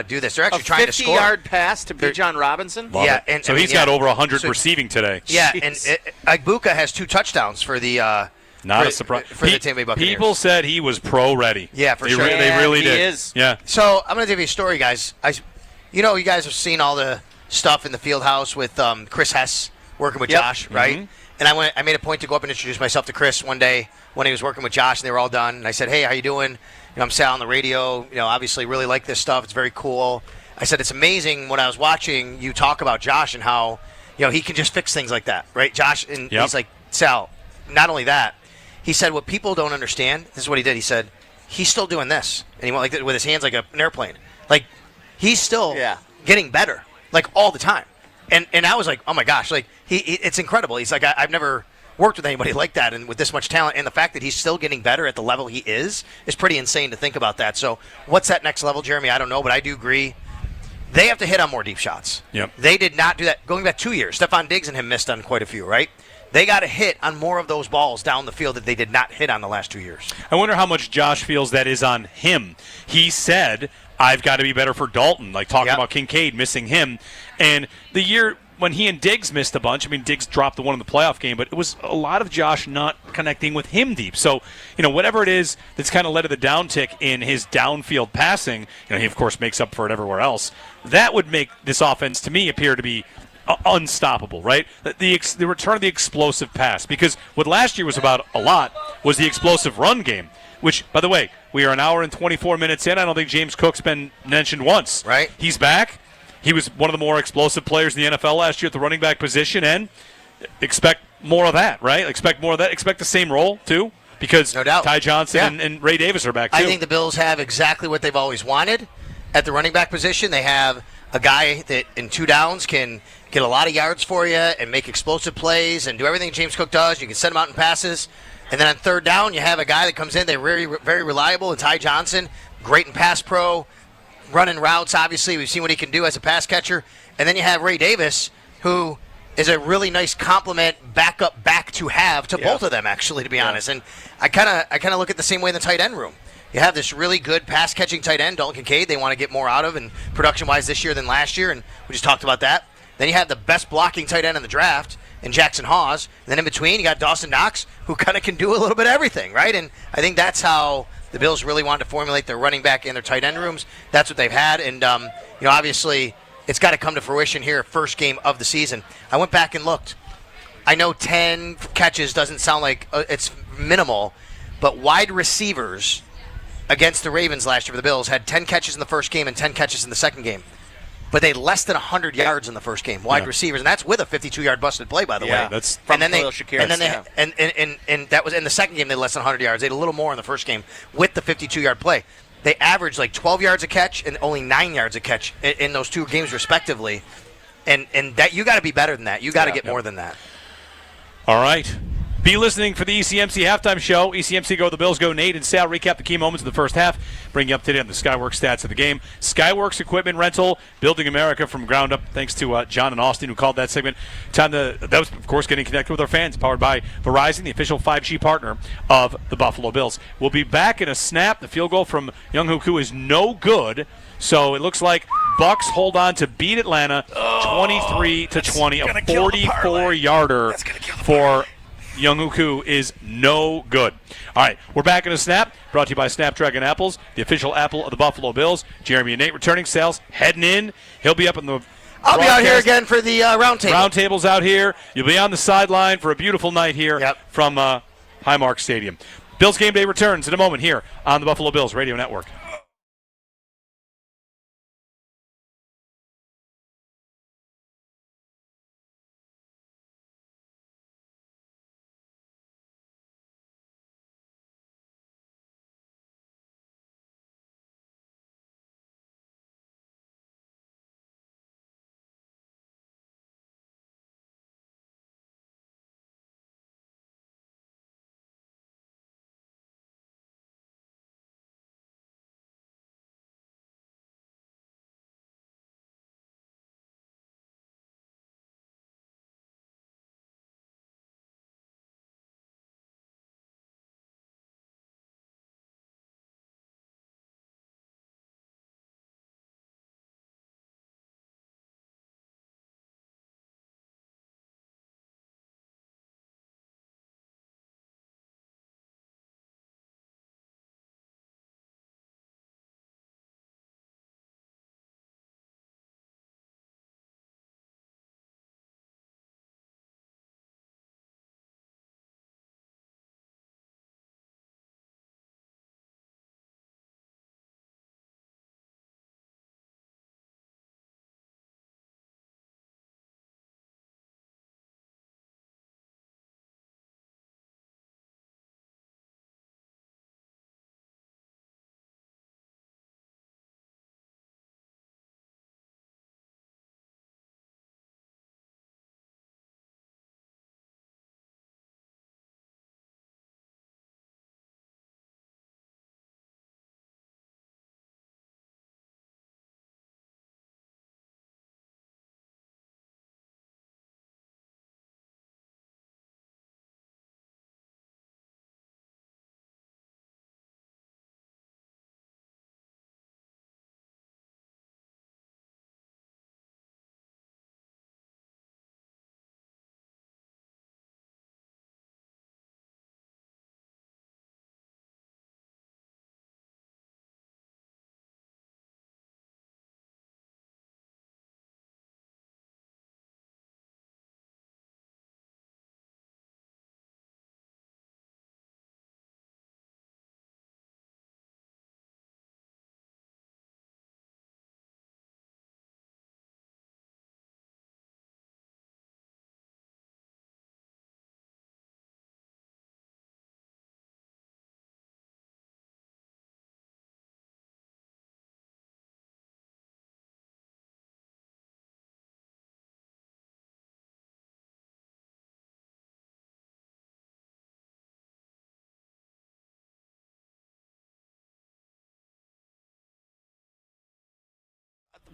do this. They're actually trying to score. 50-yard pass to Bijan Robinson? Love it. So he's got over 100 receiving today. Yeah, and Ibuka has 2 touchdowns for the Not a surprise. For the Tampa Bay Buccaneers. People said he was pro-ready. Yeah, for sure. They really did. He is. Yeah. So I'm going to give you a story, guys. You guys have seen all the stuff in the field house with Chris Hess working with Josh, right? Mm-hmm. And I made a point to go up and introduce myself to Chris one day when he was working with Josh, and they were all done. And I said, "Hey, how you doing? I'm Sal on the radio. Obviously really like this stuff. It's very cool." I said, "It's amazing when I was watching you talk about Josh and how he can just fix things like that, right?" Josh, and he's like, "Sal, not only that." He said, what people don't understand, this is what he did. He said, he's still doing this. And he went like that with his hands like an airplane. Like, he's still getting better, like, all the time. And I was like, oh, my gosh. Like, it's incredible. He's like, I've never worked with anybody like that and with this much talent. And the fact that he's still getting better at the level he is pretty insane to think about that. So what's that next level, Jeremy? I don't know, but I do agree. They have to hit on more deep shots. Yep. They did not do that. Going back 2 years, Stephon Diggs and him missed on quite a few, right? They got to hit on more of those balls down the field that they did not hit on the last 2 years. I wonder how much Josh feels that is on him. He said, I've got to be better for Dalton, like talking about Kincaid missing him. And the year when he and Diggs missed a bunch, I mean, Diggs dropped the one in the playoff game, but it was a lot of Josh not connecting with him deep. So, whatever it is that's kind of led to the downtick in his downfield passing, he, of course, makes up for it everywhere else. That would make this offense, to me, appear to be unstoppable, right? The return of the explosive pass, because what last year was about a lot was the explosive run game, which, by the way, we are an hour and 24 minutes in. I don't think James Cook's been mentioned once. Right. He's back. He was one of the more explosive players in the NFL last year at the running back position, and expect more of that, right? Expect more of that. Expect the same role, too, because no doubt. Ty Johnson and Ray Davis are back, too. I think the Bills have exactly what they've always wanted at the running back position. They have a guy that in 2 downs can get a lot of yards for you and make explosive plays and do everything James Cook does. You can send him out in passes. And then on 3rd down, you have a guy that comes in. They're very, very reliable. And Ty Johnson, great in pass pro, running routes, obviously. We've seen what he can do as a pass catcher. And then you have Ray Davis, who is a really nice complement, back to have to both of them, actually, to be honest. And I kind of look at the same way in the tight end room. You have this really good pass-catching tight end, Dalton Kincaid, they want to get more out of, and production-wise this year than last year, and we just talked about that. Then you have the best blocking tight end in the draft in Jackson Hawes. And then in between, you got Dawson Knox, who kind of can do a little bit of everything, right? And I think that's how the Bills really wanted to formulate their running back and their tight end rooms. That's what they've had. And, obviously, it's got to come to fruition here, first game of the season. I went back and looked. I know 10 catches doesn't sound like it's minimal, but wide receivers against the Ravens last year for the Bills had 10 catches in the first game and 10 catches in the second game. But they had less than 100 yards in the first game, wide receivers, and that's with a 52-yard busted play, by the way. That's from and Khalil Shakir. And that was in the second game. They had less than 100 yards. They had a little more in the first game with the 52-yard play. They averaged like 12 yards a catch and only 9 yards a catch in those 2 games respectively. And that you got to be better than that. You got to get more than that. All right. Be listening for the ECMC halftime show. ECMC go, the Bills go. Nate and Sal recap the key moments of the first half. Bring you up to date on the Skyworks stats of the game. Skyworks Equipment Rental, building America from ground up. Thanks to John and Austin who called that segment. That was, of course, getting connected with our fans. Powered by Verizon, the official 5G partner of the Buffalo Bills. We'll be back in a snap. The field goal from Younghoe Koo is no good. So it looks like Bucks hold on to beat Atlanta 23-20. A 44-yarder for Younghoe Koo is no good. All right, we're back in a snap. Brought to you by Snapdragon Apples, the official apple of the Buffalo Bills. Jeremy and Nate returning. Sal's heading in. He'll be up in the I'll be out here again for the roundtable. Roundtable's out here. You'll be on the sideline for a beautiful night here from Highmark Stadium. Bills Game Day returns in a moment here on the Buffalo Bills Radio Network.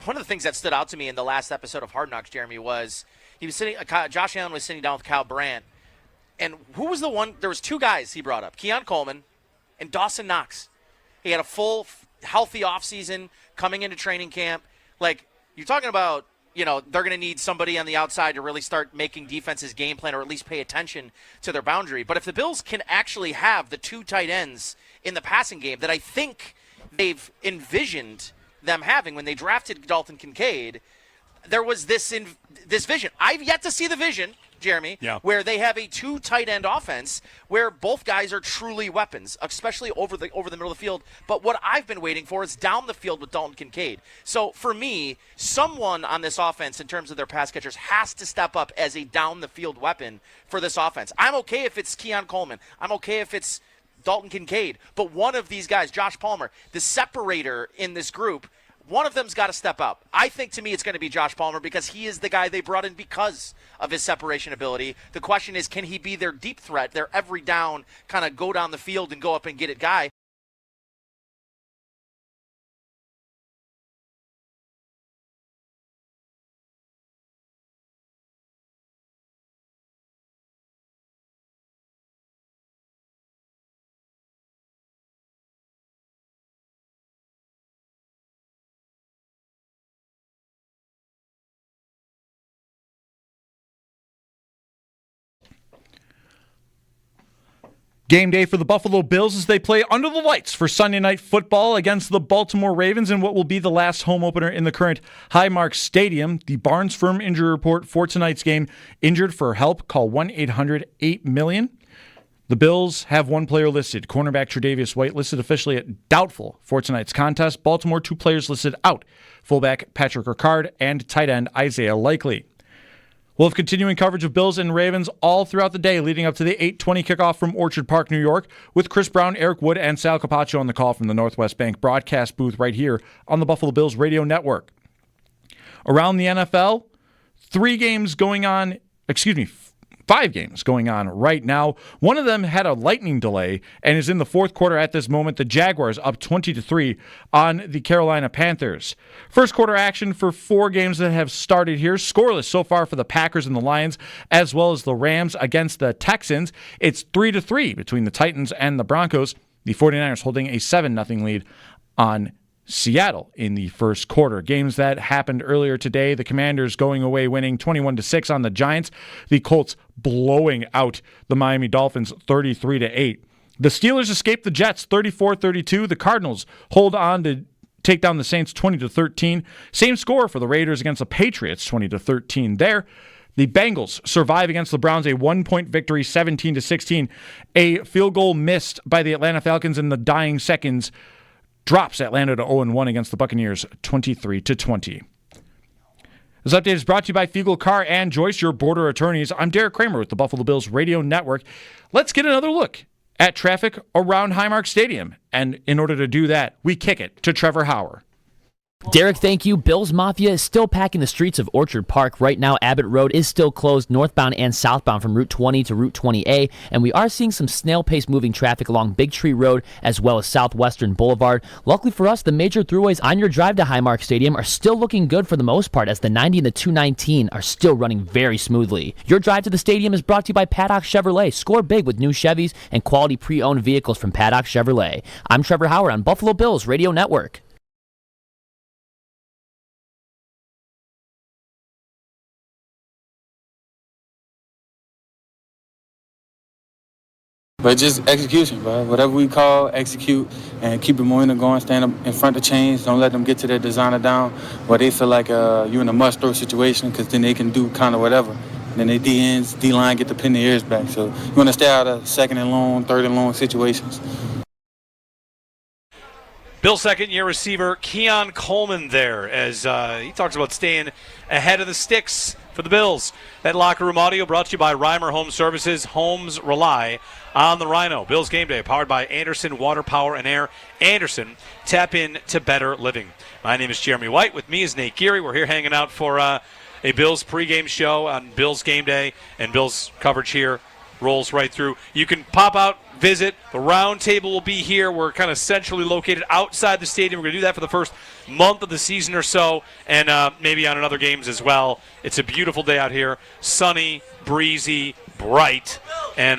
one of the things that stood out to me in the last episode of Hard Knocks, Jeremy, was Josh Allen was sitting down with Kyle Brandt, and who was the one? There was two guys he brought up, Keon Coleman and Dawson Knox. He had a full, healthy offseason coming into training camp. Like, you're talking about, they're going to need somebody on the outside to really start making defenses game plan or at least pay attention to their boundary. But if the Bills can actually have the two tight ends in the passing game that I think they've envisioned them having when they drafted Dalton Kincaid, there was this vision. I've yet to see the vision, Jeremy, where they have a two tight end offense where both guys are truly weapons, especially over the middle of the field. But what I've been waiting for is down the field with Dalton Kincaid. So for me, someone on this offense in terms of their pass catchers has to step up as a down the field weapon for this offense. I'm okay if it's Keon Coleman. I'm okay if it's Dalton Kincaid. But one of these guys, Josh Palmer, the separator in this group, one of them's got to step up. I think, to me, it's going to be Josh Palmer because he is the guy they brought in because of his separation ability. The question is, can he be their deep threat, their every down, kind of go down the field and go up and get it guy? Game day for the Buffalo Bills as they play under the lights for Sunday Night Football against the Baltimore Ravens in what will be the last home opener in the current Highmark Stadium. The Barnes Firm injury report for tonight's game: injured. For help, call 1-800-8-million. The Bills have one player listed, cornerback Tre'Davious White, listed officially at doubtful for tonight's contest. Baltimore, two players listed out, fullback Patrick Ricard and tight end Isaiah Likely. We'll have continuing coverage of Bills and Ravens all throughout the day leading up to the 8:20 kickoff from Orchard Park, New York, with Chris Brown, Eric Wood, and Sal Capaccio on the call from the Northwest Bank broadcast booth right here on the Buffalo Bills radio network. Around the NFL, 5 games going on right now. One of them had a lightning delay and is in the fourth quarter at this moment. The Jaguars up 20-3 on the Carolina Panthers. First quarter action for 4 games that have started here. Scoreless so far for the Packers and the Lions, as well as the Rams against the Texans. It's 3-3 between the Titans and the Broncos. The 49ers holding a 7-0 lead on Seattle in the first quarter. Games that happened earlier today: the Commanders going away winning 21-6 on the Giants. The Colts blowing out the Miami Dolphins 33-8. The Steelers escape the Jets 34-32. The Cardinals hold on to take down the Saints 20-13. Same score for the Raiders against the Patriots, 20-13 there. The Bengals survive against the Browns, a 1-point victory, 17-16. A field goal missed by the Atlanta Falcons in the dying seconds drops Atlanta to 0-1 against the Buccaneers, 23-20. This update is brought to you by Fiegel Carr and Joyce, your border attorneys. I'm Derek Kramer with the Buffalo Bills Radio Network. Let's get another look at traffic around Highmark Stadium. And in order to do that, we kick it to Trevor Hauer. Derek, thank you. Bills Mafia is still packing the streets of Orchard Park. Right now, Abbott Road is still closed northbound and southbound from Route 20 to Route 20A, and we are seeing some snail-pace moving traffic along Big Tree Road as well as Southwestern Boulevard. Luckily for us, the major throughways on your drive to Highmark Stadium are still looking good for the most part, as the 90 and the 219 are still running very smoothly. Your drive to the stadium is brought to you by Paddock Chevrolet. Score big with new Chevys and quality pre-owned vehicles from Paddock Chevrolet. I'm Trevor Hauer on Buffalo Bills Radio Network. But just execution, bro. Whatever we call, execute and keep the momentum going. Stand up in front of chains. Don't let them get to their designer down where they feel like you're in a must-throw situation, because then they can do kind of whatever. And then they D-ends, D-line get the pin their ears back. So you want to stay out of second and long, third and long situations. Bill's second-year receiver Keon Coleman there, as he talks about staying ahead of the sticks for the Bills. That locker room audio brought to you by Reimer Home Services. Homes rely on the Rhino. Bills Game Day powered by Anderson Water, Power, and Air. Anderson, tap in to better living. My name is Jeremy White. With me is Nate Geary. We're here hanging out for a Bills pregame show on Bills Game Day, and Bills coverage here rolls right through. You can pop out visit. The Roundtable will be here. We're kind of centrally located outside the stadium. We're going to do that for the first month of the season or so, and maybe on other games as well. It's a beautiful day out here. Sunny, breezy, bright, and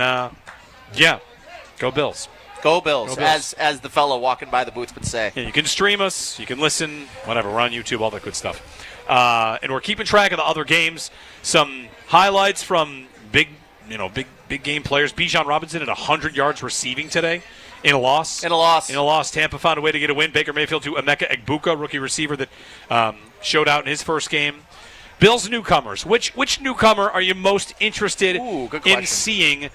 go Bills. Go Bills, as the fellow walking by the booth would say. Yeah, you can stream us, you can listen, whatever. We're on YouTube, all that good stuff. And we're keeping track of the other games. Some highlights from big game players. Bijan Robinson at 100 yards receiving today in a loss. Tampa found a way to get a win. Baker Mayfield to Emeka Egbuka, rookie receiver that showed out in his first game. Bills newcomers. Which newcomer are you most interested in seeing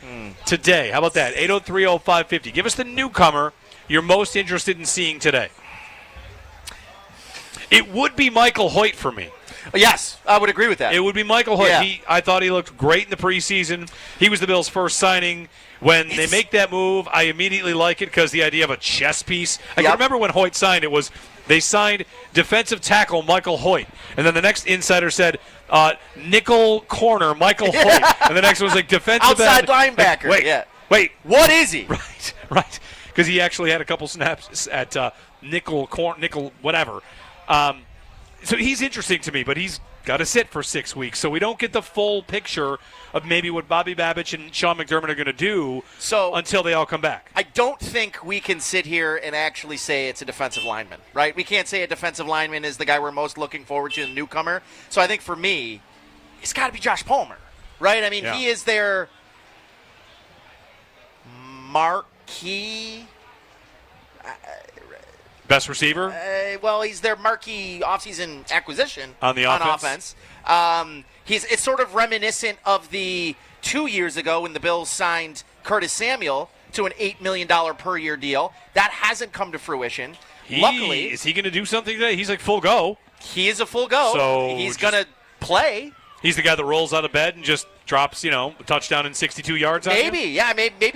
today? How about that? 8030550. Give us the newcomer you're most interested in seeing today. It would be Michael Hoyt for me. Yes, I would agree with that. It would be Michael Hoyt. Yeah. I thought he looked great in the preseason. He was the Bills' first signing. When they make that move, I immediately like it because the idea of a chess piece. I can remember when Hoyt signed, they signed defensive tackle Michael Hoyt. And then the next insider said, nickel corner Michael Hoyt. And the next one was like defensive outside linebacker. Wait. What is he? Right. Because he actually had a couple snaps at nickel whatever. So he's interesting to me, but he's got to sit for 6 weeks. So we don't get the full picture of maybe what Bobby Babich and Sean McDermott are going to do until they all come back. I don't think we can sit here and actually say it's a defensive lineman, right? We can't say a defensive lineman is the guy we're most looking forward to, the newcomer. So I think for me, it's got to be Josh Palmer, right? I mean, he is their marquee. Best receiver? He's their marquee offseason acquisition on offense. It's sort of reminiscent of the 2 years ago when the Bills signed Curtis Samuel to an $8 million per year deal. That hasn't come to fruition. Luckily, is he going to do something today? He's like full go. He is a full go. So he's going to play. He's the guy that rolls out of bed and just drops, a touchdown and 62 yards. Maybe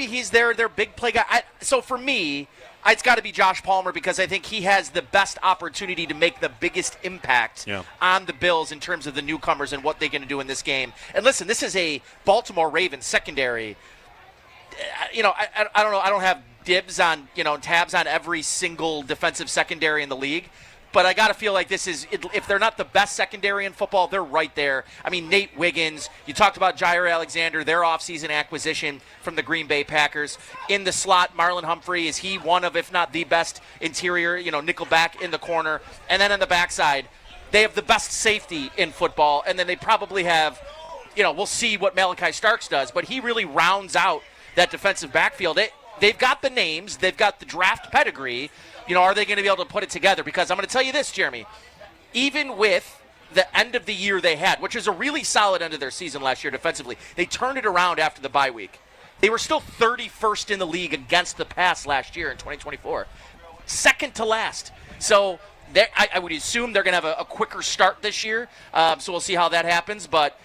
he's their big play guy. So for me, it's got to be Josh Palmer because I think he has the best opportunity to make the biggest impact on the Bills in terms of the newcomers and what they're going to do in this game. And listen, this is a Baltimore Ravens secondary. I don't know. I don't have dibs on, tabs on every single defensive secondary in the league. But I got to feel like this is, if they're not the best secondary in football, they're right there. I mean, Nate Wiggins, you talked about Jair Alexander, their offseason acquisition from the Green Bay Packers. In the slot, Marlon Humphrey, is he one of, if not the best interior, nickel back in the corner? And then on the backside, they have the best safety in football. And then they probably have, we'll see what Malachi Starks does, but he really rounds out that defensive backfield. They've got the names, they've got the draft pedigree. Are they going to be able to put it together? Because I'm going to tell you this, Jeremy. Even with the end of the year they had, which is a really solid end of their season last year defensively, they turned it around after the bye week. They were still 31st in the league against the pass last year in 2024. Second to last. So I would assume they're going to have a quicker start this year. So we'll see how that happens. But,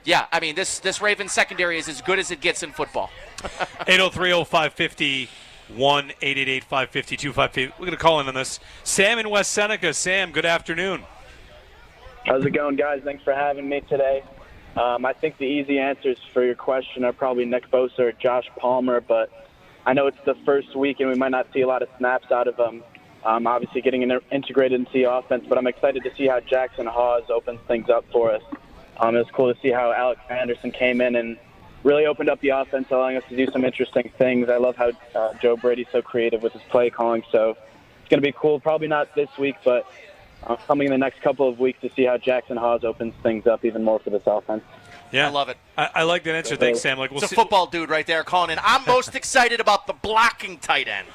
this Ravens secondary is as good as it gets in football. 8030550. 1-888-550-2550. We're going to call in on this. Sam in West Seneca. Sam, good afternoon. How's it going, guys? Thanks for having me today. I think the easy answers for your question are probably Nick Bosa or Josh Palmer, but I know it's the first week and we might not see a lot of snaps out of them. Obviously getting integrated into the offense, but I'm excited to see how Jackson Hawes opens things up for us. It was cool to see how Alex Anderson came in and really opened up the offense, allowing us to do some interesting things. I love how Joe Brady's so creative with his play calling. So it's going to be cool. Probably not this week, but coming in the next couple of weeks to see how Jackson Hawes opens things up even more for this offense. Yeah, I love it. I like that answer. Thanks, Sam. It's a football dude right there calling in. I'm most excited about the blocking tight end.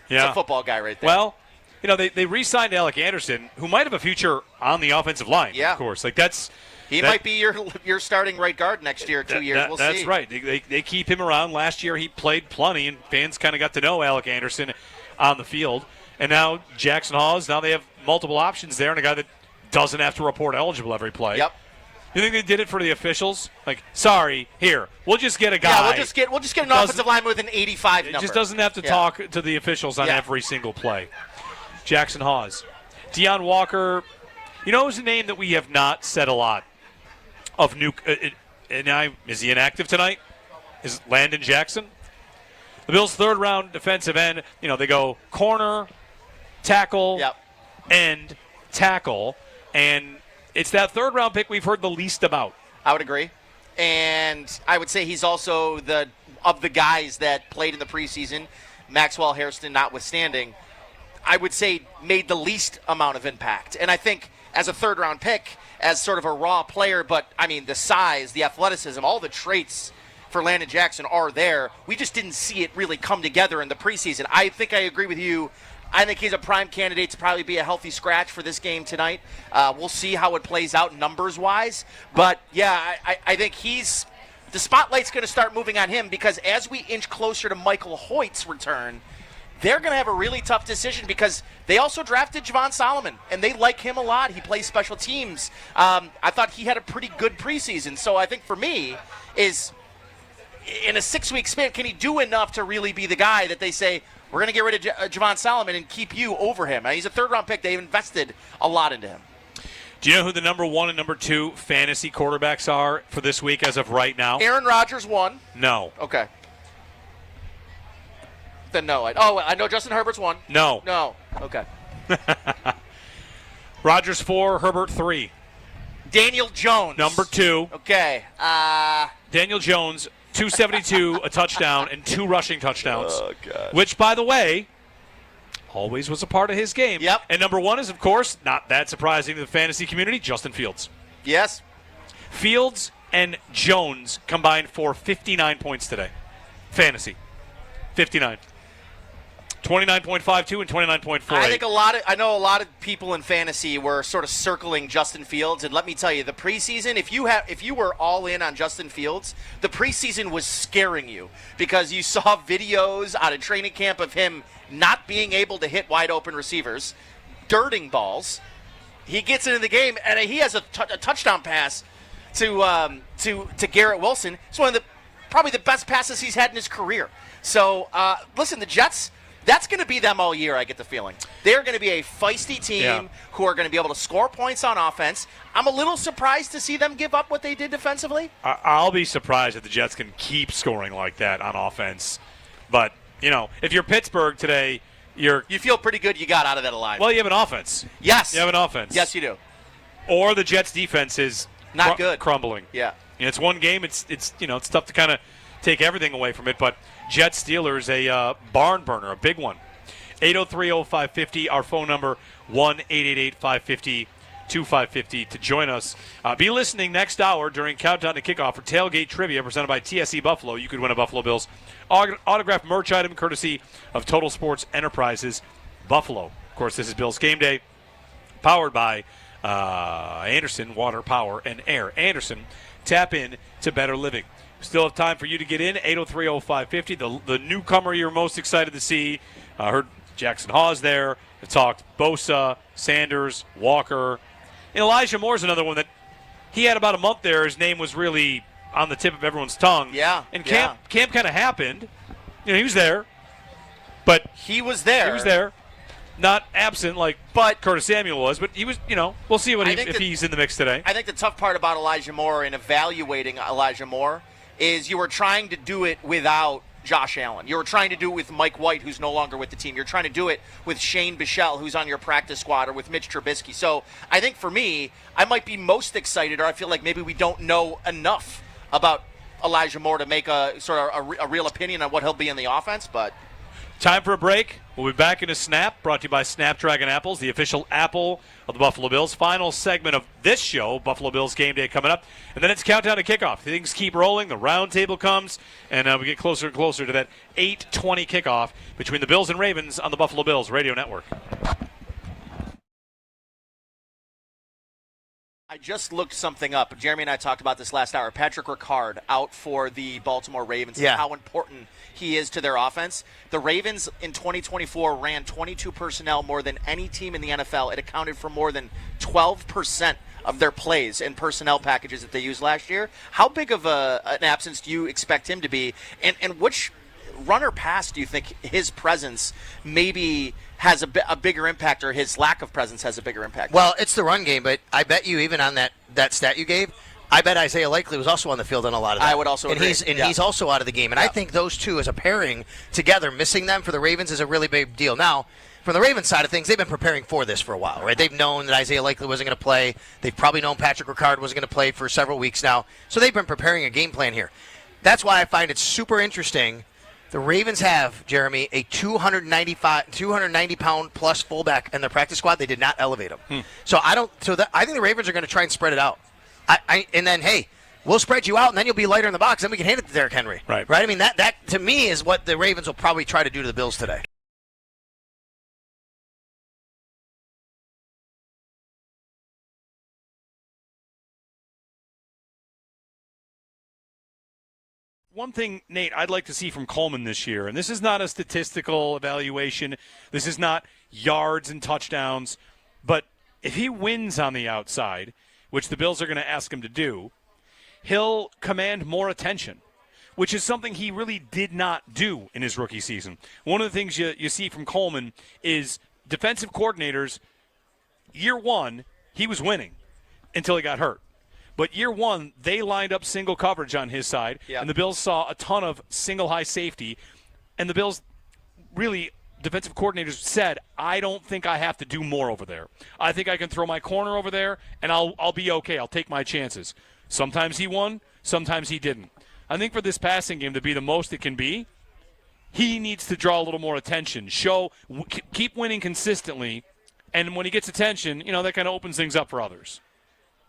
Yeah. It's a football guy right there. Well, they re-signed Alec Anderson, who might have a future on the offensive line. Yeah. Of course. He might be your starting right guard next year, 2 years. We'll see. That's right. They keep him around. Last year he played plenty, and fans kind of got to know Alec Anderson on the field. And now Jackson Hawes, now they have multiple options there, and a guy that doesn't have to report eligible every play. Yep. You think they did it for the officials? Like, sorry, here, we'll just get a guy. Yeah, we'll just get an offensive lineman with an 85 number. It just doesn't have to talk to the officials on every single play. Jackson Hawes. Deion Walker, who's a name that we have not said a lot of new. Is he inactive tonight? Is Landon Jackson? The Bills' third-round defensive end, they go corner, tackle, end, tackle, and it's that third-round pick we've heard the least about. I would agree. And I would say he's also of the guys that played in the preseason, Maxwell Hairston notwithstanding, I would say made the least amount of impact. And I think as a third-round pick, as sort of a raw player, but, the size, the athleticism, all the traits for Landon Jackson are there. We just didn't see it really come together in the preseason. I think I agree with you. I think he's a prime candidate to probably be a healthy scratch for this game tonight. We'll see how it plays out numbers-wise. But, yeah, I think the spotlight's going to start moving on him because as we inch closer to Michael Hoyt's return, they're going to have a really tough decision because they also drafted Javon Solomon, and they like him a lot. He plays special teams. I thought he had a pretty good preseason. So I think for me is in a 6-week span, can he do enough to really be the guy that they say, we're going to get rid of Javon Solomon and keep you over him? He's a third-round pick. They've invested a lot into him. Do you know who the number 1 and number 2 fantasy quarterbacks are for this week as of right now? Aaron Rodgers 1. No. Okay. Then no. I know Justin Herbert's 1. No. No. Okay. Rodgers 4, Herbert 3. Daniel Jones. Number 2. Okay. Daniel Jones, 272, a touchdown, and 2 rushing touchdowns. Oh, God. Which, by the way, always was a part of his game. Yep. And number 1 is, of course, not that surprising to the fantasy community, Justin Fields. Yes. Fields and Jones combined for 59 points today. Fantasy. 59. 29.52 and 29.48. I think I know a lot of people in fantasy were sort of circling Justin Fields, and let me tell you, the preseason, if you were all in on Justin Fields, the preseason was scaring you because you saw videos out of training camp of him not being able to hit wide open receivers, dirting balls. He gets into the game and he has a touchdown pass to Garrett Wilson. It's one of probably the best passes he's had in his career. So listen, the Jets. That's going to be them all year, I get the feeling. They're going to be a feisty team who are going to be able to score points on offense. I'm a little surprised to see them give up what they did defensively. I'll be surprised if the Jets can keep scoring like that on offense. But, if you're Pittsburgh today, you feel pretty good you got out of that alignment. Well, you have an offense. Yes. You have an offense. Yes, you do. Or the Jets' defense is not good. Crumbling. Yeah. It's one game. It's tough to kind of take everything away from it, but Jets Steelers, a barn burner, a big one. 803-0550, our phone number, 1-888-550-2550 to join us. Be listening next hour during Countdown to Kickoff for Tailgate Trivia presented by TSE Buffalo. You could win a Buffalo Bills autographed merch item courtesy of Total Sports Enterprises Buffalo. Of course, this is Bills Game Day, powered by Anderson Water, Power, and Air. Anderson, tap in to better living. Still have time for you to get in, 803-0550. The newcomer you're most excited to see. Heard Jackson Hawes there. I've talked Bosa, Sanders, Walker. And Elijah Moore's another one that he had about a month there. His name was really on the tip of everyone's tongue. Yeah. And camp kind of happened. He was there. But he was there. He was there. Not absent like Curtis Samuel was, but he was, we'll see if he's in the mix today. I think the tough part about Elijah Moore and evaluating Elijah Moore is you were trying to do it without Josh Allen. You were trying to do it with Mike White, who's no longer with the team. You're trying to do it with Shane Bichelle, who's on your practice squad, or with Mitch Trubisky. So I think for me, I might be most excited, or I feel like maybe we don't know enough about Elijah Moore to make a sort of a real opinion on what he'll be in the offense. But time for a break. We'll be back in a snap, brought to you by Snapdragon Apples, the official apple of the Buffalo Bills. Final segment of this show, Buffalo Bills Game Day coming up. And then it's Countdown to Kickoff. Things keep rolling. The Roundtable comes, and we get closer and closer to that 8:20 kickoff between the Bills and Ravens on the Buffalo Bills Radio Network. I just looked something up. Jeremy and I talked about this last hour. Patrick Ricard out for the Baltimore Ravens and how important he is to their offense. The Ravens in 2024 ran 22 personnel more than any team in the NFL. It accounted for more than 12% of their plays and personnel packages that they used last year. How big of an absence do you expect him to be? And which runner pass do you think his presence maybe has a bigger impact, or his lack of presence has a bigger impact? Well, it's the run game, but I bet you even on that stat you gave, I bet Isaiah Likely was also on the field in a lot of that. I would also agree. He's also out of the game. And I think those two as a pairing together, missing them for the Ravens is a really big deal. Now, from the Ravens side of things, they've been preparing for this for a while, right? They've known that Isaiah Likely wasn't going to play. They've probably known Patrick Ricard wasn't going to play for several weeks now. So they've been preparing a game plan here. That's why I find it super interesting. The Ravens have, Jeremy, a 290-pound plus fullback in their practice squad. They did not elevate him. So I think the Ravens are going to try and spread it out. And then, hey, we'll spread you out, and then you'll be lighter in the box. Then we can hand it to Derrick Henry. Right. I mean, that to me is what the Ravens will probably try to do to the Bills today. One thing, Nate, I'd like to see from Coleman this year, and this is not a statistical evaluation. This is not yards and touchdowns. But if he wins on the outside, which the Bills are going to ask him to do, he'll command more attention, which is something he really did not do in his rookie season. One of the things you see from Coleman is defensive coordinators, year one, he was winning until he got hurt. But year one, they lined up single coverage on his side, and the Bills saw a ton of single high safety. And the Bills really, defensive coordinators said, I don't think I have to do more over there. I think I can throw my corner over there, and I'll be okay. I'll take my chances. Sometimes he won, sometimes he didn't. I think for this passing game to be the most it can be, he needs to draw a little more attention. Keep winning consistently, and when he gets attention, that kind of opens things up for others.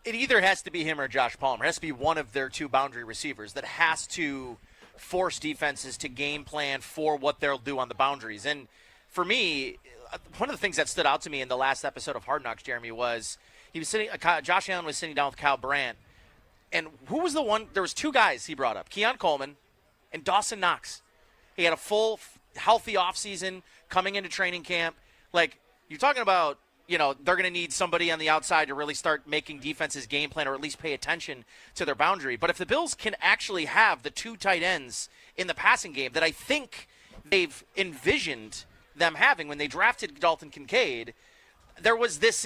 It either has to be him or Josh Palmer. It has to be one of their two boundary receivers that has to force defenses to game plan for what they'll do on the boundaries. And for me, one of the things that stood out to me in the last episode of Hard Knocks, Jeremy, was Josh Allen was sitting down with Kyle Brandt. And who was the one? There was two guys he brought up, Keon Coleman and Dawson Knox. He had a full, healthy offseason coming into training camp. Like, you're talking about, they're going to need somebody on the outside to really start making defenses game plan or at least pay attention to their boundary. But if the Bills can actually have the two tight ends in the passing game that I think they've envisioned them having when they drafted Dalton Kincaid, there was this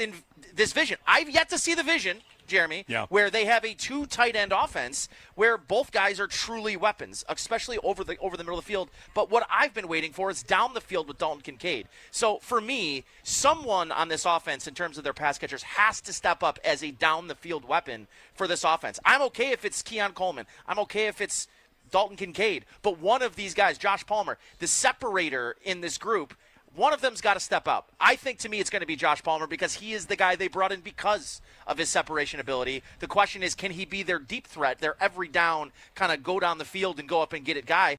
vision. I've yet to see the vision, Jeremy, where they have a two tight end offense where both guys are truly weapons, especially over the middle of the field. But what I've been waiting for is down the field with Dalton Kincaid. So for me, someone on this offense in terms of their pass catchers has to step up as a down the field weapon for this offense. I'm okay if it's Keon Coleman. I'm okay if it's Dalton Kincaid. But one of these guys, Josh Palmer, the separator in this group, one of them's got to step up. I think, to me, it's going to be Josh Palmer because he is the guy they brought in because of his separation ability. The question is, can he be their deep threat, their every down, kind of go down the field and go up and get it guy?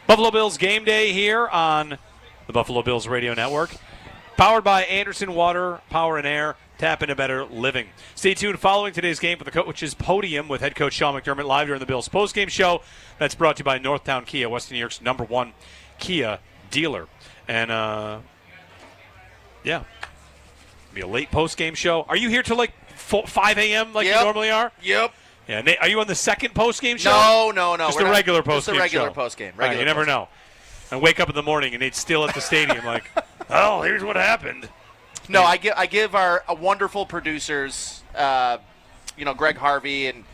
Buffalo Bills game day here on the Buffalo Bills Radio Network. Powered by Anderson Water, Power and Air. Tap into better living. Stay tuned following today's game for the Coach's Podium with head coach Sean McDermott live during the Bills postgame show. That's brought to you by Northtown Kia, Western New York's #1 Kia dealer. And, yeah, be a late postgame show. Are you here till like 5 a.m. like you normally are? Yep. Yeah. Nate, are you on the second postgame show? No. Just a regular postgame show. Just a regular postgame. You never know. I wake up in the morning and Nate's still at the stadium like, oh, here's what happened. No, I give our wonderful producers, Greg Harvey and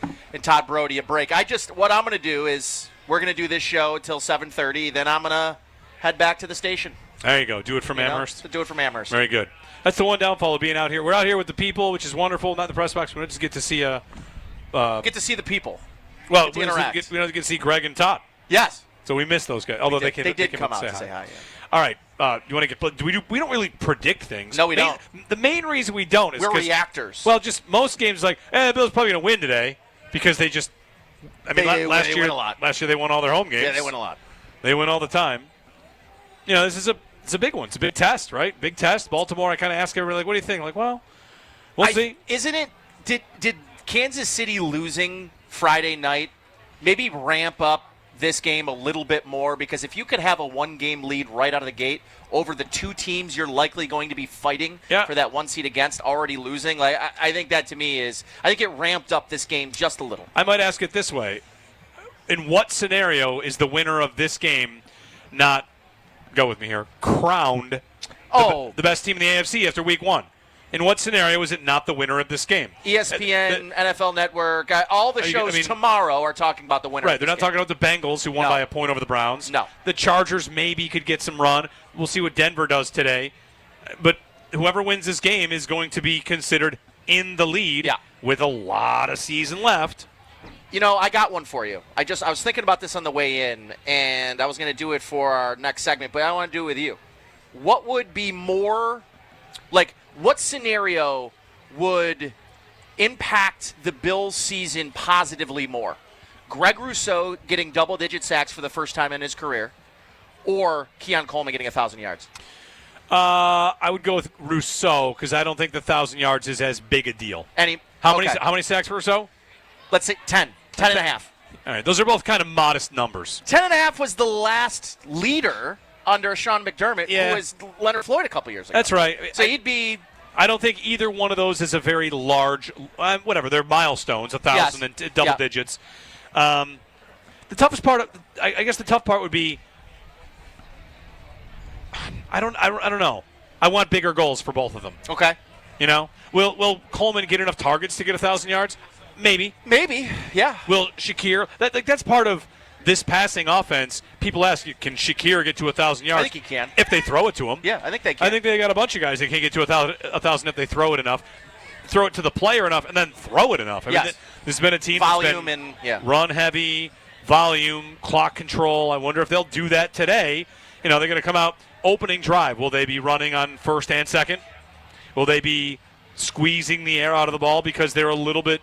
Todd Brody a break. What I'm going to do is we're going to do this show until 7:30. Then I'm going to head back to the station. There you go. Do it from Amherst. Do it from Amherst. Very good. That's the one downfall of being out here. We're out here with the people, which is wonderful. Not the press box. We don't just get to see get to see the people. Well, we don't get to see Greg and Todd. Yes. So we miss those guys. Although they did come out to say hi. Yeah. All right. You want to get? We don't really predict things. No, we don't. The main reason we don't is we're reactors. Well, just most games like, the Bills probably going to win today because they just. Last year win a lot. Last year they won all their home games. Yeah, they win a lot. They win all the time. This is a big one. It's a big test, right? Big test. Baltimore. I kind of ask everybody, like, what do you think? Like, well, we'll see. Isn't it? Did Kansas City losing Friday night maybe ramp up this game a little bit more? Because if you could have a one-game lead right out of the gate over the two teams you're likely going to be fighting for that one seed against already losing, like I think that to me I think it ramped up this game just a little. I might ask it this way. In what scenario is the winner of this game not, go with me here, crowned the best team in the AFC after week 1? In what scenario is it not the winner of this game? ESPN, NFL Network, all the shows tomorrow are talking about the winner. Right, they're not talking about the Bengals who won by a point over the Browns. No. The Chargers maybe could get some run. We'll see what Denver does today. But whoever wins this game is going to be considered in the lead with a lot of season left. I got one for you. I was thinking about this on the way in, and I was going to do it for our next segment, but I want to do it with you. What would be more, what scenario would impact the Bills' season positively more? Greg Rousseau getting double-digit sacks for the first time in his career, or Keon Coleman getting 1,000 yards? I would go with Rousseau because I don't think the 1,000 yards is as big a deal. How many sacks for Rousseau? Let's say 10. 10.5. All right, those are both kind of modest numbers. 10.5 was the last leader under Sean McDermott, who was Leonard Floyd a couple years ago. That's right. So he'd be. I don't think either one of those is a very large. Whatever, they're milestones, 1,000 and double digits. The toughest part, I guess, the tough part would be. I don't know. I want bigger goals for both of them. Okay. Will Coleman get enough targets to get 1,000 yards? Maybe, yeah. Will Shakir? That's part of this passing offense. People ask, can Shakir get to 1,000 yards? I think he can if they throw it to him. Yeah, I think they can. I think they got a bunch of guys that can get to 1,000 if they throw it enough, throw it to the player enough, and then throw it enough. I mean, this has been a team volume that's been and run heavy, volume, clock control. I wonder if they'll do that today. They're going to come out opening drive. Will they be running on first and second? Will they be squeezing the air out of the ball because they're a little bit,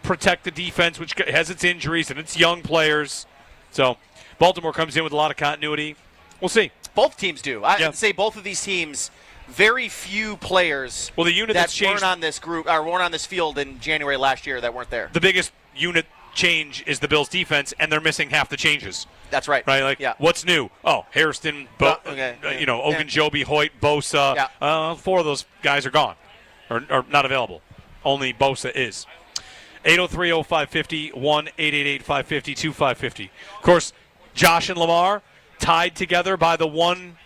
protect the defense, which has its injuries and its young players. So Baltimore comes in with a lot of continuity. We'll see. Both teams do. I'd say both of these teams, very few players the unit that that's changed, weren't on this group or weren't on this field in January last year that weren't there. The biggest unit change is the Bills' defense, and they're missing half the changes. That's right. Right? What's new? Oh, Hairston, Ogunjobi, Hoyt, Bosa. 4 of those guys are gone or not available. Only Bosa is. 803-0550, 1-888-550-2550. Of course, Josh and Lamar tied together by the one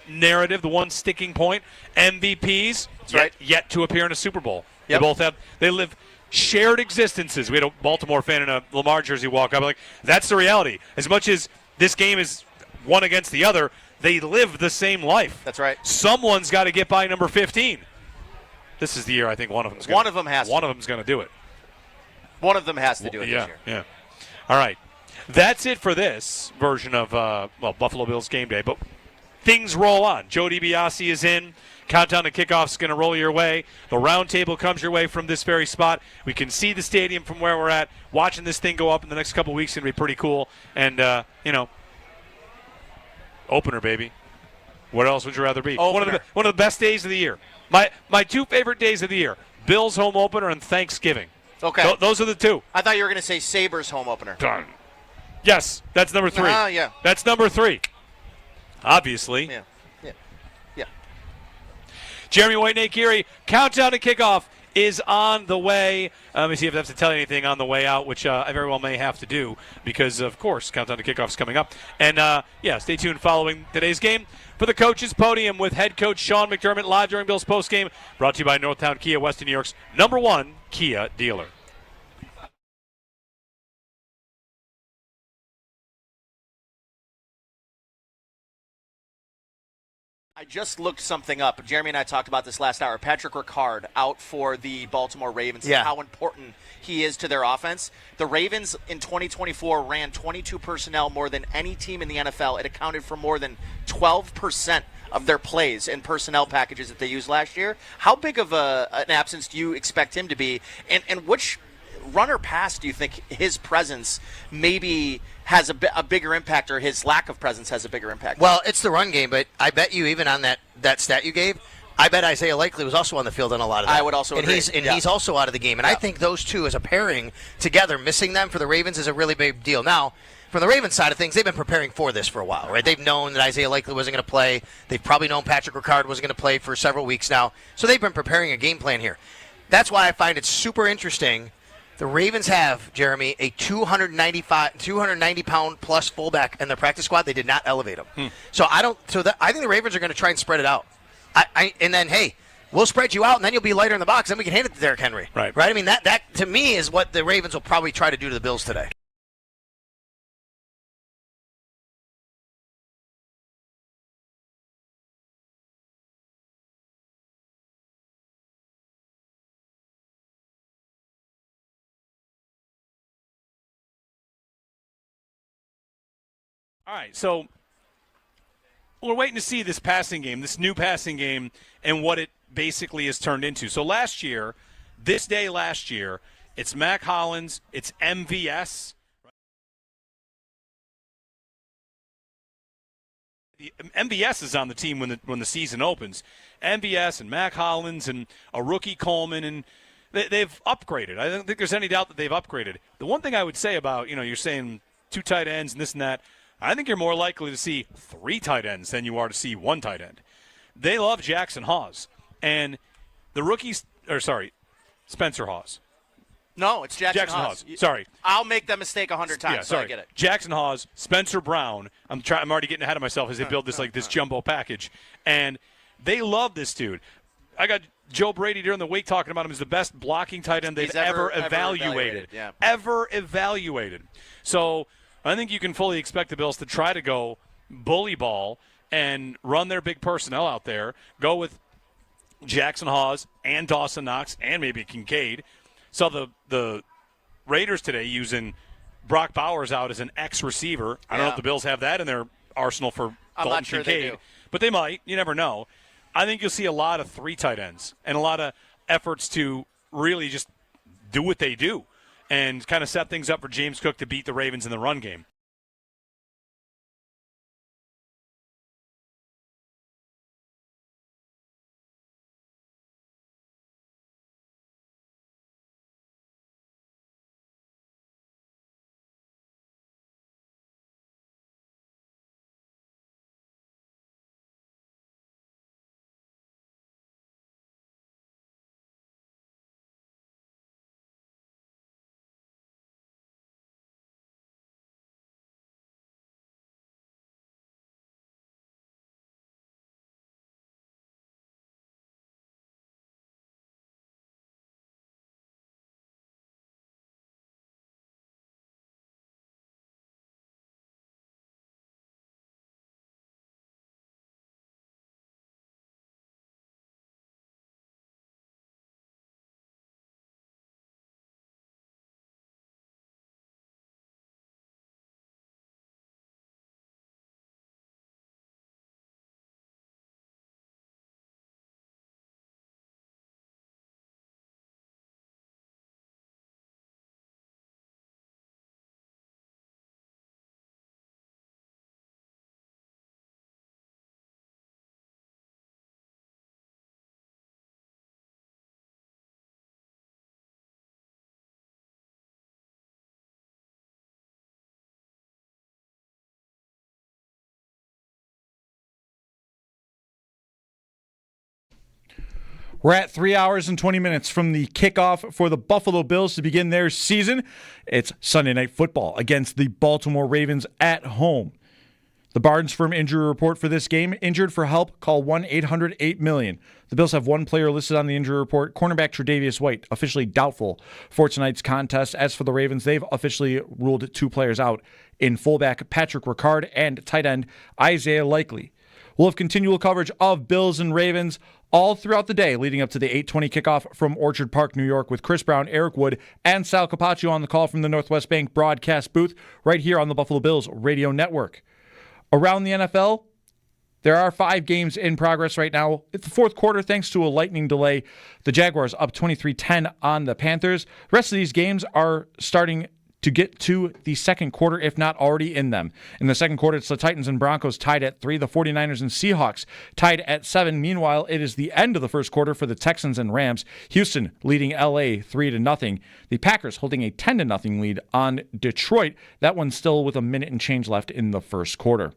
narrative, the one sticking point. MVPs, yet to appear in a Super Bowl. Yep. They live shared existences. We had a Baltimore fan in a Lamar jersey walk up. That's the reality. As much as this game is one against the other, they live the same life. That's right. Someone's got to get by number 15. This is the year I think one of them's going to do it. One of them has to do it this year. Yeah. All right. That's it for this version of Buffalo Bills game day. But things roll on. Joe DiBiase is in. Countdown to kickoff is going to roll your way. The Roundtable comes your way from this very spot. We can see the stadium from where we're at. Watching this thing go up in the next couple weeks is going to be pretty cool. And, Opener, baby. What else would you rather be? Opener. One of the best days of the year. My two favorite days of the year: Bills home opener and Thanksgiving. Okay. Those are the two. I thought you were going to say Sabres home opener. Done. Yes, that's number 3. Yeah. That's number 3. Obviously. Yeah. Jeremy White, Nate Geary, countdown to kickoff is on the way. Let me see if I have to tell you anything on the way out, which I very well may have to do because, of course, countdown to kickoff is coming up. And, stay tuned following today's game for the Coaches Podium with head coach Sean McDermott live during Bills postgame, brought to you by Northtown Kia, Western New York's #1 Kia dealer. I just looked something up. Jeremy and I talked about this last hour. Patrick Ricard out for the Baltimore Ravens and how important he is to their offense. The Ravens in 2024 ran 22 personnel more than any team in the NFL. It accounted for more than 12% of their plays and personnel packages that they used last year. How big of an absence do you expect him to be? And which runner pass do you think his presence maybe has a bigger impact, or his lack of presence has a bigger impact? Well, it's the run game, but I bet you even on that stat you gave, I bet Isaiah Likely was also on the field on a lot of that. I would also agree. He's also out of the game. And I think those two as a pairing together, missing them for the Ravens is a really big deal. Now, from the Ravens side of things, they've been preparing for this for a while, right? They've known that Isaiah Likely wasn't going to play. They've probably known Patrick Ricard wasn't going to play for several weeks now. So they've been preparing a game plan here. That's why I find it super interesting. The Ravens have, Jeremy, a 290-pound plus fullback in their practice squad. They did not elevate him. So I think the Ravens are going to try and spread it out. And then, hey, we'll spread you out, and then you'll be lighter in the box. Then we can hand it to Derrick Henry. Right. I mean, that to me is what the Ravens will probably try to do to the Bills today. All right, so we're waiting to see this passing game, this new passing game, and what it basically has turned into. So last year, it's Mac Hollins, it's MVS. The MVS is on the team when the season opens. MVS and Mac Hollins and a rookie Coleman, and they've upgraded. I don't think there's any doubt that they've upgraded. The one thing I would say about, you're saying 2 tight ends and this and that, I think you're more likely to see 3 tight ends than you are to see 1 tight end. They love Jackson Hawes. And the Spencer Hawes. No, it's Jackson Hawes. Sorry. I'll make that mistake 100 times, so I get it. Jackson Hawes, Spencer Brown. I'm already getting ahead of myself as they build this jumbo package. And they love this dude. I got Joe Brady during the week talking about him as the best blocking tight end they've ever evaluated. Yeah. Ever evaluated. So I think you can fully expect the Bills to try to go bully ball and run their big personnel out there, go with Jackson Hawes and Dawson Knox and maybe Kincaid. So the Raiders today using Brock Bowers out as an X-receiver. I don't know if the Bills have that in their arsenal for Dalton sure Kincaid. they do. But they might. You never know. I think you'll see a lot of 3 tight ends and a lot of efforts to really just do what they do and kind of set things up for James Cook to beat the Ravens in the run game. We're at 3 hours and 20 minutes from the kickoff for the Buffalo Bills to begin their season. It's Sunday Night Football against the Baltimore Ravens at home. The Barnes Firm injury report for this game: injured for help, call 1-800-8-million. The Bills have one player listed on the injury report, cornerback Tre'Davious White, officially doubtful for tonight's contest. As for the Ravens, they've officially ruled two players out in fullback Patrick Ricard and tight end Isaiah Likely. We'll have continual coverage of Bills and Ravens all throughout the day leading up to the 8:20 kickoff from Orchard Park, New York, with Chris Brown, Eric Wood, and Sal Capaccio on the call from the Northwest Bank broadcast booth right here on the Buffalo Bills radio network. Around the NFL, there are 5 games in progress right now. It's the fourth quarter thanks to a lightning delay. The Jaguars up 23-10 on the Panthers. The rest of these games are starting to get to the second quarter, if not already in them. In the second quarter, it's the Titans and Broncos tied at 3. The 49ers and Seahawks tied at 7. Meanwhile, it is the end of the first quarter for the Texans and Rams. Houston leading LA 3-0. The Packers holding a 10-0 lead on Detroit. That one still with a minute and change left in the first quarter.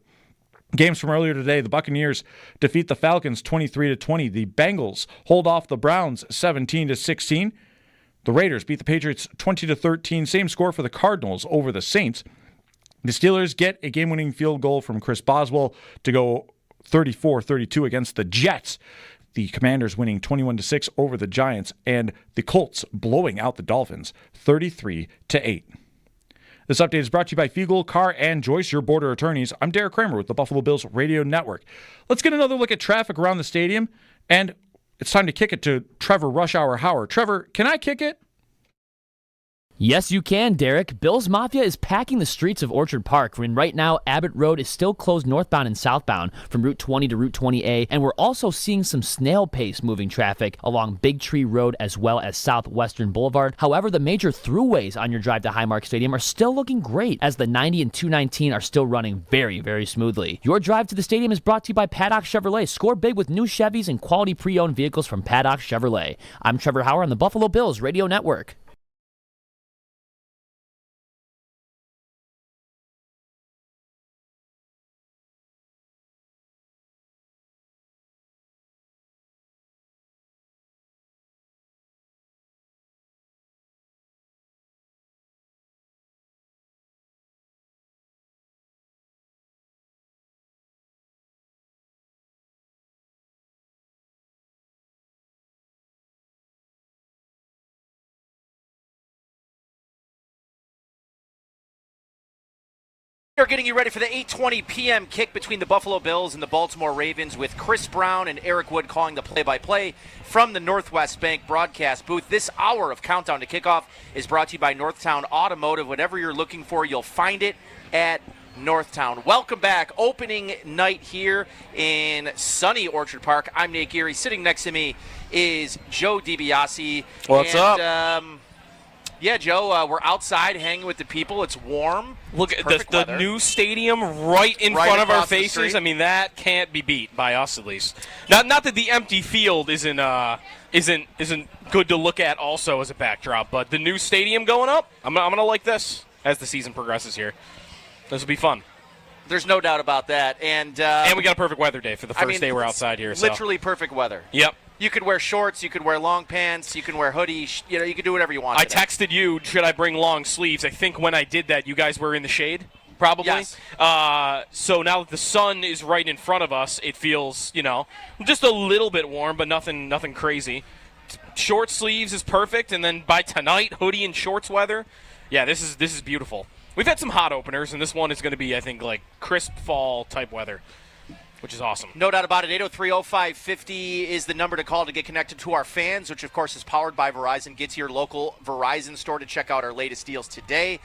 Games from earlier today: the Buccaneers defeat the Falcons 23-20. The Bengals hold off the Browns 17-16. The Raiders beat the Patriots 20-13. Same score for the Cardinals over the Saints. The Steelers get a game-winning field goal from Chris Boswell to go 34-32 against the Jets. The Commanders winning 21-6 over the Giants, and the Colts blowing out the Dolphins 33-8. This update is brought to you by Fiegel, Carr, and Joyce, your border attorneys. I'm Derek Kramer with the Buffalo Bills Radio Network. Let's get another look at traffic around the stadium, and it's time to kick it to Trevor Rush Hour Howard. Trevor, can I kick it? Yes, you can, Derek. Bills Mafia is packing the streets of Orchard Park, and right now Abbott Road is still closed northbound and southbound from Route 20 to Route 20A, and we're also seeing some snail pace moving traffic along Big Tree Road as well as Southwestern Boulevard. However, the major throughways on your drive to Highmark Stadium are still looking great, as the 90 and 219 are still running very, very smoothly. Your drive to the stadium is brought to you by Paddock Chevrolet. Score big with new Chevys and quality pre-owned vehicles from Paddock Chevrolet. I'm Trevor Howard on the Buffalo Bills Radio Network. We're getting you ready for the 8:20 p.m. kick between the Buffalo Bills and the Baltimore Ravens, with Chris Brown and Eric Wood calling the play-by-play from the Northwest Bank broadcast booth. This hour of Countdown to Kickoff is brought to you by Northtown Automotive. Whatever you're looking for, you'll find it at Northtown. Welcome back. Opening night here in sunny Orchard Park. I'm Nate Geary. Sitting next to me is Joe DiBiase. What's up? Yeah, Joe, we're outside hanging with the people. It's warm. Look at the new stadium right in front of our faces. I mean, that can't be beat by us, at least. Not that the empty field isn't good to look at also as a backdrop, but the new stadium going up, I'm gonna like this as the season progresses here. This will be fun. There's no doubt about that, and we got a perfect weather day for the first day we're outside here. Literally perfect weather. Yep. You could wear shorts, you could wear long pants, you can wear hoodies, you could do whatever you want. I texted you, should I bring long sleeves? I think when I did that, you guys were in the shade, probably. Yes. So now that the sun is right in front of us, it feels, just a little bit warm, but nothing crazy. Short sleeves is perfect, and then by tonight, hoodie and shorts weather. Yeah, this is beautiful. We've had some hot openers, and this one is going to be, I think, like crisp fall type weather, which is awesome. No doubt about it. 803-0550 is the number to call to get connected to our fans, which, of course, is powered by Verizon. Get to your local Verizon store to check out our latest deals today.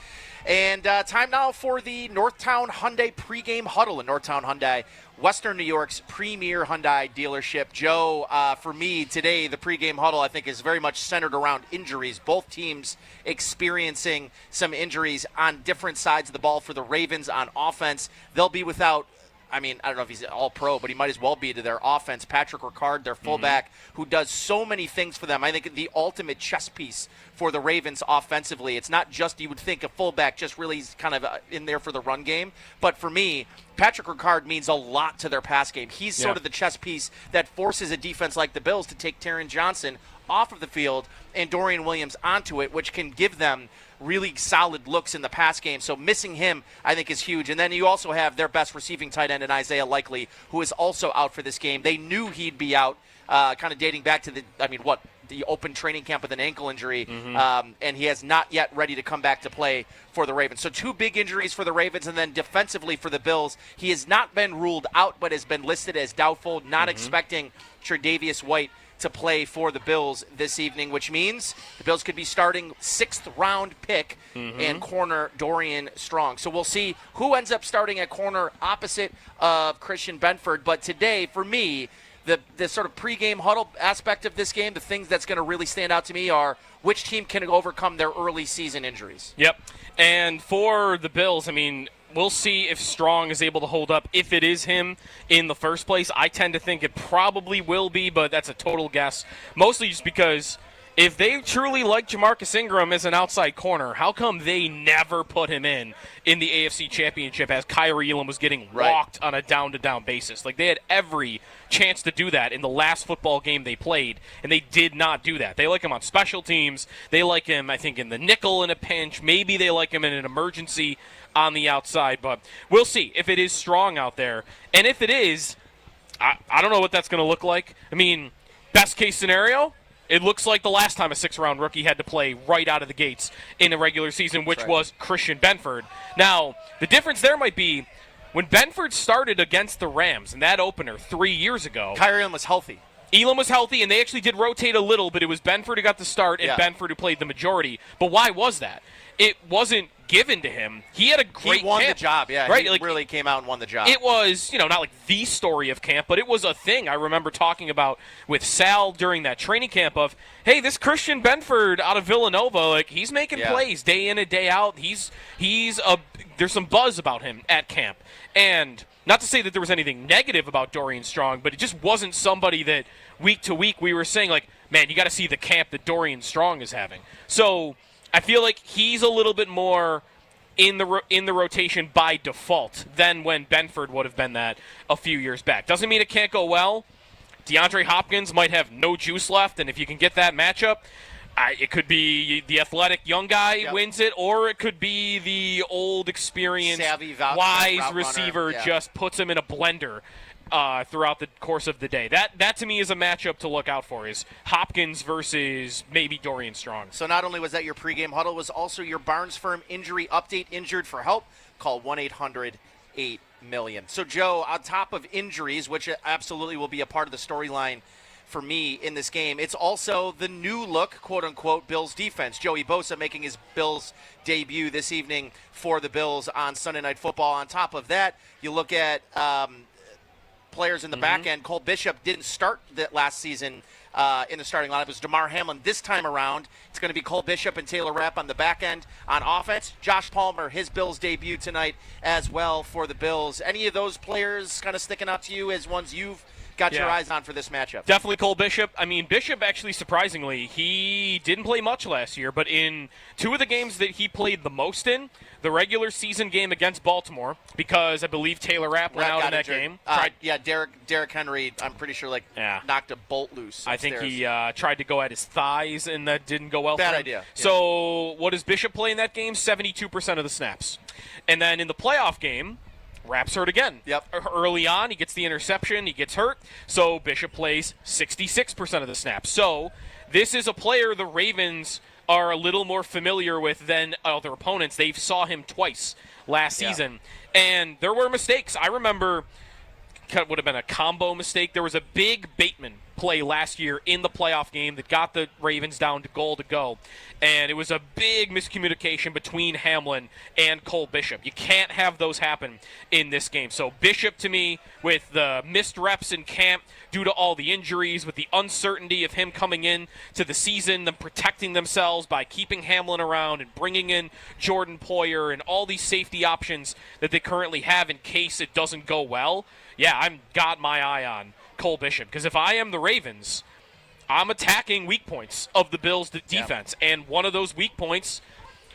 And time now for the Northtown Hyundai pregame huddle in Northtown Hyundai, Western New York's premier Hyundai dealership. Joe, for me today, the pregame huddle, I think, is very much centered around injuries. Both teams experiencing some injuries on different sides of the ball. For the Ravens on offense, they'll be without I mean, I don't know if he's all pro, but he might as well be to their offense. Patrick Ricard, their fullback, who does so many things for them. I think the ultimate chess piece for the Ravens offensively. It's not just, you would think a fullback just really is kind of in there for the run game. But for me, Patrick Ricard means a lot to their pass game. He's sort of the chess piece that forces a defense like the Bills to take Taron Johnson off of the field and Dorian Williams onto it, which can give them really solid looks in the pass game. So missing him, I think, is huge. And then you also have their best receiving tight end in Isaiah Likely, who is also out for this game. They knew he'd be out, kind of dating back to the open training camp with an ankle injury, and he has not yet ready to come back to play for the Ravens. So 2 big injuries for the Ravens, and then defensively for the Bills, he has not been ruled out but has been listed as doubtful, not expecting Tre'Davious White to play for the Bills this evening, which means the Bills could be starting 6th-round pick and corner Dorian Strong. So we'll see who ends up starting at corner opposite of Christian Benford. But today, for me, the sort of pregame huddle aspect of this game, the things that's going to really stand out to me are which team can overcome their early season injuries. Yep. And for the Bills, I mean, we'll see if Strong is able to hold up, if it is him in the first place. I tend to think it probably will be, but that's a total guess. Mostly just because if they truly like Jamarcus Ingram as an outside corner, how come they never put him in the AFC Championship as Kyrie Elam was getting walked on a down-to-down basis? Like, they had every chance to do that in the last football game they played, and they did not do that. They like him on special teams. They like him, I think, in the nickel in a pinch. Maybe they like him in an emergency on the outside, but we'll see if it is Strong out there. And if it is, I don't know what that's going to look like. I mean, best case scenario, it looks like the last time a 6th-round rookie had to play right out of the gates in a regular season, which was Christian Benford. Now, the difference there might be when Benford started against the Rams in that opener 3 years ago. Kyrie Elam was healthy. Elam was healthy, and they actually did rotate a little, but it was Benford who got the start and Benford who played the majority. But why was that? It wasn't given to him. He had a great He won camp, the job, yeah. Right? He really came out and won the job. It was, not like the story of camp, but it was a thing I remember talking about with Sal during that training camp of, hey, this Christian Benford out of Villanova, like, he's making plays day in and day out. There's some buzz about him at camp. And not to say that there was anything negative about Dorian Strong, but it just wasn't somebody that week to week we were saying, like, man, you got to see the camp that Dorian Strong is having. So I feel like he's a little bit more in the rotation by default than when Benford would have been that a few years back. Doesn't mean it can't go well. DeAndre Hopkins might have no juice left, and if you can get that matchup, it could be the athletic young guy wins it, or it could be the old, experienced, savvy, wise receiver just puts him in a blender throughout the course of the day. That to me is a matchup to look out for, is Hopkins versus maybe Dorian Strong. So not only was that your pregame huddle, was also your Barnes Firm injury update. Injured for help? Call 1-800-8-million. So, Joe, on top of injuries, which absolutely will be a part of the storyline for me in this game, it's also the new look, quote-unquote, Bills defense. Joey Bosa making his Bills debut this evening for the Bills on Sunday Night Football. On top of that, you look at players in the back end. Cole Bishop didn't start that last season in the starting lineup. It was DeMar Hamlin this time around. It's going to be Cole Bishop and Taylor Rapp on the back end. On offense, Josh Palmer, his Bills debut tonight as well for the Bills. Any of those players kind of sticking out to you as ones you've got your eyes on for this matchup? Definitely Cole Bishop. I mean, Bishop actually, surprisingly, he didn't play much last year, but in 2 of the games that he played the most in, the regular season game against Baltimore, because I believe Taylor Rapp went out in that game. Derrick Henry, I'm pretty sure, knocked a bolt loose upstairs. I think he tried to go at his thighs, and that didn't go well for him. Bad idea. So what does Bishop play in that game? 72% of the snaps. And then in the playoff game, Rapp's hurt again. Early on, he gets the interception, he gets hurt, so Bishop plays 66% of the snaps. So this is a player the Ravens are a little more familiar with than other opponents. They saw him twice last season, and there were mistakes. I remember it would have been a combo mistake. There was a big Bateman play last year in the playoff game that got the Ravens down to goal to go. And it was a big miscommunication between Hamlin and Cole Bishop. You can't have those happen in this game. So Bishop, to me, with the missed reps in camp due to all the injuries, with the uncertainty of him coming in to the season, them protecting themselves by keeping Hamlin around and bringing in Jordan Poyer and all these safety options that they currently have in case it doesn't go well. Yeah, I've got my eye on Cole Bishop, because if I am the Ravens, I'm attacking weak points of the Bills' defense. Yeah. And one of those weak points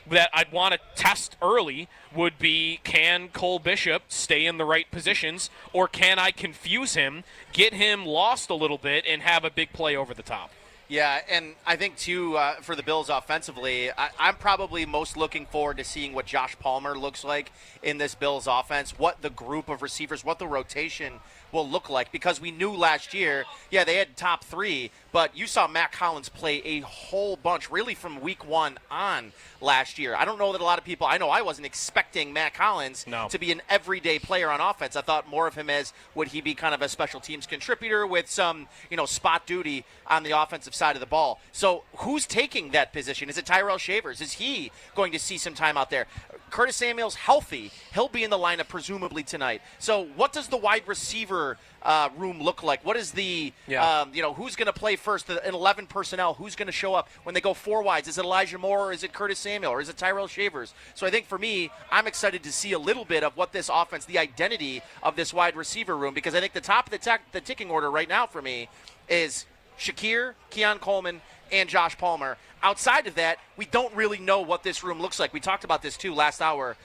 that I'd want to test early would be, can Cole Bishop stay in the right positions, or can I confuse him, get him lost a little bit, and have a big play over the top? Yeah, and I think, too, for the Bills offensively, I'm probably most looking forward to seeing what Josh Palmer looks like in this Bills offense, what the group of receivers, what the rotation will look like, because we knew last year, yeah, they had top three, but you saw Matt Collins play a whole bunch, really from week one on last year. I don't know that a lot of people, I know I wasn't expecting Matt Collins to be an everyday player on offense. I thought more of him as, would he be kind of a special teams contributor with some, spot duty on the offensive side of the ball. So who's taking that position? Is it Tyrell Shavers? Is he going to see some time out there? Curtis Samuel's healthy. He'll be in the lineup presumably tonight. So what does the wide receiver room look like? What is the, who's going to play first? In 11 personnel, who's going to show up when they go four wides? Is it Elijah Moore, or is it Curtis Samuel, or is it Tyrell Shavers? So I think for me, I'm excited to see a little bit of what this offense, the identity of this wide receiver room, because I think the top of the ticking order right now for me is Shakir, Keon Coleman, and Josh Palmer. Outside of that, we don't really know what this room looks like. We talked about this, too, last hour,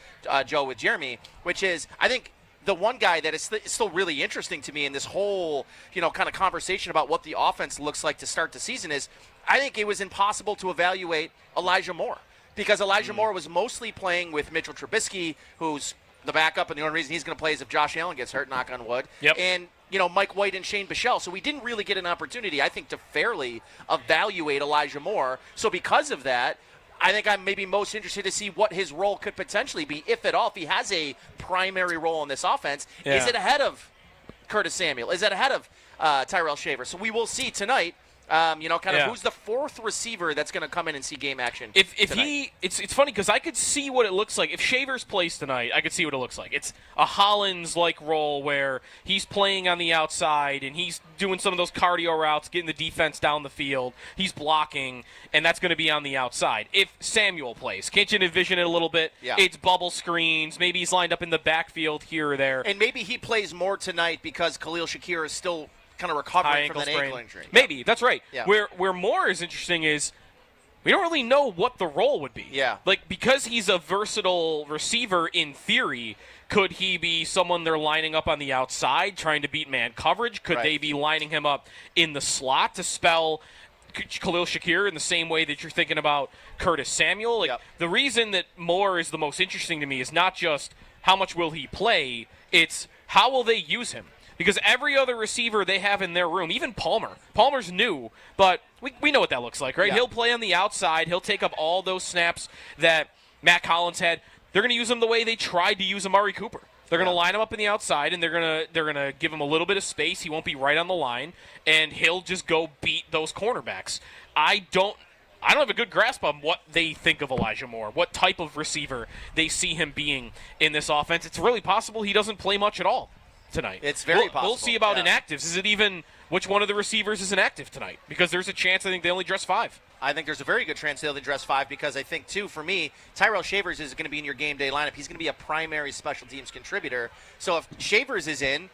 Joe, with Jeremy, which is, I think, the one guy that is still really interesting to me in this whole, kind of conversation about what the offense looks like to start the season is, I think it was impossible to evaluate Elijah Moore, because Elijah Moore was mostly playing with Mitchell Trubisky, who's the backup, and the only reason he's going to play is if Josh Allen gets hurt, knock on wood. Yep. And Mike White and Shane Bichelle. So we didn't really get an opportunity, I think, to fairly evaluate Elijah Moore. So because of that, I think I'm maybe most interested to see what his role could potentially be, if at all, if he has a primary role in this offense. Yeah. Is it ahead of Curtis Samuel? Is it ahead of Tyrell Shaver? So we will see tonight. Who's the fourth receiver that's going to come in and see game action? It's funny because I could see what it looks like. If Shavers plays tonight, I could see what it looks like. It's a Hollins-like role where he's playing on the outside and he's doing some of those cardio routes, getting the defense down the field. He's blocking, and that's going to be on the outside. If Samuel plays, can't you envision it a little bit? Yeah. It's bubble screens. Maybe he's lined up in the backfield here or there. And maybe he plays more tonight because Khalil Shakir is still kind of recovering from an ankle injury. Maybe, that's right. Yeah. Where Moore is interesting is we don't really know what the role would be. Yeah. Because he's a versatile receiver in theory, could he be someone they're lining up on the outside trying to beat man coverage? Could they be lining him up in the slot to spell Khalil Shakir in the same way that you're thinking about Curtis Samuel? The reason that Moore is the most interesting to me is not just how much will he play, it's how will they use him. Because every other receiver they have in their room, even Palmer's new, but we know what that looks like, right? Yeah. He'll play on the outside. He'll take up all those snaps that Matt Collins had. They're going to use him the way they tried to use Amari Cooper. They're going to line him up in the outside, and they're going to give him a little bit of space. He won't be right on the line, and he'll just go beat those cornerbacks. I don't have a good grasp on what they think of Elijah Moore, what type of receiver they see him being in this offense. It's really possible he doesn't play much at all tonight. It's very possible. We'll see about inactives. Is it even which one of the receivers is inactive tonight? Because there's a chance I think they only dress 5. I think there's a very good chance they'll dress 5 because I think, too, for me, Tyrell Shavers is going to be in your game day lineup. He's going to be a primary special teams contributor. So if Shavers is in,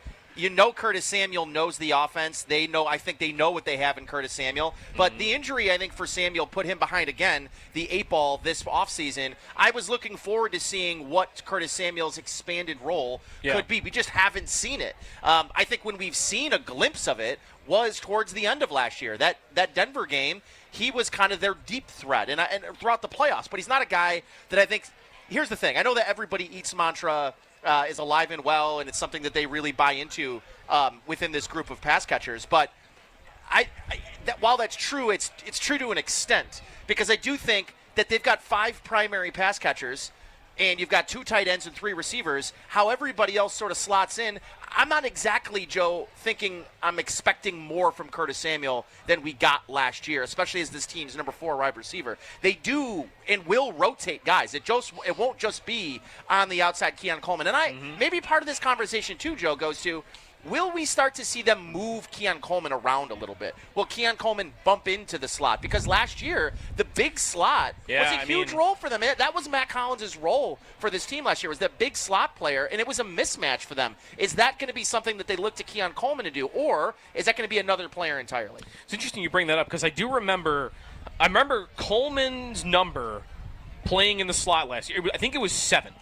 Curtis Samuel knows the offense. I think they know what they have in Curtis Samuel. But the injury, I think, for Samuel put him behind, again, the 8 ball this offseason. I was looking forward to seeing what Curtis Samuel's expanded role could be. We just haven't seen it. I think when we've seen a glimpse of it was towards the end of last year. That Denver game, he was kind of their deep threat and throughout the playoffs. But he's not a guy that I think – here's the thing. I know that everybody eats mantra – is alive and well, and it's something that they really buy into within this group of pass catchers. But while that's true, it's true to an extent because I do think that they've got 5 primary pass catchers and you've got 2 tight ends and 3 receivers. How everybody else sort of slots in, I'm not exactly, Joe, thinking I'm expecting more from Curtis Samuel than we got last year, especially as this team's number 4 wide receiver. They do and will rotate guys. It won't just be on the outside Keon Coleman. And maybe part of this conversation, too, Joe, goes to, will we start to see them move Keon Coleman around a little bit? Will Keon Coleman bump into the slot? Because last year, the big slot was a huge role for them. That was Matt Collins' role for this team last year, was that big slot player, and it was a mismatch for them. Is that going to be something that they look to Keon Coleman to do, or is that going to be another player entirely? It's interesting you bring that up because I remember Coleman's number playing in the slot last year. I think it was 7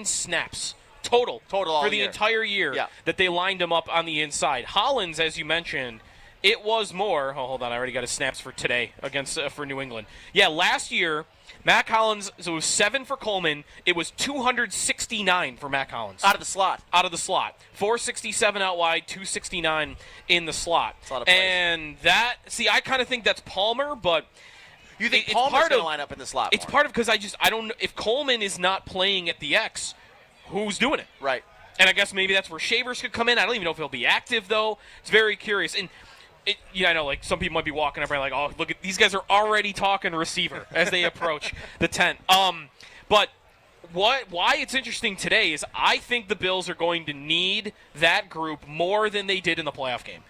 snaps. Total all for the year. entire year that they lined him up on the inside. Hollins, as you mentioned, it was more. Oh, hold on, I already got his snaps for today against for New England. Yeah, last year, Matt Collins, so it was 7 for Coleman. It was 269 for Matt Collins. Out of the slot. 467 out wide, 269 in the slot. That's a lot of plays. And that, I kind of think that's Palmer, but you think Palmer's going to line up in the slot? It's part of because I don't know if Coleman is not playing at the X. Who's doing it? Right. And I guess maybe that's where Shavers could come in. I don't even know if he'll be active, though. It's very curious. And, I know, like, some people might be walking up and like, oh, look, these guys are already talking receiver as they approach the 10. But why it's interesting today is I think the Bills are going to need that group more than they did in the playoff game.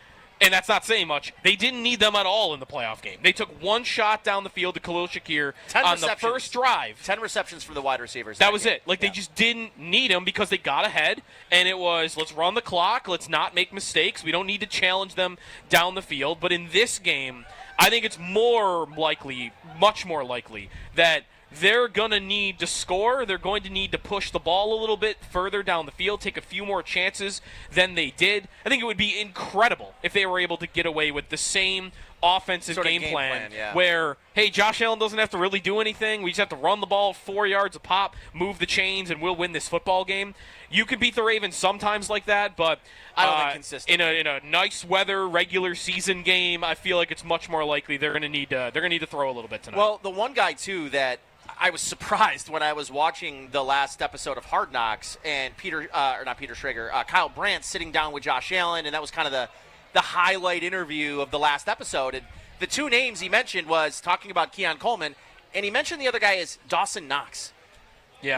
And that's not saying much. They didn't need them at all in the playoff game. They took one shot down the field to Khalil Shakir on the first drive. 10 receptions for the wide receivers. That was it. They just didn't need them because they got ahead, and it was, let's run the clock, let's not make mistakes. We don't need to challenge them down the field. But in this game, I think it's more likely, much more likely, that they're going to need to score. They're going to need to push the ball a little bit further down the field, take a few more chances than they did. I think it would be incredible if they were able to get away with the same offensive game plan where, hey, Josh Allen doesn't have to really do anything. We just have to run the ball 4 yards a pop, move the chains, and we'll win this football game. You can beat the Ravens sometimes like that, but I don't think consistent. In a nice weather regular season game, I feel like it's much more likely they're going to need to throw a little bit tonight. Well, the one guy too that I was surprised when I was watching the last episode of Hard Knocks and Kyle Brandt sitting down with Josh Allen, and that was kind of the highlight interview of the last episode. And the two names he mentioned was talking about Keon Coleman, and he mentioned the other guy is Dawson Knox,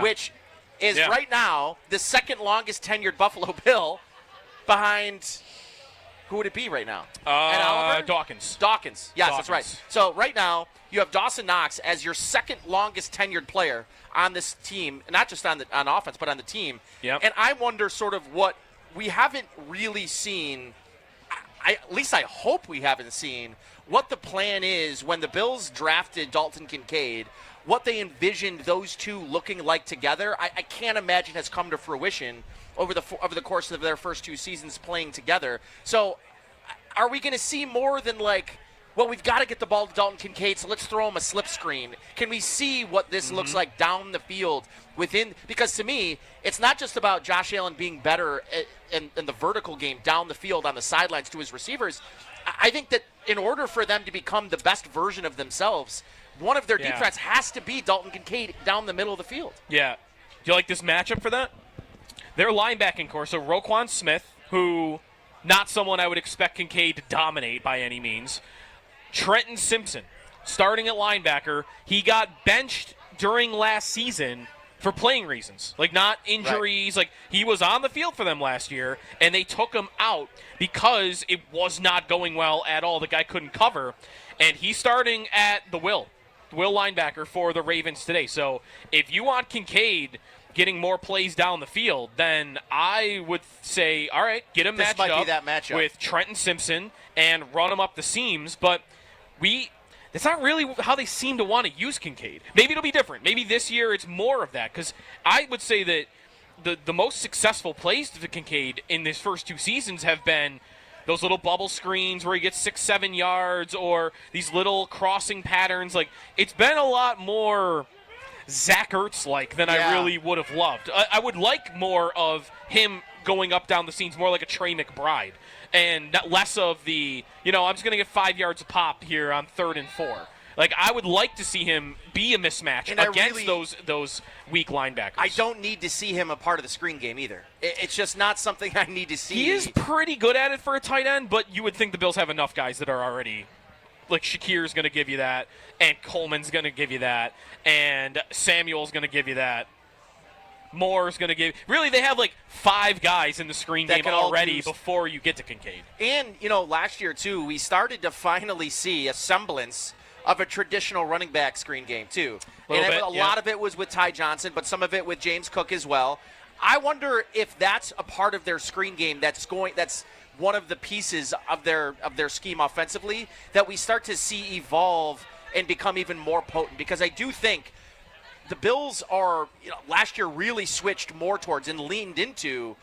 which is right now the second longest tenured Buffalo Bill behind. Who would it be right now? Dawkins. Yes, that's right. So right now you have Dawson Knox as your second longest tenured player on this team, not just on offense, but on the team. Yep. And I wonder sort of what we haven't really seen. At least I hope we haven't seen what the plan is when the Bills drafted Dalton Kincaid. What they envisioned those two looking like together, I can't imagine has come to fruition over the course of their first 2 seasons playing together. So are we going to see more than like, well, we've got to get the ball to Dalton Kincaid, so let's throw him a slip screen? Can we see what this looks like down the field within? Because to me, it's not just about Josh Allen being better in the vertical game down the field on the sidelines to his receivers. I think that in order for them to become the best version of themselves, one of their deep threats has to be Dalton Kincaid down the middle of the field. Yeah. Do you like this matchup for that? Their linebacking core, so Roquan Smith, who not someone I would expect Kincaid to dominate by any means. Trenton Simpson, starting at linebacker. He got benched during last season for playing reasons, like not injuries. Right. Like he was on the field for them last year, and they took him out because it was not going well at all. The guy couldn't cover, and he's starting at the will linebacker for the Ravens today. So if you want Kincaid getting more plays down the field, then I would say, all right, get him matched up with Trenton Simpson and run him up the seams. But that's not really how they seem to want to use Kincaid. Maybe it'll be different. Maybe this year it's more of that, because I would say that the most successful plays to Kincaid in his first 2 seasons have been those little bubble screens where he gets 6-7 yards, or these little crossing patterns. Like, it's been a lot more Zach Ertz-like than I really would have loved. I would like more of him going up down the seams, more like a Trey McBride, and less of the, I'm just going to get 5 yards a pop here on 3rd and 4. Like, I would like to see him be a mismatch against those weak linebackers. I don't need to see him a part of the screen game either. It's just not something I need to see. He is pretty good at it for a tight end, but you would think the Bills have enough guys that are already, like Shakir's going to give you that, and Coleman's going to give you that, and Samuel's going to give you that. Moore's going to give. Really, they have like 5 guys in the screen game already before you get to Kincaid. And, last year, too, we started to finally see a semblance of a traditional running back screen game, too. A lot of it was with Ty Johnson, but some of it with James Cook as well. I wonder if that's a part of their screen game that's one of the pieces of their scheme offensively that we start to see evolve and become even more potent, because I do think the Bills are, last year really switched more towards and leaned into,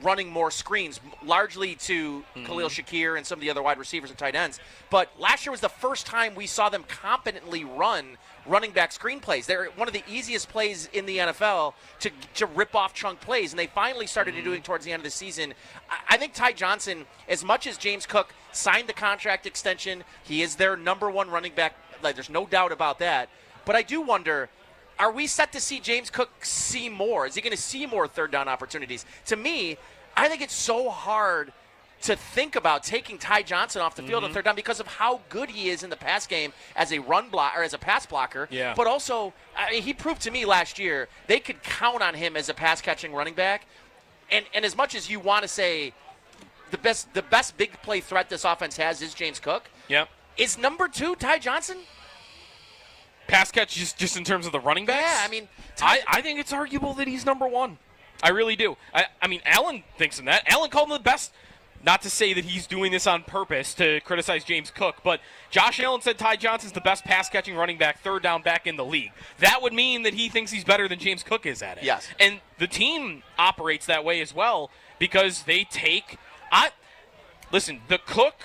running more screens, largely to Khalil Shakir and some of the other wide receivers and tight ends. But last year was the first time we saw them competently run running back screen plays. They're one of the easiest plays in the NFL to rip off chunk plays, and they finally started to do it towards the end of the season. I think Ty Johnson, as much as James Cook signed the contract extension, he is their number one running back. Like, there's no doubt about that. But I do wonder, are we set to see James Cook see more? Is he going to see more third down opportunities? To me, I think it's so hard to think about taking Ty Johnson off the field on third down because of how good he is in the pass game as a run block or as a pass blocker. Yeah. But also, he proved to me last year they could count on him as a pass catching running back. And as much as you want to say the best big play threat this offense has is James Cook. Yep. Is number 2 Ty Johnson? Pass catch just in terms of the running backs? Yeah, I mean, I think it's arguable that he's number 1. I really do. I mean, Allen thinks in that. Allen called him the best. Not to say that he's doing this on purpose to criticize James Cook, but Josh Allen said Ty Johnson's the best pass-catching running back, third down back in the league. That would mean that he thinks he's better than James Cook is at it. Yes. And the team operates that way as well because they take listen, the Cook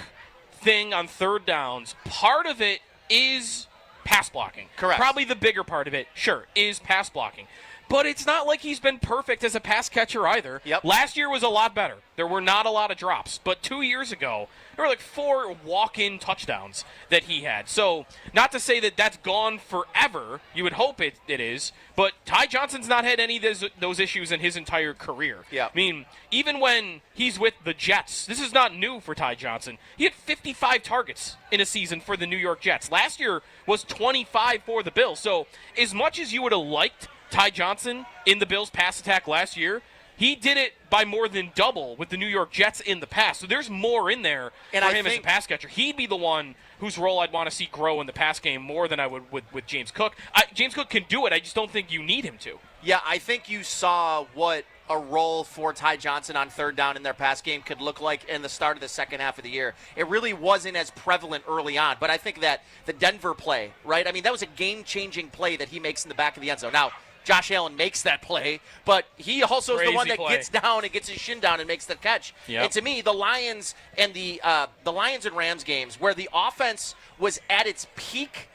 thing on third downs, part of it is pass blocking. Correct. Probably the bigger part of it, sure, is pass blocking. But it's not like he's been perfect as a pass catcher either. Yep. Last year was a lot better. There were not a lot of drops. But 2 years ago, there were like 4 walk-in touchdowns that he had. So not to say that that's gone forever. You would hope it is. But Ty Johnson's not had any of those issues in his entire career. Yeah. I mean, even when he's with the Jets, this is not new for Ty Johnson. He had 55 targets in a season for the New York Jets. Last year was 25 for the Bills. So as much as you would have liked Ty Johnson in the Bills' pass attack last year, he did it by more than double with the New York Jets in the past. So there's more in there for him as a pass catcher. He'd be the one whose role I'd want to see grow in the pass game more than I would with James Cook. James Cook can do it. I just don't think you need him to. Yeah, I think you saw what a role for Ty Johnson on third down in their pass game could look like in the start of the second half of the year. It really wasn't as prevalent early on, but I think that the Denver play, right? I mean, that was a game-changing play that he makes in the back of the end zone. Now, Josh Allen makes that play, but he also is the one that gets down and gets his shin down and makes the catch. Yep. And to me, the Lions and the Lions and Rams games where the offense was at its peak,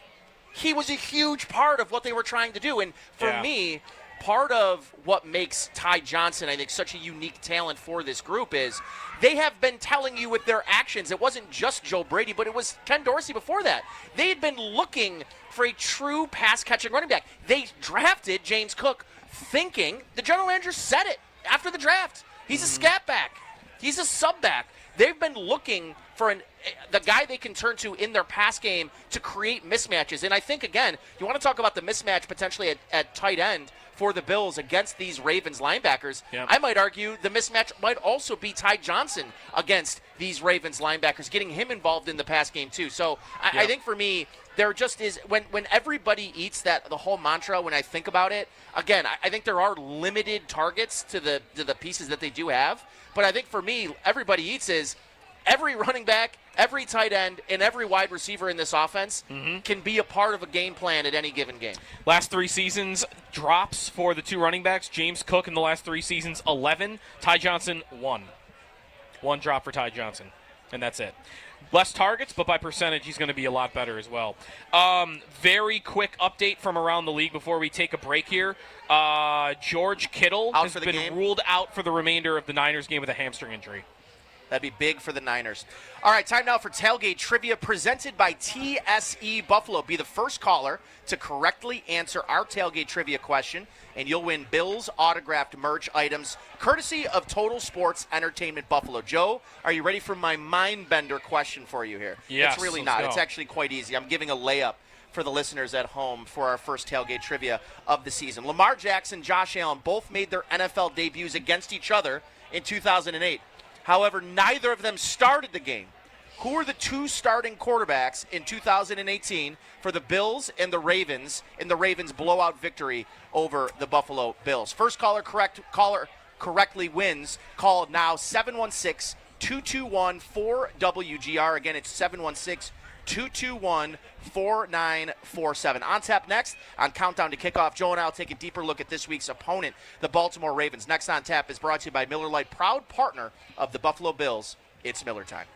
he was a huge part of what they were trying to do. And for me, part of what makes Ty Johnson, I think, such a unique talent for this group is they have been telling you with their actions. It wasn't just Joe Brady, but it was Ken Dorsey before that. They had been looking for a true pass-catching running back. They drafted James Cook thinking, the general manager said it after the draft, he's a scat back. He's a sub back. They've been looking for the guy they can turn to in their pass game to create mismatches. And I think, again, you want to talk about the mismatch potentially at tight end for the Bills against these Ravens linebackers. Yep. I might argue the mismatch might also be Ty Johnson against these Ravens linebackers, getting him involved in the pass game too. So I think for me, there just is, when everybody eats that, the whole mantra, when I think about it, again, I think there are limited targets to the pieces that they do have. But I think for me, everybody eats is every running back, every tight end, and every wide receiver in this offense can be a part of a game plan at any given game. Last 3 seasons, drops for the 2 running backs. James Cook in the last 3 seasons, 11. Ty Johnson, 1. 1 drop for Ty Johnson, and that's it. Less targets, but by percentage, he's going to be a lot better as well. Very quick update from around the league before we take a break here. George Kittle has been ruled out for the remainder of the Niners game with a hamstring injury. That'd be big for the Niners. All right, time now for Tailgate Trivia presented by TSE Buffalo. Be the first caller to correctly answer our Tailgate Trivia question, and you'll win Bills autographed merch items courtesy of Total Sports Entertainment Buffalo. Joe, are you ready for my mind bender question for you here? Yes, It's really let's not. go. It's actually quite easy. I'm giving a layup for the listeners at home for our first Tailgate Trivia of the season. Lamar Jackson, Josh Allen both made their NFL debuts against each other in 2008. However, neither of them started the game. Who are the two starting quarterbacks in 2018 for the Bills and the Ravens in the Ravens' blowout victory over the Buffalo Bills? First caller correctly wins. Call now 716-221-4WGR. Again, it's 716-221-4947. On tap next on Countdown to Kickoff. Joe and I will take a deeper look at this week's opponent, the Baltimore Ravens. Next on tap is brought to you by Miller Lite, proud partner of the Buffalo Bills. It's Miller time.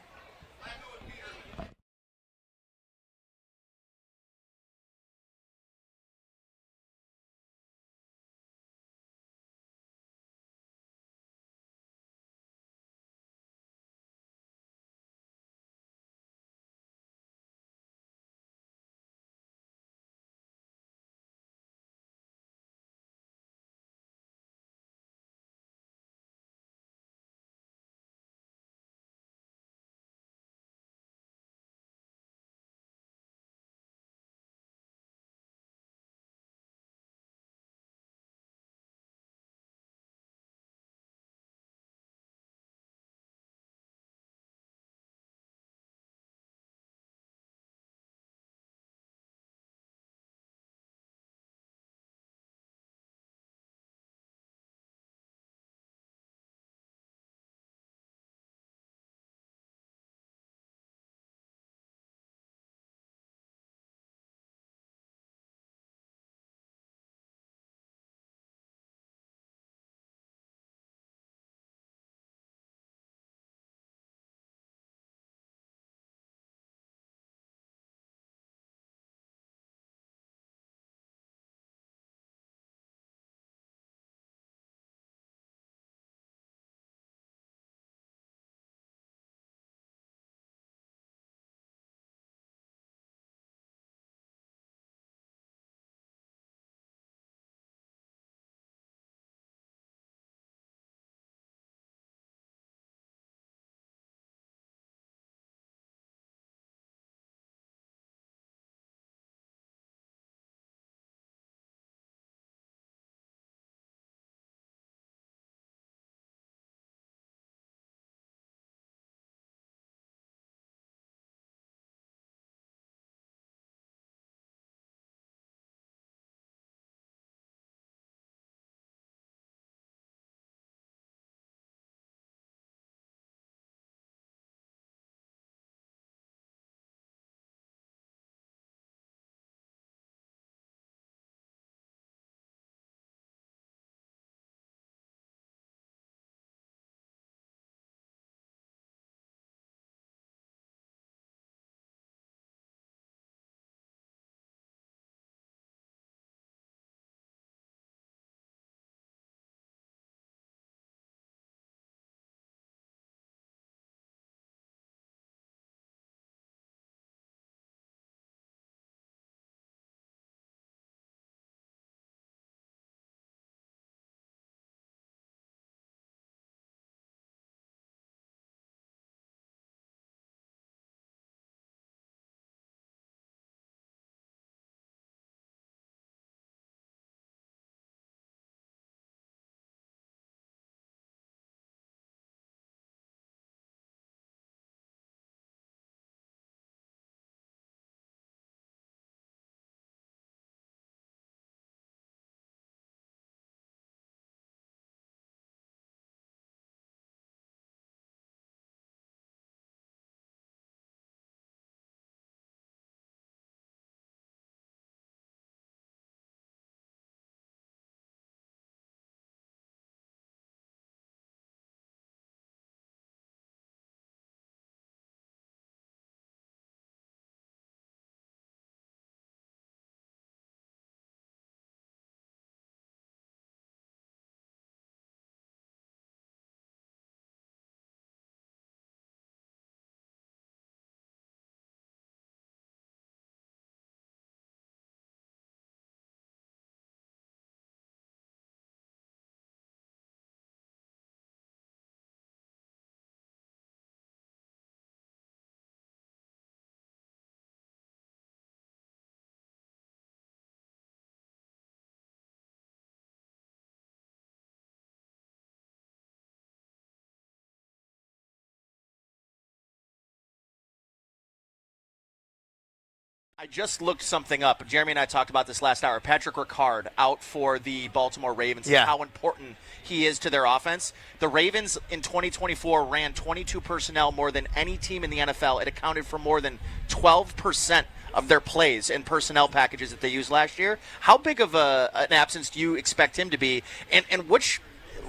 I just looked something up. Jeremy and I talked about this last hour. Patrick Ricard out for the Baltimore Ravens and how important he is to their offense. The Ravens in 2024 ran 22 personnel more than any team in the NFL. It accounted for more than 12% of their plays and personnel packages that they used last year. How big of an absence do you expect him to be? And which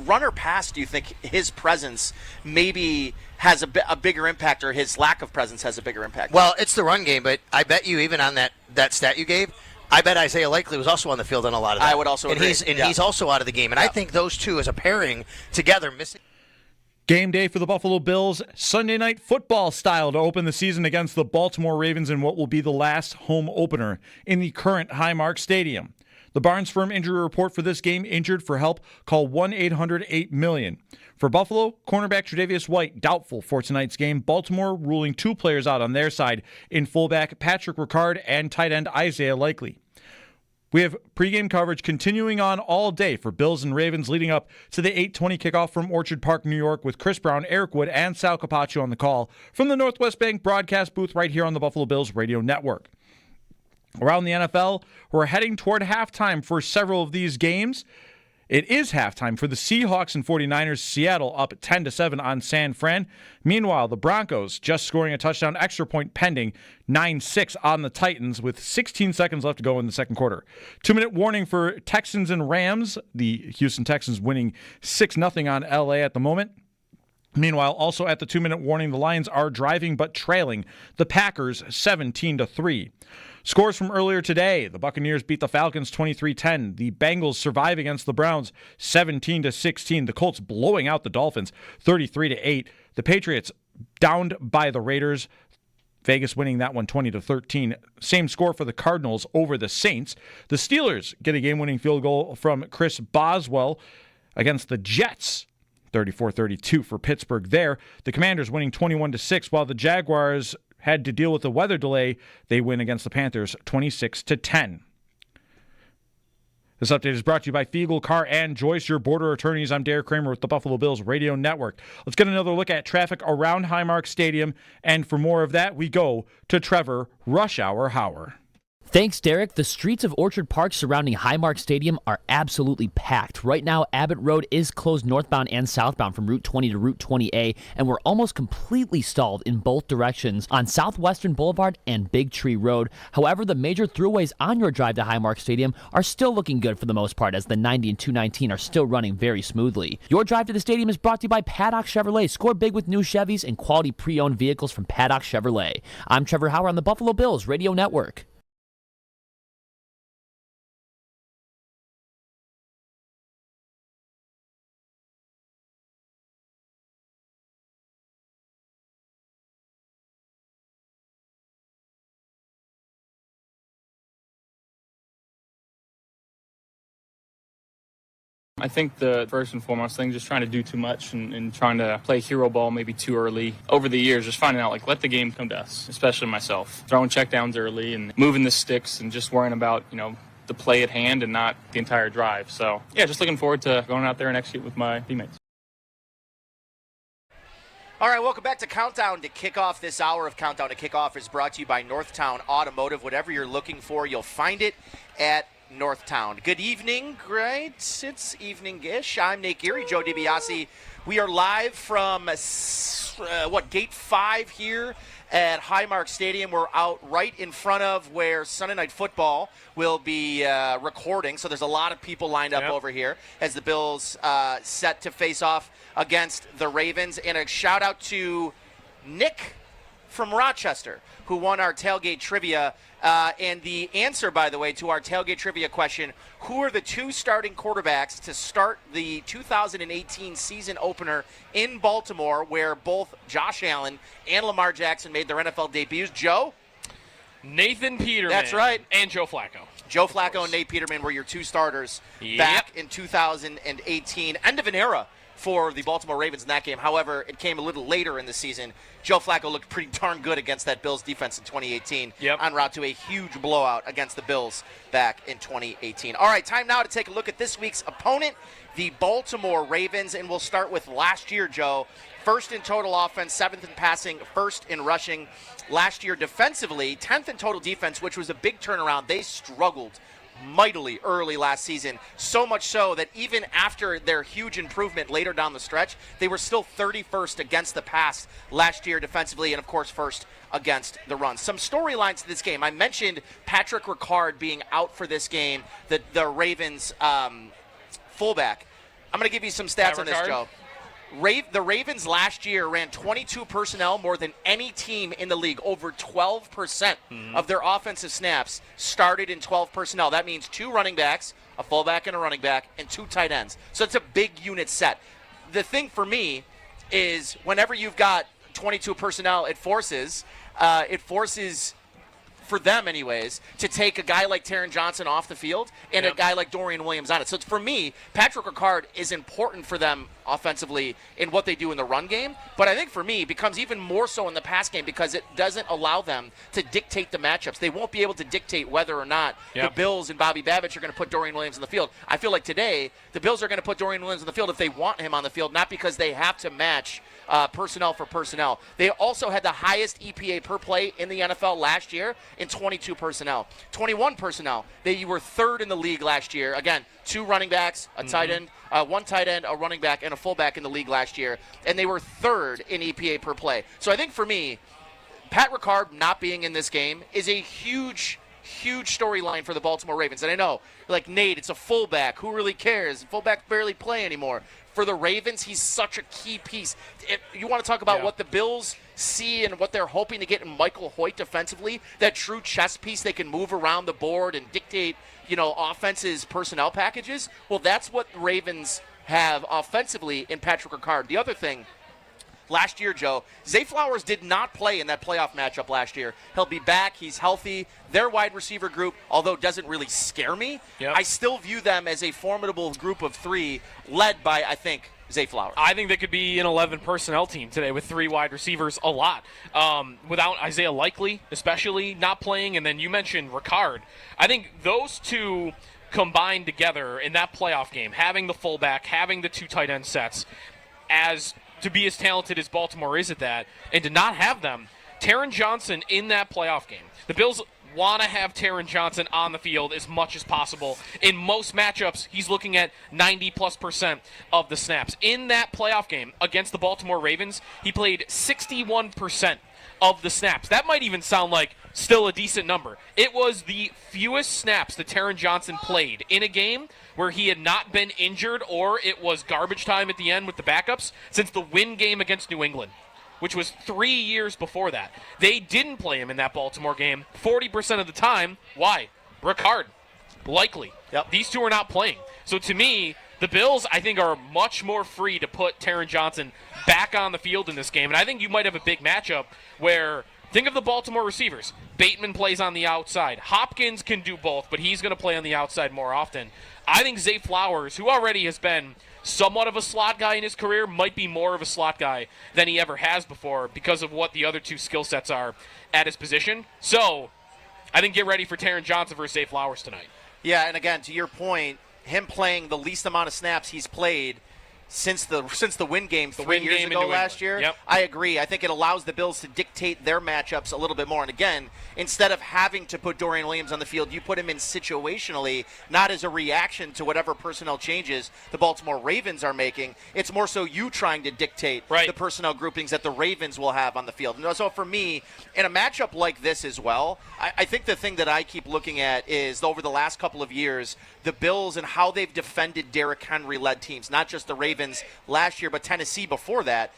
runner pass do you think his presence maybe has a bigger impact, or his lack of presence has a bigger impact? Well, it's the run game, but I bet you even on that stat you gave, I bet Isaiah Likely was also on the field on a lot of that. I would also agree. He's also out of the game. And I think those two as a pairing together missing. Game day for the Buffalo Bills, Sunday Night Football style to open the season against the Baltimore Ravens in what will be the last home opener in the current Highmark Stadium. The Barnes Firm injury report for this game: injured. For help, call 1-800-8-million. For Buffalo, cornerback Tre'Davious White doubtful for tonight's game. Baltimore ruling 2 players out on their side in fullback Patrick Ricard and tight end Isaiah Likely. We have pregame coverage continuing on all day for Bills and Ravens leading up to the 8:20 kickoff from Orchard Park, New York, with Chris Brown, Eric Wood, and Sal Capaccio on the call from the Northwest Bank broadcast booth right here on the Buffalo Bills radio network. Around the NFL, we're heading toward halftime for several of these games. It is halftime for the Seahawks and 49ers. Seattle up 10-7 on San Fran. Meanwhile, the Broncos just scoring a touchdown extra point pending, 9-6 on the Titans with 16 seconds left to go in the second quarter. 2-minute warning for Texans and Rams. The Houston Texans winning 6-0 on LA at the moment. Meanwhile, also at the 2-minute warning, the Lions are driving but trailing the Packers 17-3. Scores from earlier today: the Buccaneers beat the Falcons 23-10. The Bengals survive against the Browns 17-16. The Colts blowing out the Dolphins 33-8. The Patriots downed by the Raiders. Vegas winning that one 20-13. Same score for the Cardinals over the Saints. The Steelers get a game-winning field goal from Chris Boswell against the Jets. 34-32 for Pittsburgh there. The Commanders winning 21-6, while the Jaguars had to deal with the weather delay. They win against the Panthers 26-10. This update is brought to you by Fiegel, Carr, and Joyce, your border attorneys. I'm Derek Kramer with the Buffalo Bills Radio Network. Let's get another look at traffic around Highmark Stadium. And for more of that, we go to Trevor Rush Hour Hauer. Thanks, Derek. The streets of Orchard Park surrounding Highmark Stadium are absolutely packed. Right now, Abbott Road is closed northbound and southbound from Route 20 to Route 20A, and we're almost completely stalled in both directions on Southwestern Boulevard and Big Tree Road. However, the major throughways on your drive to Highmark Stadium are still looking good for the most part, as the 90 and 219 are still running very smoothly. Your drive to the stadium is brought to you by Paddock Chevrolet. Score big with new Chevys and quality pre-owned vehicles from Paddock Chevrolet. I'm Trevor Hauer on the Buffalo Bills Radio Network. I think the first and foremost thing, just trying to do too much and trying to play hero ball maybe too early. Over the years, just finding out, like, let the game come to us, especially myself. Throwing checkdowns early and moving the sticks and just worrying about, the play at hand and not the entire drive. So, yeah, just looking forward to going out there and execute with my teammates. All right, welcome back to Countdown to Kickoff. This hour of Countdown to Kickoff is brought to you by Northtown Automotive. Whatever you're looking for, you'll find it at Northtown. Good evening, great. It's evening-ish. I'm Nate Geary, Joe DiBiase. We are live from, Gate 5 here at Highmark Stadium. We're out right in front of where Sunday Night Football will be recording. So there's a lot of people lined up over here as the Bills set to face off against the Ravens. And a shout-out to Nick from Rochester, who won our tailgate trivia. And the answer, by the way, to our tailgate trivia question, who are the 2 starting quarterbacks to start the 2018 season opener in Baltimore, where both Josh Allen and Lamar Jackson made their NFL debuts? Joe? Nathan Peterman. That's right. And Joe Flacco. Joe Flacco and Nate Peterman were your 2 starters back in 2018. End of an era for the Baltimore Ravens in that game. However, it came a little later in the season. Joe Flacco looked pretty darn good against that Bills defense in 2018, en route to a huge blowout against the Bills back in 2018. All right, time now to take a look at this week's opponent. the Baltimore Ravens. And we'll start with last year, Joe. First in total offense, 7th in passing, 1st in rushing. Last year defensively, 10th in total defense, which was a big turnaround. They struggled mightily early last season, so much so that even after their huge improvement later down the stretch, they were still 31st against the pass last year defensively, and of course first against the run. Some storylines to this game. I mentioned Patrick Ricard being out for this game, the Ravens fullback. I'm going to give you some stats on this, Joe. The Ravens last year ran 22 personnel more than any team in the league. Over 12% of their offensive snaps started in 12 personnel. That means 2 running backs, a fullback and a running back, and 2 tight ends. So it's a big unit set. The thing for me is whenever you've got 22 personnel, it forces for them anyways, to take a guy like Taron Johnson off the field and a guy like Dorian Williams on it. So for me, Patrick Ricard is important for them offensively in what they do in the run game, but I think for me, it becomes even more so in the pass game because it doesn't allow them to dictate the matchups. They won't be able to dictate whether or not the Bills and Bobby Babbitt are going to put Dorian Williams in the field. I feel like today, the Bills are going to put Dorian Williams in the field if they want him on the field, not because they have to match personnel for personnel. They also had the highest EPA per play in the NFL last year in 22 personnel. 21 personnel. They were 3rd in the league last year. Again, 2 running backs, a tight end, 1 tight end, a running back, and a fullback in the league last year. And they were 3rd in EPA per play. So I think for me, Pat Ricard not being in this game is a huge storyline for the Baltimore Ravens. And I know, like, Nate, it's a fullback. Who really cares? Fullbacks barely play anymore. For the Ravens, he's such a key piece. If you want to talk about what the Bills see and what they're hoping to get in Michael Hoyt defensively, that true chess piece they can move around the board and dictate, offense's personnel packages. Well, that's what the Ravens have offensively in Patrick Ricard. The other thing, last year, Joe, Zay Flowers did not play in that playoff matchup last year. He'll be back. He's healthy. Their wide receiver group, although it doesn't really scare me, I still view them as a formidable group of 3 led by, I think, Zay Flowers. I think they could be an 11 personnel team today with 3 wide receivers a lot. Without Isaiah Likely, especially not playing, and then you mentioned Ricard. I think those 2 combined together in that playoff game, having the fullback, having the 2 tight end sets, to be as talented as Baltimore is at that, and to not have them, Taron Johnson in that playoff game. The Bills want to have Taron Johnson on the field as much as possible. In most matchups, he's looking at 90+% of the snaps. In that playoff game against the Baltimore Ravens, he played 61% of the snaps. That might even sound like still a decent number. It was the fewest snaps that Taron Johnson played in a game where he had not been injured or it was garbage time at the end with the backups since the win game against New England, which was 3 years before that. They didn't play him in that Baltimore game 40% of the time. Why? Ricard. Likely. These 2 are not playing. So to me, the Bills, I think, are much more free to put Taron Johnson back on the field in this game. And I think you might have a big matchup where, think of the Baltimore receivers. Bateman plays on the outside. Hopkins can do both, but he's going to play on the outside more often. I think Zay Flowers, who already has been somewhat of a slot guy in his career, might be more of a slot guy than he ever has before because of what the other 2 skill sets are at his position. So I think get ready for Taron Johnson versus Zay Flowers tonight. Yeah, and again, to your point, him playing the least amount of snaps he's played since the win game 3 years ago last year. I agree. I think it allows the Bills to dictate their matchups a little bit more. And again, instead of having to put Dorian Williams on the field, you put him in situationally, not as a reaction to whatever personnel changes the Baltimore Ravens are making. It's more so you trying to dictate the personnel groupings that the Ravens will have on the field. And so for me, in a matchup like this as well, I think the thing that I keep looking at is over the last couple of years, the Bills and how they've defended Derrick Henry-led teams, not just the Ravens last year, but Tennessee before that.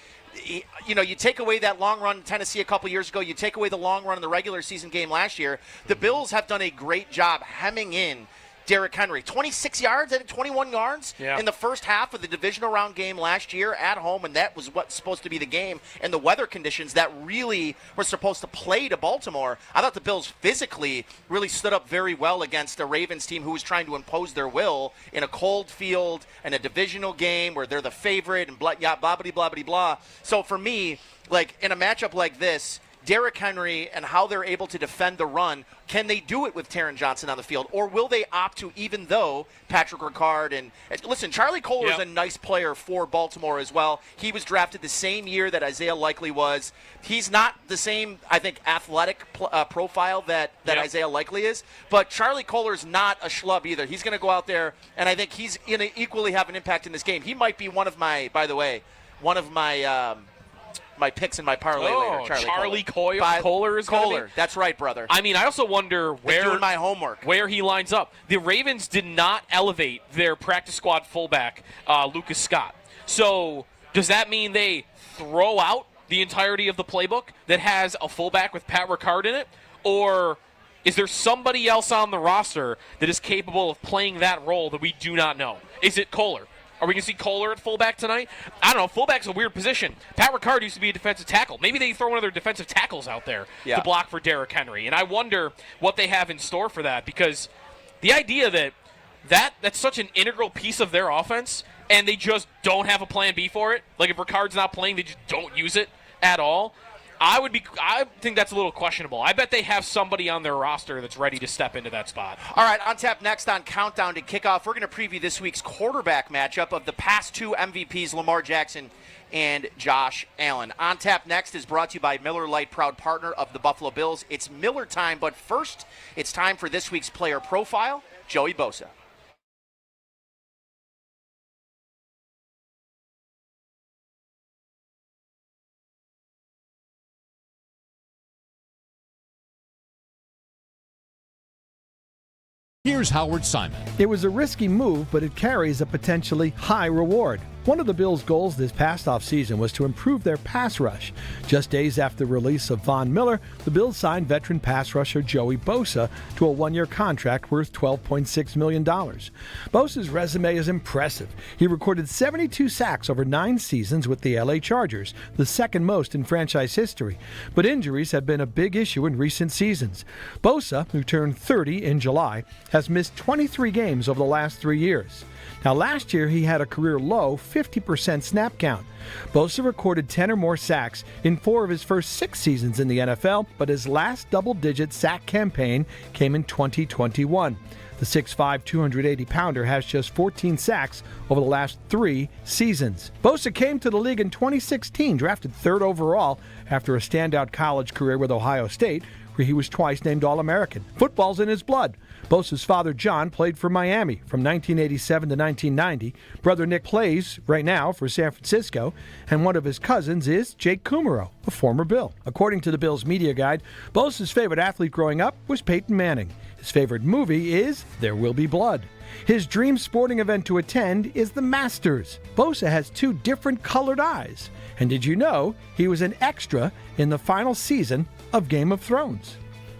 You take away that long run in Tennessee a couple years ago, you take away the long run in the regular season game last year, the Bills have done a great job hemming in Derrick Henry. 26 yards, I think 21 yards in the first half of the divisional round game last year at home, and that was what's supposed to be the game. And the weather conditions that really were supposed to play to Baltimore, I thought the Bills physically really stood up very well against a Ravens team who was trying to impose their will in a cold field and a divisional game where they're the favorite and blah, blah, blah, blah, blah, blah. So for me, like in a matchup like this, Derrick Henry and how they're able to defend the run. Can they do it with Taron Johnson on the field, or will they opt to, even though Patrick Ricard and listen, Charlie Kolar is a nice player for Baltimore as well. He was drafted the same year that Isaiah Likely was. He's not the same, I think, athletic profile that Isaiah Likely is, but Charlie Kolar's not a schlub either. He's going to go out there, and I think he's going to equally have an impact in this game. He might be one of my, by the way, my picks in my parlay later. Charlie Kolar is going to be? That's right, brother. I mean, I also wonder doing my homework. Where he lines up. The Ravens did not elevate their practice squad fullback, Lucas Scott. So does that mean they throw out the entirety of the playbook that has a fullback with Pat Ricard in it? Or is there somebody else on the roster that is capable of playing that role that we do not know? Is it Kolar? Are we going to see Kolar at fullback tonight? I don't know. Fullback's a weird position. Pat Ricard used to be a defensive tackle. Maybe they throw one of their defensive tackles out there to block for Derrick Henry. And I wonder what they have in store for that, because the idea that's such an integral piece of their offense and they just don't have a plan B for it. Like if Ricard's not playing, they just don't use it at all. I think that's a little questionable. I bet they have somebody on their roster that's ready to step into that spot. All right, on tap next on Countdown to Kickoff, we're going to preview this week's quarterback matchup of the past two MVPs, Lamar Jackson and Josh Allen. On tap next is brought to you by Miller Lite, proud partner of the Buffalo Bills. It's Miller time, but first, it's time for this week's player profile, Joey Bosa. Here's Howard Simon. It was a risky move, but it carries a potentially high reward. One of the Bills' goals this past offseason was to improve their pass rush. Just days after the release of Von Miller, the Bills signed veteran pass rusher Joey Bosa to a one-year contract worth $12.6 million. Bosa's resume is impressive. He recorded 72 sacks over 9 seasons with the LA Chargers, the second most in franchise history. But injuries have been a big issue in recent seasons. Bosa, who turned 30 in July, has missed 23 games over the last 3 years. Now, last year, he had a career-low 50% snap count. Bosa recorded 10 or more sacks in 4 of his first 6 seasons in the NFL, but his last double-digit sack campaign came in 2021. The 6'5", 280-pounder has just 14 sacks over the last 3 seasons. Bosa came to the league in 2016, drafted 3rd overall after a standout college career with Ohio State, where he was twice named All-American. Football's in his blood. Bosa's father, John, played for Miami from 1987 to 1990. Brother Nick plays right now for San Francisco, and one of his cousins is Jake Kummerow, a former Bill. According to the Bills media guide, Bosa's favorite athlete growing up was Peyton Manning. His favorite movie is There Will Be Blood. His dream sporting event to attend is the Masters. Bosa has 2 different colored eyes. And did you know he was an extra in the final season of Game of Thrones?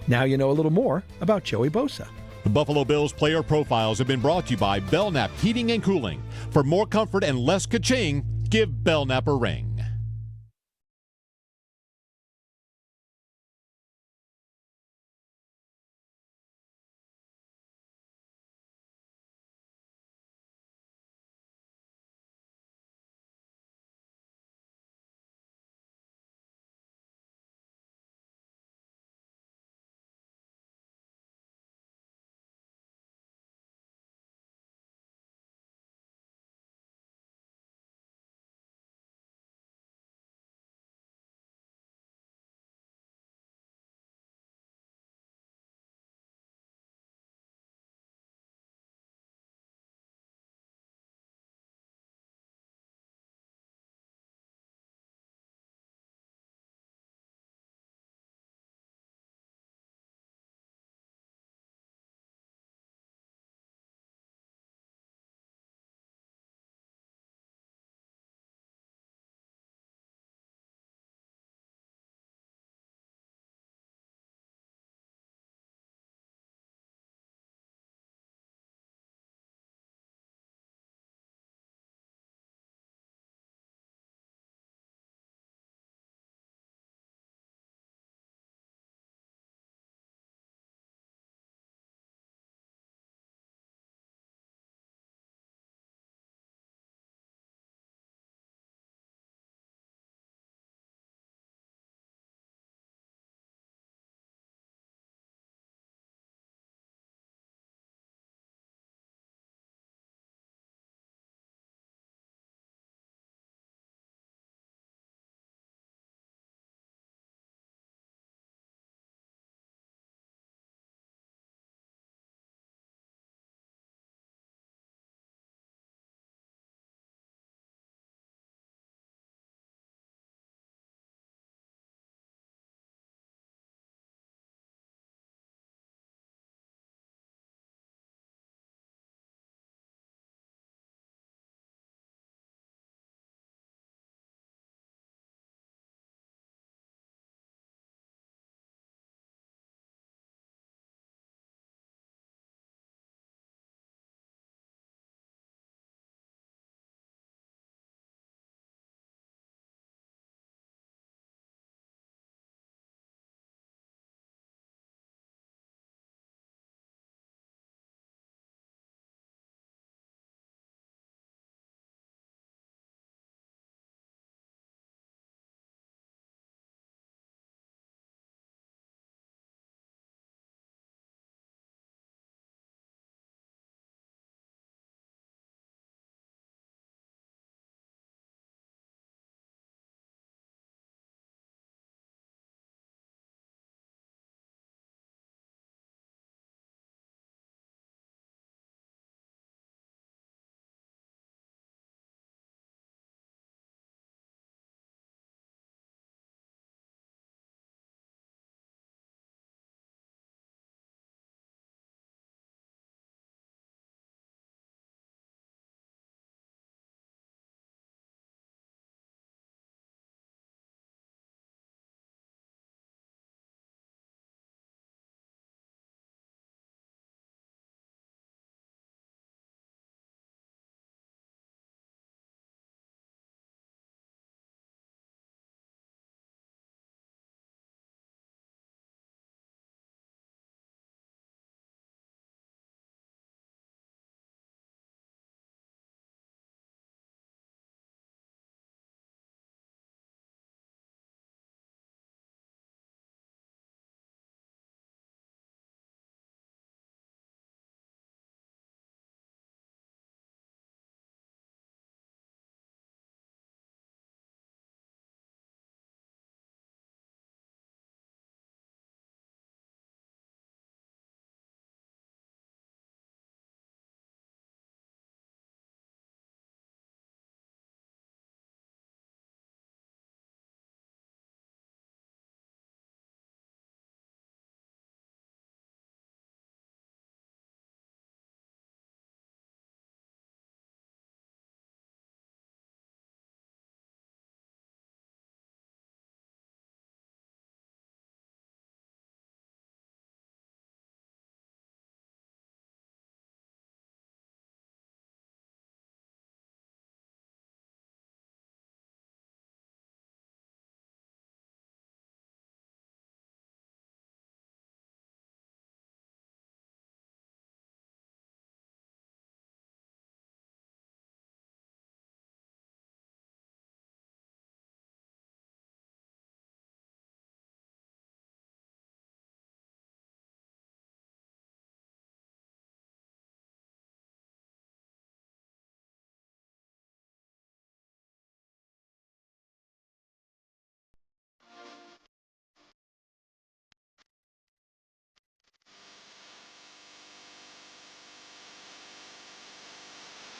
Now you know a little more about Joey Bosa. The Buffalo Bills player profiles have been brought to you by Belknap Heating and Cooling. For more comfort and less ka-ching, give Belknap a ring.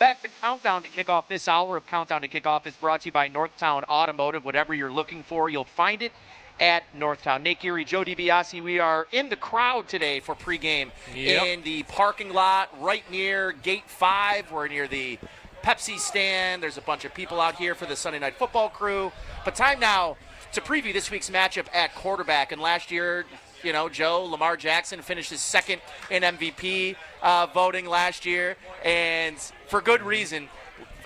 back. The countdown to kick off. This hour of Countdown to Kickoff is brought to you by Northtown Automotive. Whatever you're looking for, you'll find it at Northtown. Nick Geary, Joe DiBiase, we are in the crowd today for pregame in the parking lot right near Gate 5. We're near the Pepsi stand. There's a bunch of people out here for the Sunday Night Football crew. But time now to preview this week's matchup at quarterback. And last year, Joe, Lamar Jackson finished his second in MVP voting last year, and for good reason.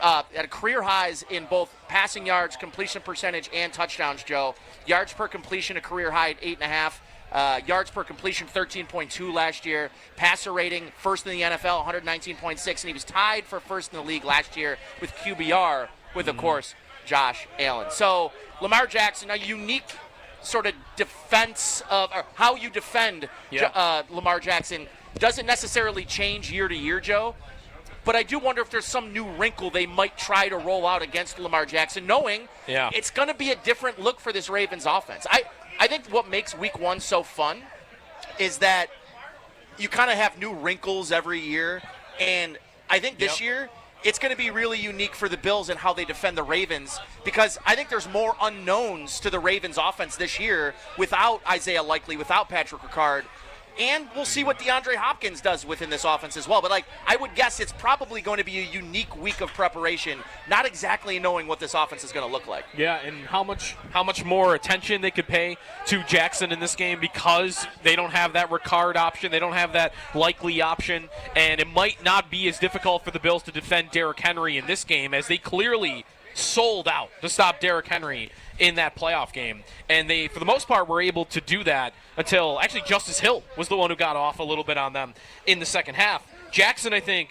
At career highs in both passing yards, completion percentage, and touchdowns, Joe. Yards per completion, a career high at 8.5. Yards per completion, 13.2 last year. Passer rating, first in the NFL, 119.6, and he was tied for first in the league last year with QBR, with, of course, Josh Allen. So Lamar Jackson, a unique sort of defense of how you defend Lamar Jackson doesn't necessarily change year to year, Joe. But I do wonder if there's some new wrinkle they might try to roll out against Lamar Jackson, knowing it's going to be a different look for this Ravens offense. I think what makes week one so fun is that you kind of have new wrinkles every year. And I think this year it's going to be really unique for the Bills and how they defend the Ravens, because I think there's more unknowns to the Ravens offense this year without Isaiah Likely, without Patrick Ricard. And we'll see what DeAndre Hopkins does within this offense as well. But, I would guess it's probably going to be a unique week of preparation, not exactly knowing what this offense is going to look like. Yeah, and how much more attention they could pay to Jackson in this game, because they don't have that Ricard option. They don't have that Likely option. And it might not be as difficult for the Bills to defend Derrick Henry in this game, as they clearly sold out to stop Derrick Henry in that playoff game. And they, for the most part, were able to do that until actually Justice Hill was the one who got off a little bit on them in the second half. Jackson, I think,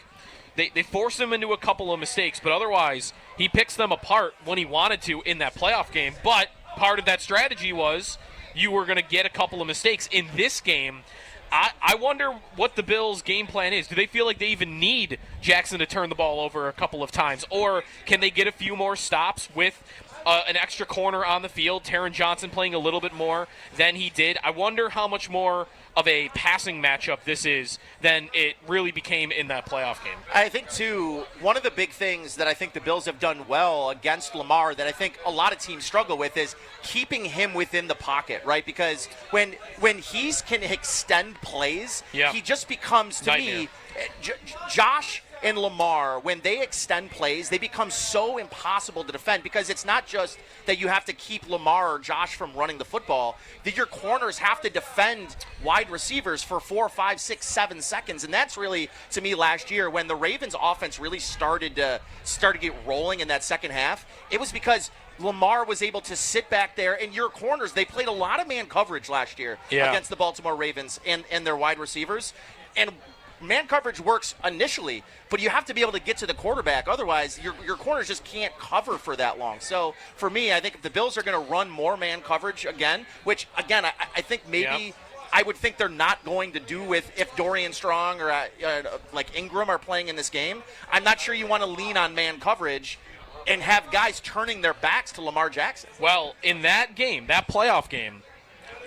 they forced him into a couple of mistakes, but otherwise he picks them apart when he wanted to in that playoff game. But part of that strategy was you were going to get a couple of mistakes. In this game, I wonder what the Bills' game plan is. Do they feel like they even need Jackson to turn the ball over a couple of times? Or can they get a few more stops with an extra corner on the field, Taron Johnson playing a little bit more than he did? I wonder how much more of a passing matchup this is than it really became in that playoff game. I think, too, one of the big things that I think the Bills have done well against Lamar that I think a lot of teams struggle with is keeping him within the pocket, right? Because when he can extend plays, he just becomes, to me, Josh and Lamar, when they extend plays, they become so impossible to defend, because it's not just that you have to keep Lamar or Josh from running the football, that your corners have to defend wide receivers for 4, 5, 6, 7 seconds. And that's really, to me, last year when the Ravens offense really started to get rolling in that second half, it was because Lamar was able to sit back there, and your corners, they played a lot of man coverage last year against the Baltimore Ravens and their wide receivers. And man coverage works initially, but you have to be able to get to the quarterback. Otherwise, your corners just can't cover for that long. So, for me, I think if the Bills are going to run more man coverage again, which, again, I think maybe I would think they're not going to do with if Dorian Strong or like Ingram are playing in this game, I'm not sure you want to lean on man coverage and have guys turning their backs to Lamar Jackson. Well, in that game, that playoff game,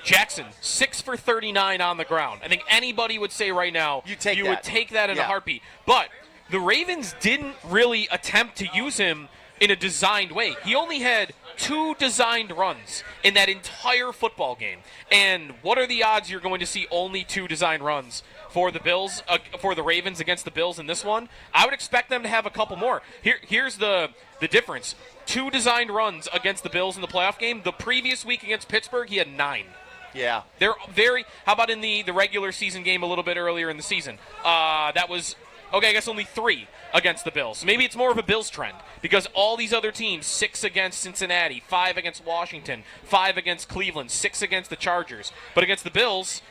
Jackson, 6 for 39 on the ground. I think anybody would say right now you would take that in a heartbeat. But the Ravens didn't really attempt to use him in a designed way. He only had 2 designed runs in that entire football game. And what are the odds you're going to see only 2 designed runs for the Bills, for the Ravens against the Bills in this one? I would expect them to have a couple more. Here's the difference. 2 designed runs against the Bills in the playoff game. The previous week against Pittsburgh, he had 9. Yeah. They're very – how about in the regular season game a little bit earlier in the season? That was – okay, I guess only 3 against the Bills. Maybe it's more of a Bills trend, because all these other teams, 6 against Cincinnati, 5 against Washington, 5 against Cleveland, 6 against the Chargers. But against the Bills,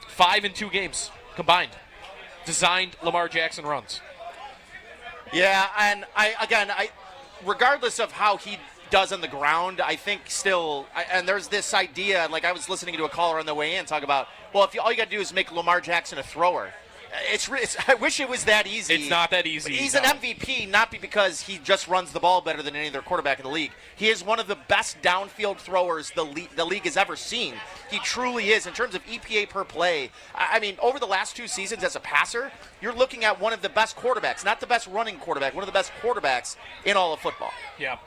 5 in 2 games combined. Designed Lamar Jackson runs. Yeah, and I regardless of how he does on the ground, I think still, and there's this idea, like I was listening to a caller on the way in talk about, well, if all you got to do is make Lamar Jackson a thrower. I wish it was that easy. It's not that easy. He's an MVP, not because he just runs the ball better than any other quarterback in the league. He is one of the best downfield throwers the league has ever seen. He truly is. In terms of EPA per play, I mean, over the last 2 seasons as a passer, you're looking at one of the best quarterbacks, not the best running quarterback, one of the best quarterbacks in all of football. Yeah,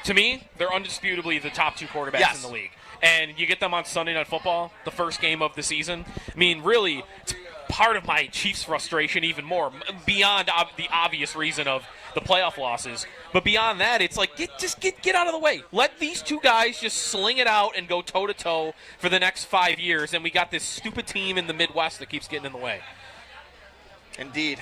to me, they're undisputably the top 2 quarterbacks in the league. And you get them on Sunday Night Football, the first game of the season. I mean, really, it's part of my Chiefs frustration even more, beyond the obvious reason of the playoff losses. But beyond that, it's like, get out of the way. Let these 2 guys just sling it out and go toe-to-toe for the next 5 years, and we got this stupid team in the Midwest that keeps getting in the way. Indeed.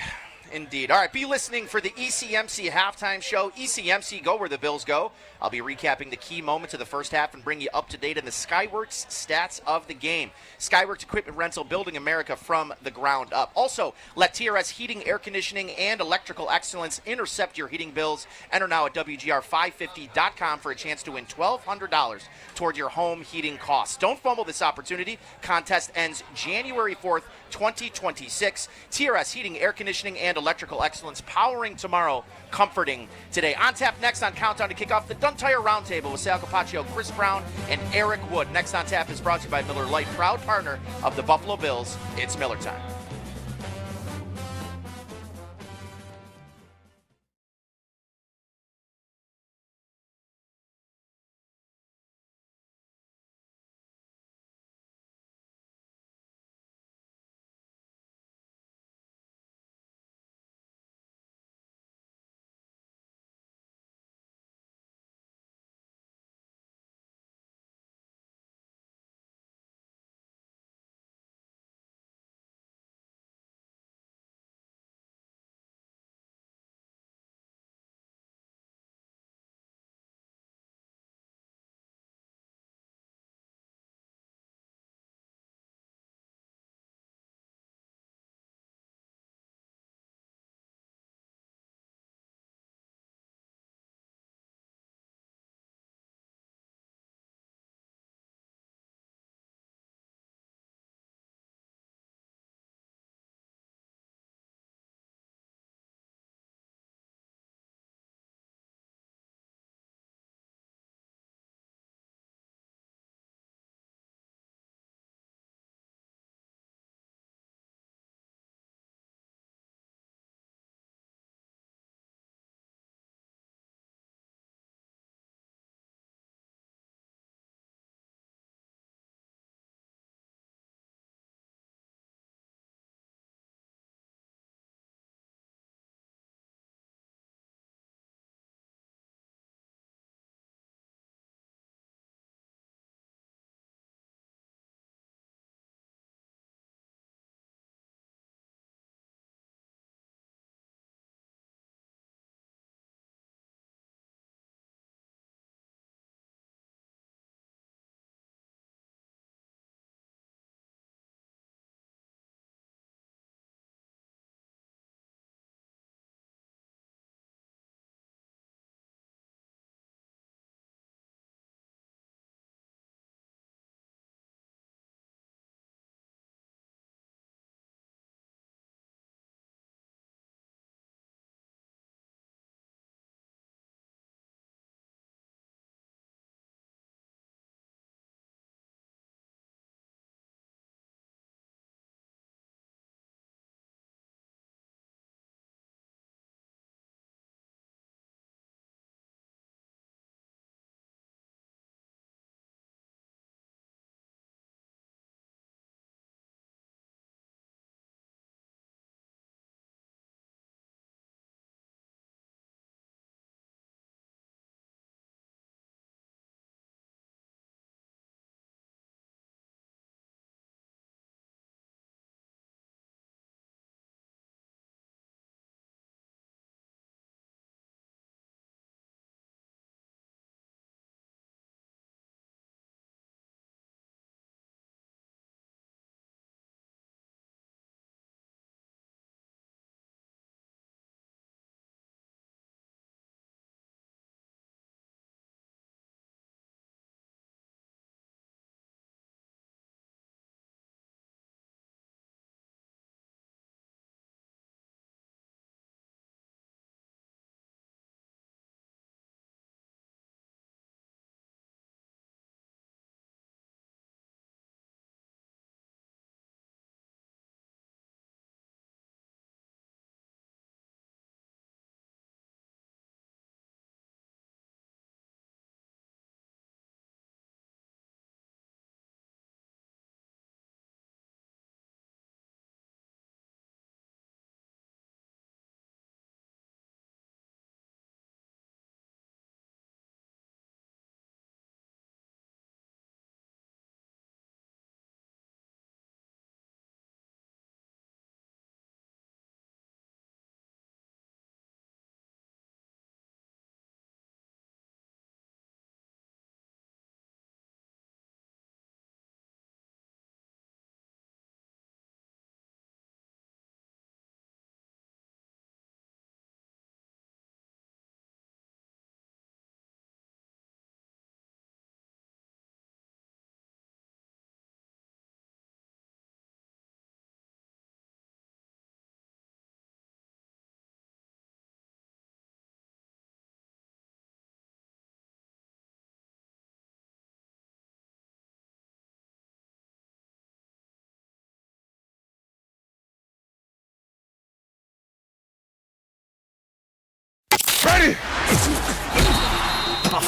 All right, be listening for the ECMC halftime show. ECMC, go where the Bills go. I'll be recapping the key moments of the first half and bring you up to date on the Skyworks stats of the game. Skyworks Equipment Rental, building America from the ground up. Also, let TRS Heating, Air Conditioning, and Electrical Excellence intercept your heating bills. Enter now at WGR550.com for a chance to win $1,200 toward your home heating costs. Don't fumble this opportunity. Contest ends January 4th, 2026. TRS Heating, Air Conditioning, and Electrical Excellence, powering tomorrow, comforting today. On tap next on Countdown to Kickoff, the Duntire Roundtable with Sal Capaccio, Chris Brown, and Eric Wood. Next on tap is brought to you by Miller Lite, proud partner of the Buffalo Bills. It's Miller time.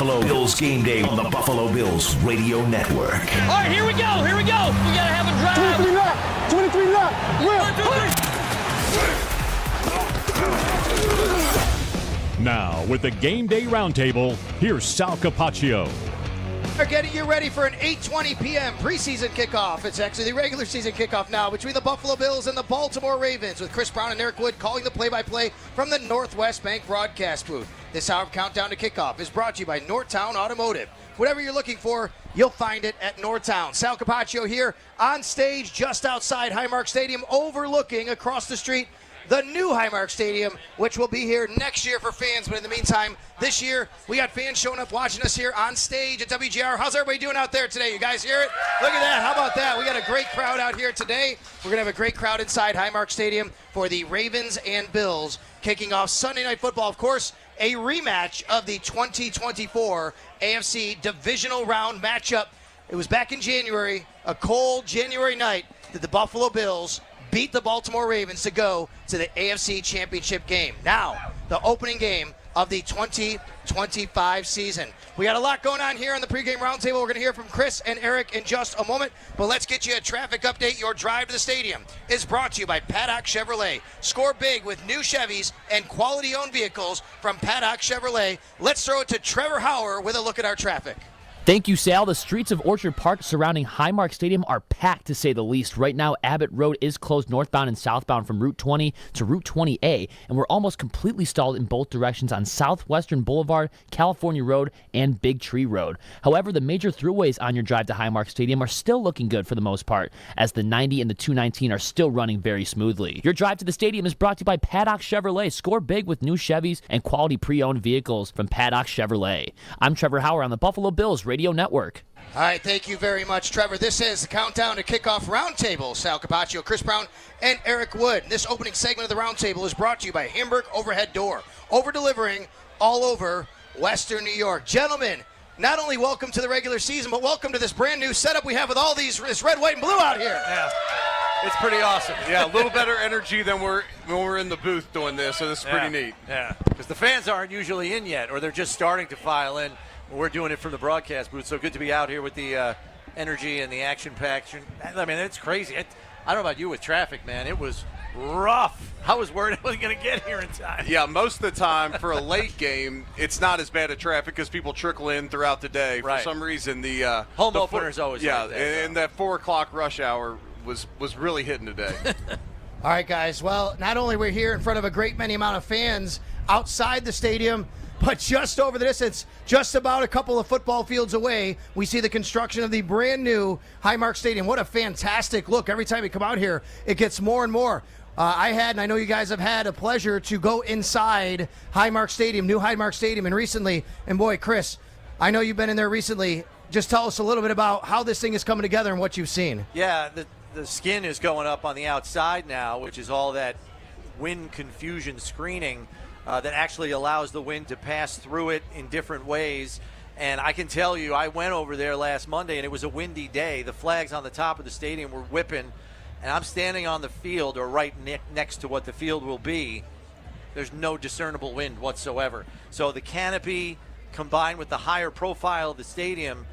Buffalo Bills game day on the Buffalo Bills Radio Network. All right, here we go. We got to have a drive. 23 left. Now, with the Game Day Roundtable, here's Sal Capaccio. We're getting you ready for an 8:20 p.m. preseason kickoff. It's actually the regular season kickoff now between the Buffalo Bills and the Baltimore Ravens, with Chris Brown and Eric Wood calling the play-by-play from the Northwest Bank broadcast booth. This hour of Countdown to Kickoff is brought to you by Northtown Automotive. Whatever you're looking for, you'll find it at Northtown. Sal Capaccio here on stage just outside Highmark Stadium, overlooking across the street the new Highmark Stadium, which will be here next year for fans. But in the meantime, this year, we got fans showing up watching us here on stage at WGR. How's everybody doing out there today? You guys hear it? Look at that. How about that? We got a great crowd out here today. We're going to have a great crowd inside Highmark Stadium for the Ravens and Bills kicking off Sunday Night Football. Of course, a rematch of the 2024 AFC Divisional Round matchup. It was back in January, a cold January night, that the Buffalo Bills beat the Baltimore Ravens to go to the AFC Championship game. Now, the opening game of the 2025 season. We got a lot going on here on the pregame roundtable. We're going to hear from Chris and Eric in just a moment, but let's get you a traffic update. Your drive to the stadium is brought to you by Paddock Chevrolet. Score big with new Chevys and quality-owned vehicles from Paddock Chevrolet. Let's throw it to Trevor Hauer with a look at our traffic. Thank you, Sal. The streets of Orchard Park surrounding Highmark Stadium are packed, to say the least. Right now, Abbott Road is closed northbound and southbound from Route 20 to Route 20A, and we're almost completely stalled in both directions on Southwestern Boulevard, California Road, and Big Tree Road. However, the major throughways on your drive to Highmark Stadium are still looking good for the most part, as the 90 and the 219 are still running very smoothly. Your drive to the stadium is brought to you by Paddock Chevrolet. Score big with new Chevys and quality pre-owned vehicles from Paddock Chevrolet. I'm Trevor Hauer on the Buffalo Bills Radio Network. All right, thank you very much, Trevor. This is the Countdown to Kickoff Roundtable. Sal Capaccio, Chris Brown, and Eric Wood. This opening segment of the Roundtable is brought to you by Hamburg Overhead Door, over-delivering all over Western New York. Gentlemen, not only welcome to the regular season, but welcome to this brand new setup we have with all this red, white, and blue out here. Yeah, it's pretty awesome. Yeah, a little better energy than when we're in the booth doing this, so this is pretty neat. Yeah, because the fans aren't usually in yet, or they're just starting to file in. We're doing it from the broadcast booth, so good to be out here with the energy and the action pack. I mean, it's crazy. I don't know about you with traffic, man. It was rough. I was worried I wasn't going to get here in time. Yeah, most of the time for a late game, it's not as bad at traffic because people trickle in throughout the day. For some reason, the home opener is always like that. And that 4 o'clock rush hour was really hitting today. All right, guys. Well, not only we're here in front of a great many amount of fans outside the stadium, but just over the distance, just about a couple of football fields away, we see the construction of the brand new Highmark Stadium. What a fantastic look. Every time we come out here, it gets more and more. And I know you guys have had a pleasure to go inside Highmark Stadium, new Highmark Stadium, and recently, and boy, Chris, I know you've been in there recently. Just tell us a little bit about how this thing is coming together and what you've seen. Yeah, the skin is going up on the outside now, which is all that wind confusion screening that actually allows the wind to pass through it in different ways. And I can tell you, I went over there last Monday, and it was a windy day. The flags on the top of the stadium were whipping, and I'm standing on the field, or right next to what the field will be. There's no discernible wind whatsoever. So the canopy combined with the higher profile of the stadium,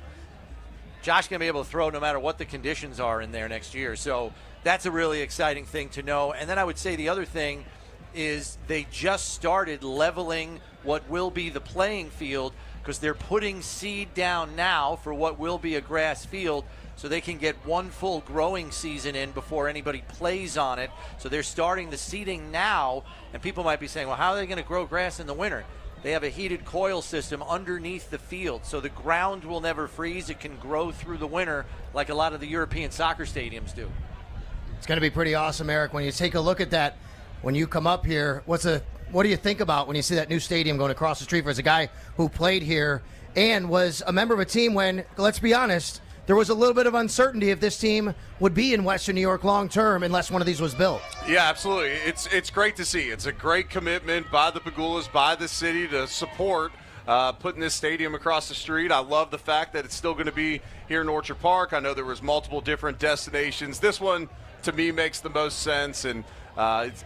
Josh going to be able to throw no matter what the conditions are in there next year. So that's a really exciting thing to know. And then I would say the other thing is they just started leveling what will be the playing field, because they're putting seed down now for what will be a grass field, so they can get one full growing season in before anybody plays on it. So they're starting the seeding now, and people might be saying, well, how are they going to grow grass in the winter? They have a heated coil system underneath the field, so the ground will never freeze. It can grow through the winter like a lot of the European soccer stadiums do. It's going to be pretty awesome, Eric. When you take a look at that, when you come up here, what do you think about when you see that new stadium going across the street? As a guy who played here and was a member of a team when, let's be honest, there was a little bit of uncertainty if this team would be in Western New York long term unless one of these was built. Yeah, absolutely. It's great to see. It's a great commitment by the Pagulas, by the city to support putting this stadium across the street. I love the fact that it's still going to be here in Orchard Park. I know there was multiple different destinations. This one, to me, makes the most sense, and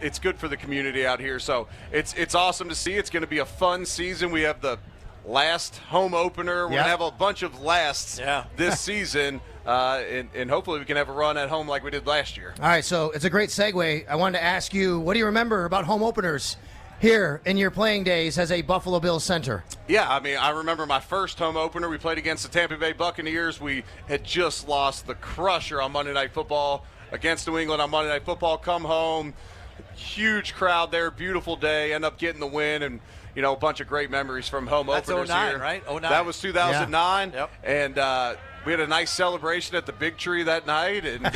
it's good for the community out here. So it's awesome to see. It's going to be a fun season. We have the last home opener. We're going to have a bunch of lasts this season, and hopefully we can have a run at home like we did last year. All right, so it's a great segue. I wanted to ask you, what do you remember about home openers here in your playing days as a Buffalo Bills center? Yeah, I mean, I remember my first home opener. We played against the Tampa Bay Buccaneers. We had just lost the crusher on Monday Night Football against New England on Monday Night Football. Come home, huge crowd there, beautiful day, end up getting the win, and a bunch of great memories from home openers 09, here. right? 09. That was 2009. Yeah. Yep. And we had a nice celebration at the Big Tree that night, and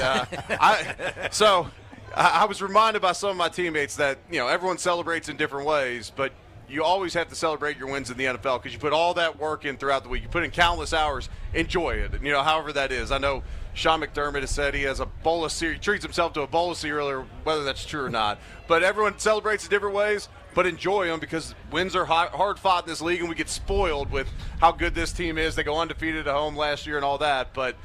I was reminded by some of my teammates that everyone celebrates in different ways, but you always have to celebrate your wins in the NFL because you put all that work in throughout the week. You put in countless hours. Enjoy it, however that is. I know Sean McDermott has said he has a bowl of cereal, treats himself to a bowl of cereal, whether that's true or not. But everyone celebrates in different ways, but enjoy them because wins are hard fought in this league, and we get spoiled with how good this team is. They go undefeated at home last year and all that, but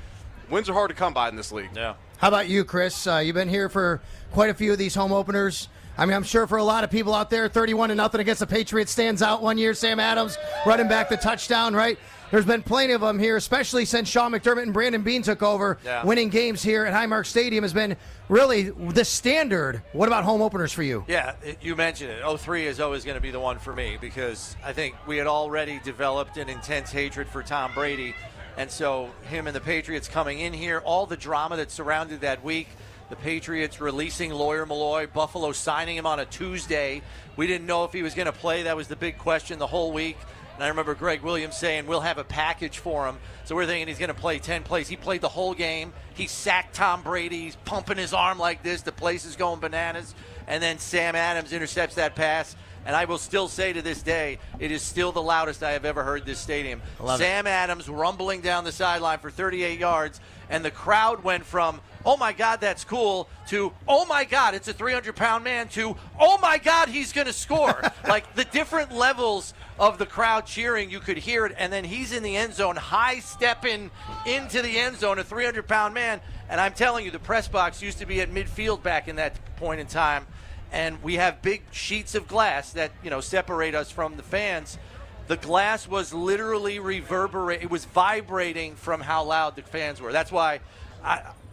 wins are hard to come by in this league. Yeah. How about you, Chris? You've been here for quite a few of these home openers. I mean, I'm sure for a lot of people out there, 31-0 against the Patriots stands out one year. Sam Adams running back the touchdown, right? There's been plenty of them here, especially since Sean McDermott and Brandon Beane took over. Yeah. Winning games here at Highmark Stadium has been really the standard. What about home openers for you? Yeah, you mentioned it. 03 is always going to be the one for me because I think we had already developed an intense hatred for Tom Brady. And so him and the Patriots coming in here, all the drama that surrounded that week, the Patriots releasing Lawyer Malloy, Buffalo signing him on a Tuesday. We didn't know if he was going to play. That was the big question the whole week. And I remember Greg Williams saying, we'll have a package for him. So we're thinking he's going to play 10 plays. He played the whole game. He sacked Tom Brady. He's pumping his arm like this. The place is going bananas. And then Sam Adams intercepts that pass. And I will still say to this day, it is still the loudest I have ever heard this stadium. Sam Adams rumbling down the sideline for 38 yards, and the crowd went from, oh my God, that's cool, to, oh my God, it's a 300-pound man, to, oh my God, he's going to score. Like the different levels of the crowd cheering, you could hear it, and then he's in the end zone, high-stepping into the end zone, a 300-pound man. And I'm telling you, the press box used to be at midfield back in that point in time. And we have big sheets of glass that, separate us from the fans. The glass was literally it was vibrating from how loud the fans were. That's why,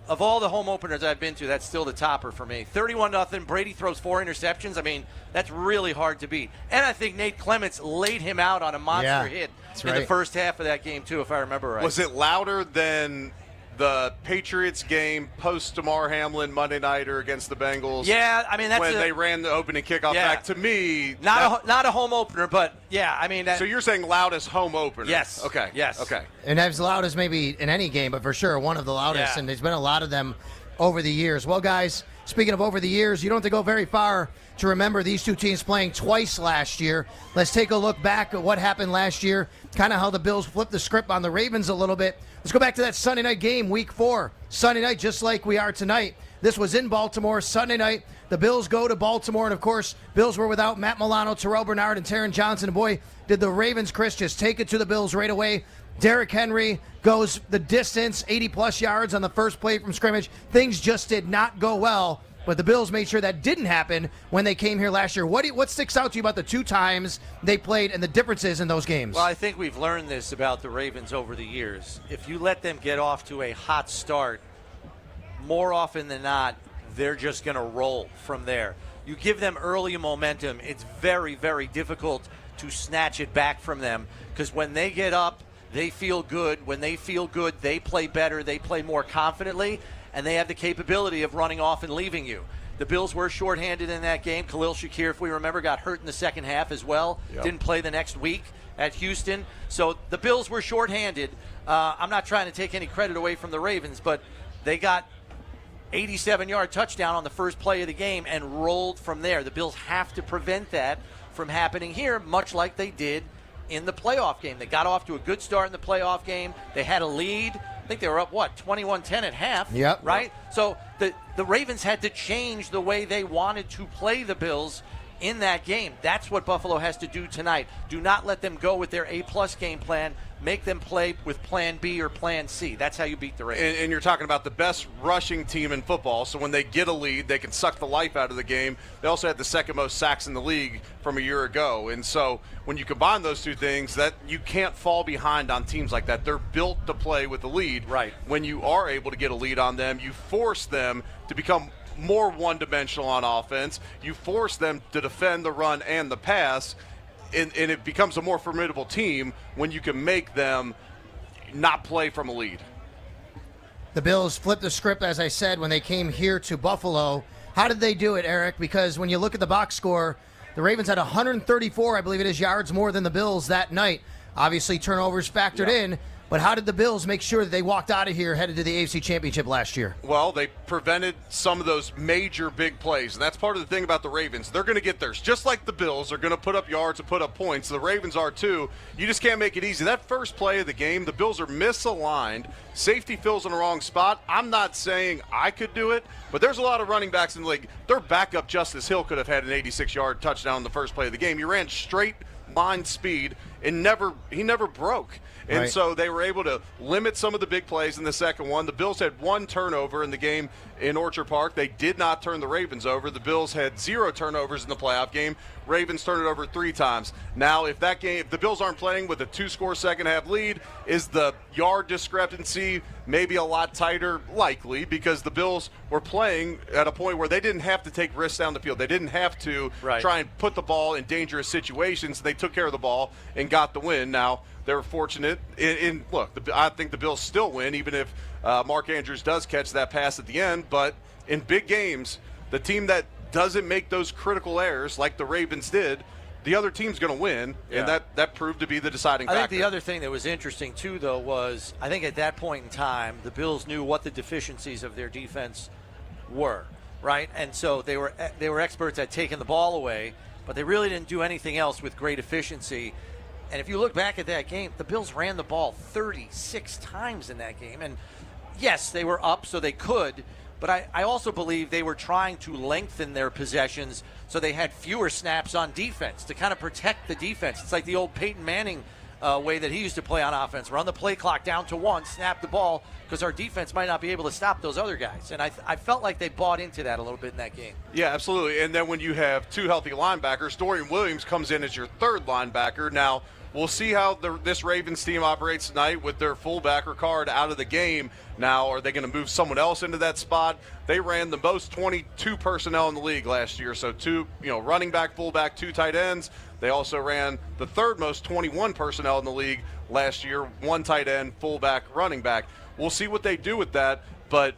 of all the home openers I've been to, that's still the topper for me. 31-0, Brady throws 4 interceptions. I mean, that's really hard to beat. And I think Nate Clements laid him out on a monster hit in the first half of that game, too, if I remember right. Was it louder than the Patriots game post Damar Hamlin Monday nighter against the Bengals? Yeah, I mean, that's when they ran the opening kickoff back. To me, not a home opener, but yeah, I mean. So you're saying loudest home opener? Yes. Okay. Yes. Okay. And as loud as maybe in any game, but for sure one of the loudest, and there's been a lot of them over the years. Well, guys, speaking of over the years, you don't have to go very far to remember these two teams playing twice last year. Let's take a look back at what happened last year, kind of how the Bills flipped the script on the Ravens a little bit. Let's go back to that Sunday night game, week 4. Sunday night, just like we are tonight. This was in Baltimore, Sunday night. The Bills go to Baltimore, and of course, Bills were without Matt Milano, Terrell Bernard, and Taron Johnson. And boy, did the Ravens, Chris, just take it to the Bills right away. Derrick Henry goes the distance, 80-plus yards on the first play from scrimmage. Things just did not go well, but the Bills made sure that didn't happen when they came here last year. What sticks out to you about the 2 times they played and the differences in those games? Well, I think we've learned this about the Ravens over the years. If you let them get off to a hot start, more often than not, they're just going to roll from there. You give them early momentum, it's very, very difficult to snatch it back from them because when they get up, they feel good. When they feel good, they play better, they play more confidently, and they have the capability of running off and leaving you. The Bills were shorthanded in that game. Khalil Shakir, if we remember, got hurt in the second half as well. Yep. Didn't play the next week at Houston. So the Bills were shorthanded. I'm not trying to take any credit away from the Ravens, but they got 87-yard touchdown on the first play of the game and rolled from there. The Bills have to prevent that from happening here, much like they did in the playoff game. They got off to a good start in the playoff game. They had a lead. I think they were up, 21-10 at half, right? So the Ravens had to change the way they wanted to play the Bills in that game. That's what Buffalo has to do tonight. Do not let them go with their A-plus game plan. Make them play with plan B or plan C. That's how you beat the Ravens. And you're talking about the best rushing team in football, so when they get a lead, they can suck the life out of the game. They also had the second most sacks in the league from a year ago. And so when you combine those two things, that you can't fall behind on teams like that. They're built to play with the lead. Right. When you are able to get a lead on them, you force them to become more one-dimensional on offense. You force them to defend the run and the pass, and it becomes a more formidable team when you can make them not play from a lead. The Bills flipped the script, as I said, when they came here to Buffalo. How did they do it, Eric? Because when you look at the box score, the Ravens had 134, I believe it is, yards more than the Bills that night. Obviously, turnovers factored in. But how did the Bills make sure that they walked out of here headed to the AFC Championship last year? Well, they prevented some of those major big plays, and that's part of the thing about the Ravens. They're going to get theirs. Just like the Bills are going to put up yards and put up points. The Ravens are too. You just can't make it easy. That first play of the game, the Bills are misaligned. Safety fills in the wrong spot. I'm not saying I could do it, but there's a lot of running backs in the league. Their backup, Justice Hill, could have had an 86-yard touchdown in the first play of the game. He ran straight line speed and he never broke. And so they were able to limit some of the big plays in the second one. The Bills had one turnover in the game in Orchard Park. They did not turn the Ravens over. The Bills had 0 turnovers in the playoff game. Ravens turned it over 3 times. Now, if the Bills aren't playing with a 2-score second-half lead, is the yard discrepancy maybe a lot tighter? Likely, because the Bills were playing at a point where they didn't have to take risks down the field. They didn't have to try and put the ball in dangerous situations. They took care of the ball and got the win. Now, they were fortunate. Look, I think the Bills still win, even if Mark Andrews does catch that pass at the end. But in big games, the team that doesn't make those critical errors like the Ravens did, the other team's going to win, and that proved to be the deciding factor. I think the other thing that was interesting, too, though, was I think at that point in time, the Bills knew what the deficiencies of their defense were, right? And so they were experts at taking the ball away, but they really didn't do anything else with great efficiency. And if you look back at that game, the Bills ran the ball 36 times in that game. And, yes, they were up, so they could, but I also believe they were trying to lengthen their possessions so they had fewer snaps on defense to kind of protect the defense. It's like the old Peyton Manning way that he used to play on offense. Run the play clock down to 1, snap the ball, because our defense might not be able to stop those other guys. And I felt like they bought into that a little bit in that game. Yeah, absolutely. And then when you have 2 healthy linebackers, Dorian Williams comes in as your 3rd linebacker. Now, we'll see how this Ravens team operates tonight with their fullback Ricard out of the game. Now, are they going to move someone else into that spot? They ran the most 22 personnel in the league last year. So 2, running back, fullback, 2 tight ends. They also ran the 3rd most 21 personnel in the league last year, 1 tight end, fullback, running back. We'll see what they do with that. But,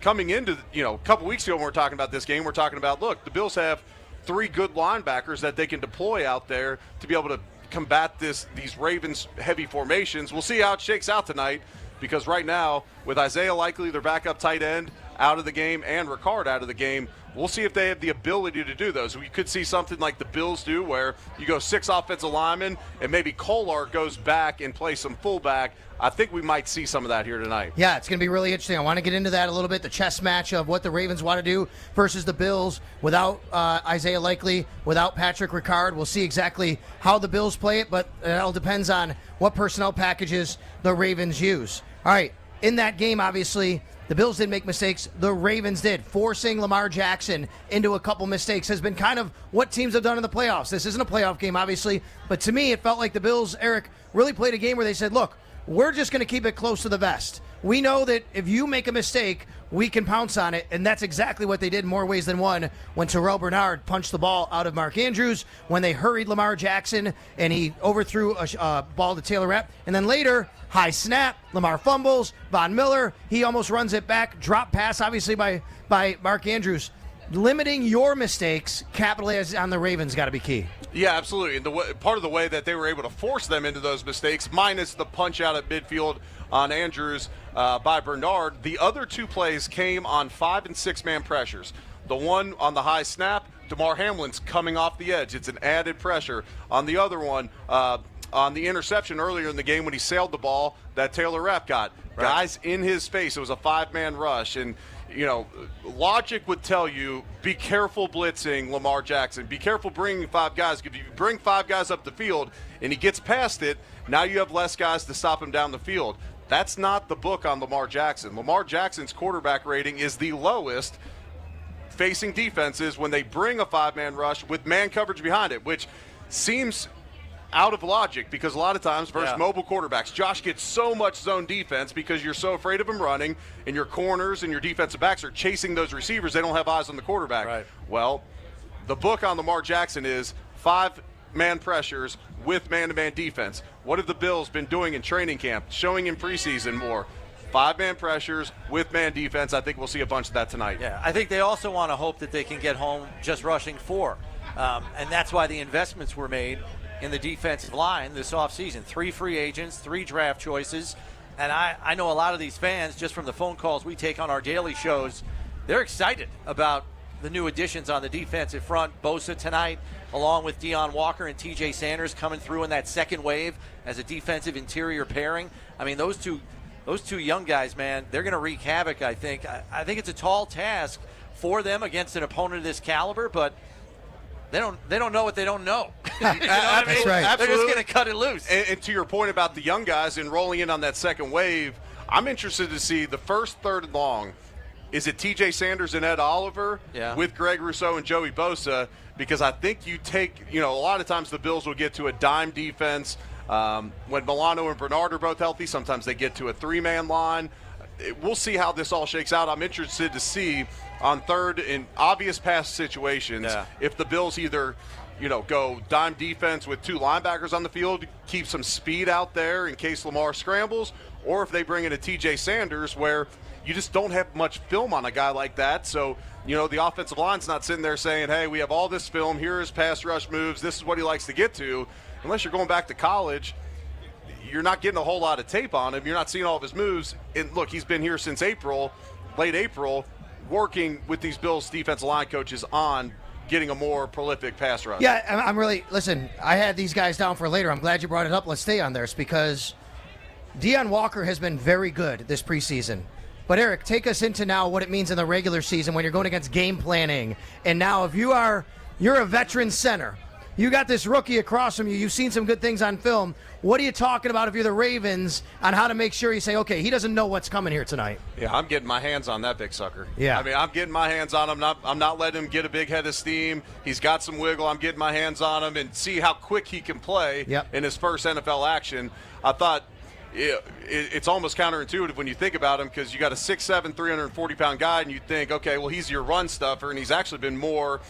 coming into, a couple weeks ago when we're talking about this game, we're talking about, look, the Bills have 3 good linebackers that they can deploy out there to be able to combat these Ravens heavy formations. We'll see how it shakes out tonight, because right now, with Isaiah Likely, their backup tight end, out of the game, and Ricard out of the game, we'll see if they have the ability to do those. We could see something like the Bills do, where you go 6 offensive linemen and maybe Kolar goes back and plays some fullback. I think we might see some of that here tonight. Yeah, it's going to be really interesting. I want to get into that a little bit, the chess match of what the Ravens want to do versus the Bills without Isaiah Likely, without Patrick Ricard. We'll see exactly how the Bills play it, but it all depends on what personnel packages the Ravens use. All right, in that game, obviously, the Bills didn't make mistakes. The Ravens did. Forcing Lamar Jackson into a couple mistakes has been kind of what teams have done in the playoffs. This isn't a playoff game, obviously, but to me, it felt like the Bills, Eric, really played a game where they said, look, we're just going to keep it close to the vest. We know that if you make a mistake, we can pounce on it, and that's exactly what they did in more ways than one when Terrell Bernard punched the ball out of Mark Andrews, when they hurried Lamar Jackson, and he overthrew a ball to Taylor Rapp, and then later, high snap, Lamar fumbles, Von Miller, he almost runs it back, drop pass, obviously, by Mark Andrews. Limiting your mistakes, capitalizing on the Ravens, got to be key. Yeah, absolutely. And part of the way that they were able to force them into those mistakes, minus the punch out at midfield on Andrews by Bernard, the other 2 plays came on 5- and 6-man pressures. The one on the high snap, DeMar Hamlin's coming off the edge. It's an added pressure. On the other one, on the interception earlier in the game when he sailed the ball that Taylor Rapp got, guys in his space. It was a 5-man rush, and logic would tell you, be careful blitzing Lamar Jackson. Be careful bringing 5 guys. If you bring 5 guys up the field and he gets past it, now you have less guys to stop him down the field. That's not the book on Lamar Jackson. Lamar Jackson's quarterback rating is the lowest facing defenses when they bring a 5-man rush with man coverage behind it, which seems out of logic because a lot of times versus mobile quarterbacks, Josh gets so much zone defense because you're so afraid of him running, and your corners and your defensive backs are chasing those receivers. They don't have eyes on the quarterback. Right. Well, the book on Lamar Jackson is 5-man pressures with man-to-man defense. What have the Bills been doing in training camp, showing in preseason more? 5-man pressures with man defense. I think we'll see a bunch of that tonight. Yeah, I think they also want to hope that they can get home just rushing 4. And that's why the investments were made in the defensive line this offseason. 3 free agents, 3 draft choices. And I know a lot of these fans, just from the phone calls we take on our daily shows, they're excited about the new additions on the defensive front. Bosa tonight, along with Deion Walker and TJ Sanders coming through in that second wave as a defensive interior pairing. I mean, those two young guys, man, they're going to wreak havoc, I think. I think it's a tall task for them against an opponent of this caliber, but they don't know what they don't know. You know what I mean? That's right. They're just going to cut it loose. And to your point about the young guys and rolling in on that second wave, I'm interested to see the first 3rd and long. Is it TJ Sanders and Ed Oliver with Greg Rousseau and Joey Bosa? Because I think you take, a lot of times the Bills will get to a dime defense. When Milano and Bernard are both healthy, sometimes they get to a 3-man line. We'll see how this all shakes out. I'm interested to see on 3rd in obvious pass situations if the Bills either, go dime defense with 2 linebackers on the field, keep some speed out there in case Lamar scrambles, or if they bring in a TJ Sanders where you just don't have much film on a guy like that. So, the offensive line's not sitting there saying, hey, we have all this film. Here are his pass rush moves. This is what he likes to get to. Unless you're going back to college, you're not getting a whole lot of tape on him. You're not seeing all of his moves. And, look, he's been here since late April, working with these Bills defensive line coaches on getting a more prolific pass rush. Yeah, I'm really – listen, I had these guys down for later. I'm glad you brought it up. Let's stay on this because Deion Walker has been very good this preseason. But, Eric, take us into now what it means in the regular season when you're going against game planning. And now if you're a veteran center, you got this rookie across from you, you've seen some good things on film. What are you talking about if you're the Ravens on how to make sure you say, okay, he doesn't know what's coming here tonight? Yeah, I'm getting my hands on that big sucker. Yeah. I mean, I'm getting my hands on him. I'm not letting him get a big head of steam. He's got some wiggle. I'm getting my hands on him and see how quick he can play in his first NFL action. I thought it's almost counterintuitive when you think about him because you got a 6'7", 340-pound guy, and you think, okay, well, he's your run stuffer, and he's actually been more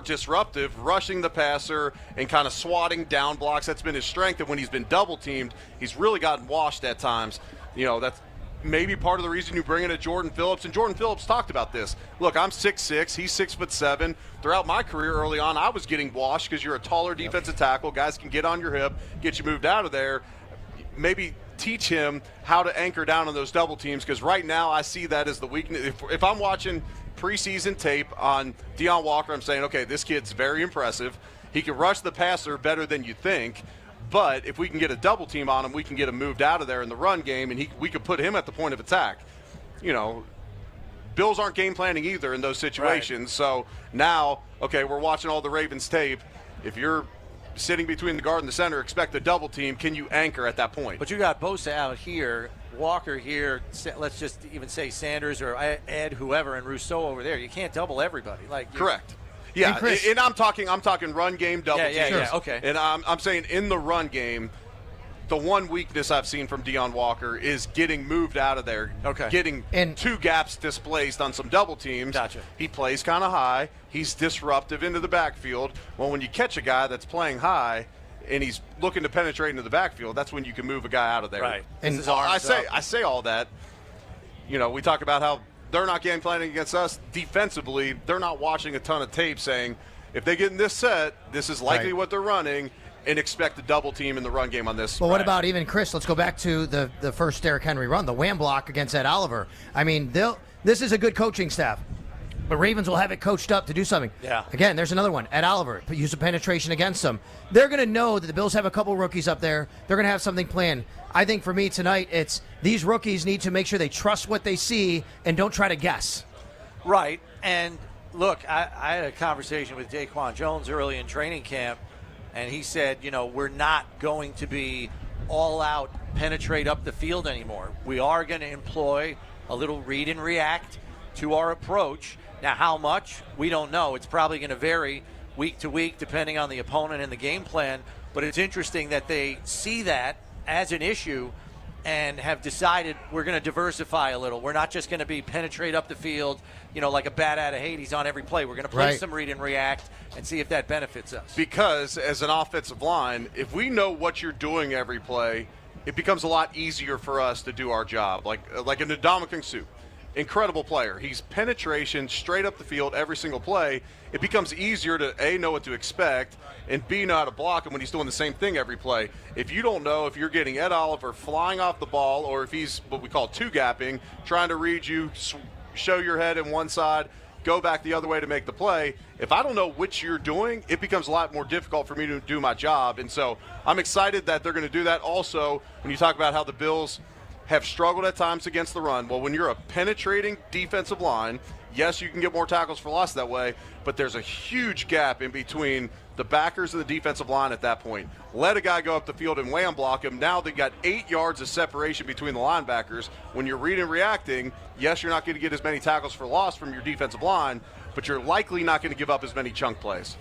disruptive, rushing the passer and kind of swatting down blocks. That's been his strength, and when he's been double-teamed, he's really gotten washed at times. That's maybe part of the reason you bring in a Jordan Phillips, and Jordan Phillips talked about this. Look, I'm 6'6", he's 6'7". Throughout my career early on, I was getting washed because you're a taller defensive tackle. Guys can get on your hip, get you moved out of there. Maybe teach him how to anchor down on those double teams because right now I see that as the weakness. If I'm watching preseason tape on Deion Walker, I'm saying, okay, this kid's very impressive. He can rush the passer better than you think, but if we can get a double team on him, we can get him moved out of there in the run game, and we could put him at the point of attack. Bills aren't game planning either in those situations. Right. So now, okay, we're watching all the Ravens tape. If you're sitting between the guard and the center, expect a double team. Can you anchor at that point? But you got Bosa out here, Walker here, let's just even say Sanders or Ed, whoever, and Rousseau over there. You can't double everybody. Correct. Yeah, and I'm talking run game double teams. Yeah, okay. And I'm saying in the run game, the one weakness I've seen from Deion Walker is getting moved out of there, getting 2 gaps displaced on some double teams. Gotcha. He plays kind of high. He's disruptive into the backfield. Well, when you catch a guy that's playing high and he's looking to penetrate into the backfield, that's when you can move a guy out of there. Right. And I say all that. We talk about how they're not game planning against us. Defensively, they're not watching a ton of tape saying, if they get in this set, this is likely what they're running, and expect a double team in the run game on this. Well, what about even, Chris, let's go back to the first Derrick Henry run, the wham block against Ed Oliver. I mean, this is a good coaching staff. But Ravens will have it coached up to do something. Yeah. Again, there's another one. Ed Oliver, use a penetration against them. They're going to know that the Bills have a couple rookies up there. They're going to have something planned. I think for me tonight, it's these rookies need to make sure they trust what they see and don't try to guess. Right. And look, I had a conversation with Daquan Jones early in training camp, and he said, we're not going to be all out penetrate up the field anymore. We are going to employ a little read and react to our approach. Now, how much? We don't know. It's probably going to vary week to week depending on the opponent and the game plan. But it's interesting that they see that as an issue and have decided we're going to diversify a little. We're not just going to be penetrate up the field, like a bat out of Hades on every play. We're going to play some read and react and see if that benefits us. Because as an offensive line, if we know what you're doing every play, it becomes a lot easier for us to do our job. Like an Ndamukong Suh. Incredible player. He's penetration straight up the field every single play. It becomes easier to A, know what to expect, and B, know how to block him when he's doing the same thing every play. If you don't know if you're getting Ed Oliver flying off the ball or if he's what we call two-gapping, trying to read you, show your head in one side, go back the other way to make the play, if I don't know which you're doing, it becomes a lot more difficult for me to do my job. And so I'm excited that they're going to do that. Also, when you talk about how the Bills have struggled at times against the run. Well, when you're a penetrating defensive line, yes, you can get more tackles for loss that way, but there's a huge gap in between the backers and the defensive line at that point. Let a guy go up the field and wham block him. Now they've got 8 yards of separation between the linebackers. When you're reading and reacting, yes, you're not going to get as many tackles for loss from your defensive line, but you're likely not going to give up as many chunk plays.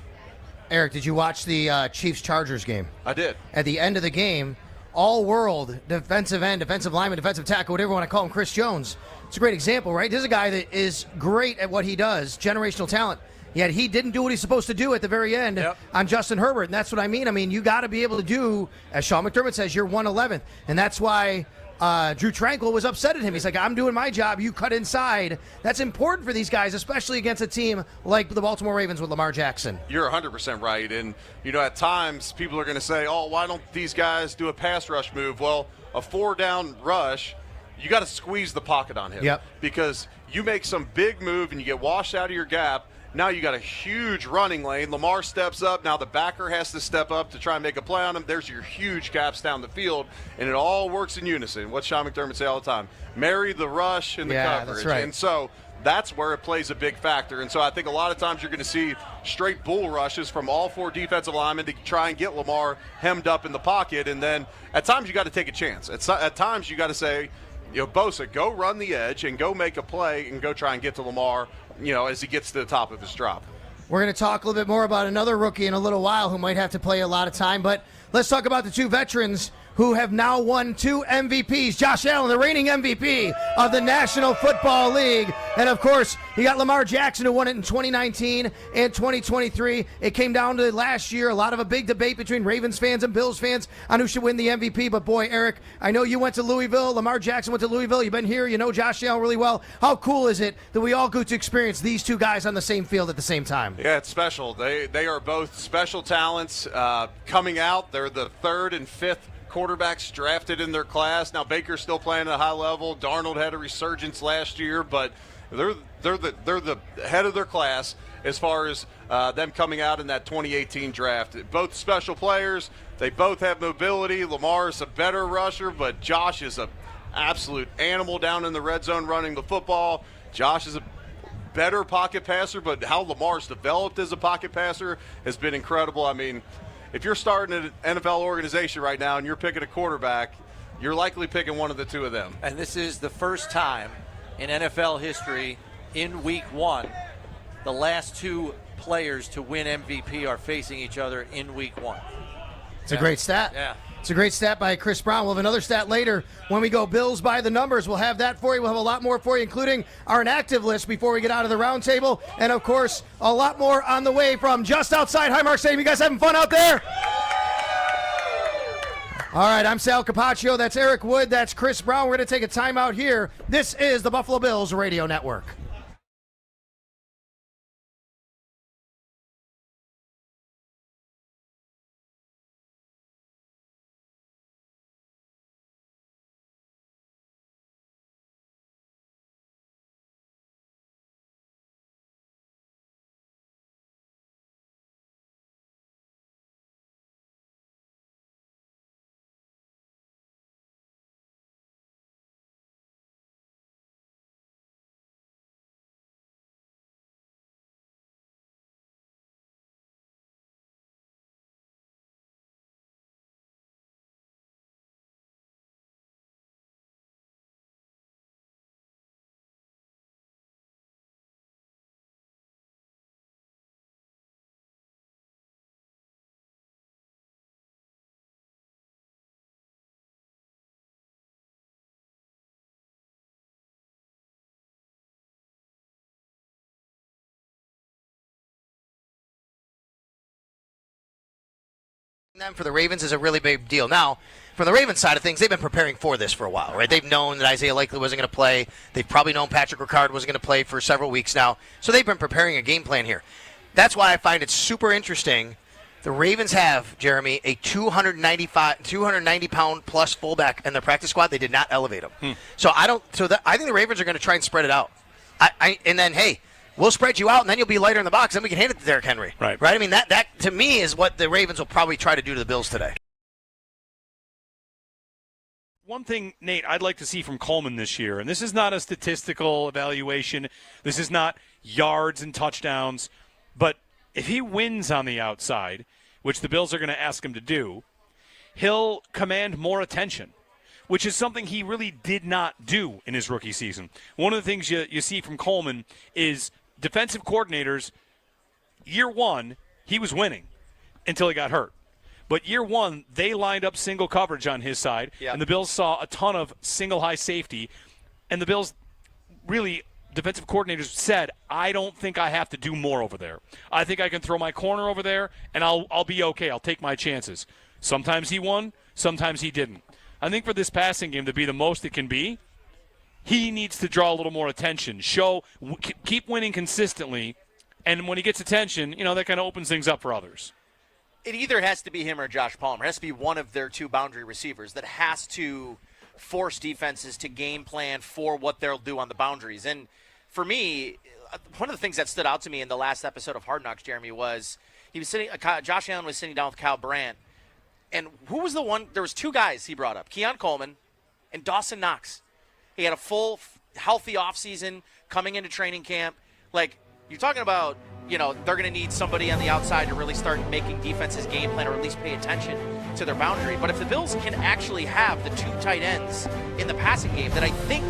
Eric, did you watch the Chiefs-Chargers game? I did. At the end of the game, all-world defensive end, defensive lineman, defensive tackle, whatever you want to call him, Chris Jones. It's a great example, right? This is a guy that is great at what he does, generational talent, yet he didn't do what he's supposed to do at the very end on Justin Herbert, and that's what I mean. I mean, you got to be able to do, as Sean McDermott says, you're 111th, and that's why Drew Tranquill was upset at him. He's like, I'm doing my job, you cut inside. That's important for these guys, especially against a team like the Baltimore Ravens with Lamar Jackson. You're 100% right. And, at times people are going to say, oh, why don't these guys do a pass rush move? Well, a 4-down rush, you got to squeeze the pocket on him. Yep. Because you make some big move and you get washed out of your gap. Now you got a huge running lane. Lamar steps up. Now the backer has to step up to try and make a play on him. There's your huge gaps down the field, and it all works in unison. What Sean McDermott say all the time: marry the rush and the coverage. That's right. And so that's where it plays a big factor. And so I think a lot of times you're going to see straight bull rushes from all 4 defensive linemen to try and get Lamar hemmed up in the pocket. And then at times you got to take a chance. At times you got to say, Bosa, go run the edge and go make a play and go try and get to Lamar, as he gets to the top of his drop. We're going to talk a little bit more about another rookie in a little while who might have to play a lot of time, but let's talk about the 2 veterans who have now won 2 MVPs. Josh Allen, the reigning MVP of the National Football League. And, of course, you got Lamar Jackson, who won it in 2019 and 2023. It came down to last year, a lot of a big debate between Ravens fans and Bills fans on who should win the MVP. But, boy, Eric, I know you went to Louisville. Lamar Jackson went to Louisville. You've been here. You know Josh Allen really well. How cool is it that we all get to experience these 2 guys on the same field at the same time? Yeah, it's special. They are both special talents coming out. They're the 3rd and 5th quarterbacks drafted in their class. Now Baker's still playing at a high level. Darnold had a resurgence last year, but they're the head of their class as far as them coming out in that 2018 draft. Both special players. They both have mobility. Lamar's a better rusher, but Josh is an absolute animal down in the red zone running the football. Josh is a better pocket passer, but how Lamar's developed as a pocket passer has been incredible. I mean, if you're starting an NFL organization right now and you're picking a quarterback, you're likely picking one of the 2 of them. And this is the first time in NFL history in week 1 the last 2 players to win MVP are facing each other in week 1. It's a great stat. Yeah. It's a great stat by Chris Brown. We'll have another stat later when we go Bills by the numbers. We'll have that for you. We'll have a lot more for you, including our inactive list before we get out of the roundtable. And, of course, a lot more on the way from just outside Highmark Stadium. You guys having fun out there? All right, I'm Sal Capaccio. That's Eric Wood. That's Chris Brown. We're going to take a timeout here. This is the Buffalo Bills Radio Network. Them for the Ravens is a really big deal. Now, from the Ravens side of things, they've been preparing for this for a while, right? They've known that Isaiah Likely wasn't going to play. They've probably known Patrick Ricard wasn't going to play for several weeks now. So they've been preparing a game plan here. That's why I find it super interesting. The Ravens have, Jeremy, a 290-pound plus fullback in their practice squad. They did not elevate him. So I think the Ravens are going to try and spread it out. And then, hey, we'll spread you out, and then you'll be lighter in the box, and we can hand it to Derrick Henry. Right? I mean, that to me is what the Ravens will probably try to do to the Bills today. One thing, Nate, I'd like to see from Coleman this year, and this is not a statistical evaluation. This is not yards and touchdowns. But if he wins on the outside, which the Bills are going to ask him to do, he'll command more attention, which is something he really did not do in his rookie season. One of the things you see from Coleman is defensive coordinators, year one, he was winning until he got hurt. But year one, they lined up single coverage on his side, and the Bills saw a ton of single high safety. And the Bills really, defensive coordinators said, I don't think I have to do more over there. I think I can throw my corner over there, and I'll be okay. I'll take my chances. Sometimes he won, sometimes he didn't. I think for this passing game to be the most it can be, he needs to draw a little more attention, keep winning consistently, and when he gets attention, that kind of opens things up for others. It either has to be him or Josh Palmer. It has to be one of their two boundary receivers that has to force defenses to game plan for what they'll do on the boundaries. And for me, one of the things that stood out to me in the last episode of Hard Knocks, Jeremy, was Josh Allen was sitting down with Kyle Brandt. And who was the one? There was two guys he brought up, Keon Coleman and Dawson Knox. He had a full, healthy offseason coming into training camp. Like, you're talking about, they're going to need somebody on the outside to really start making defenses game plan or at least pay attention to their boundary. But if the Bills can actually have the two tight ends in the passing game that I think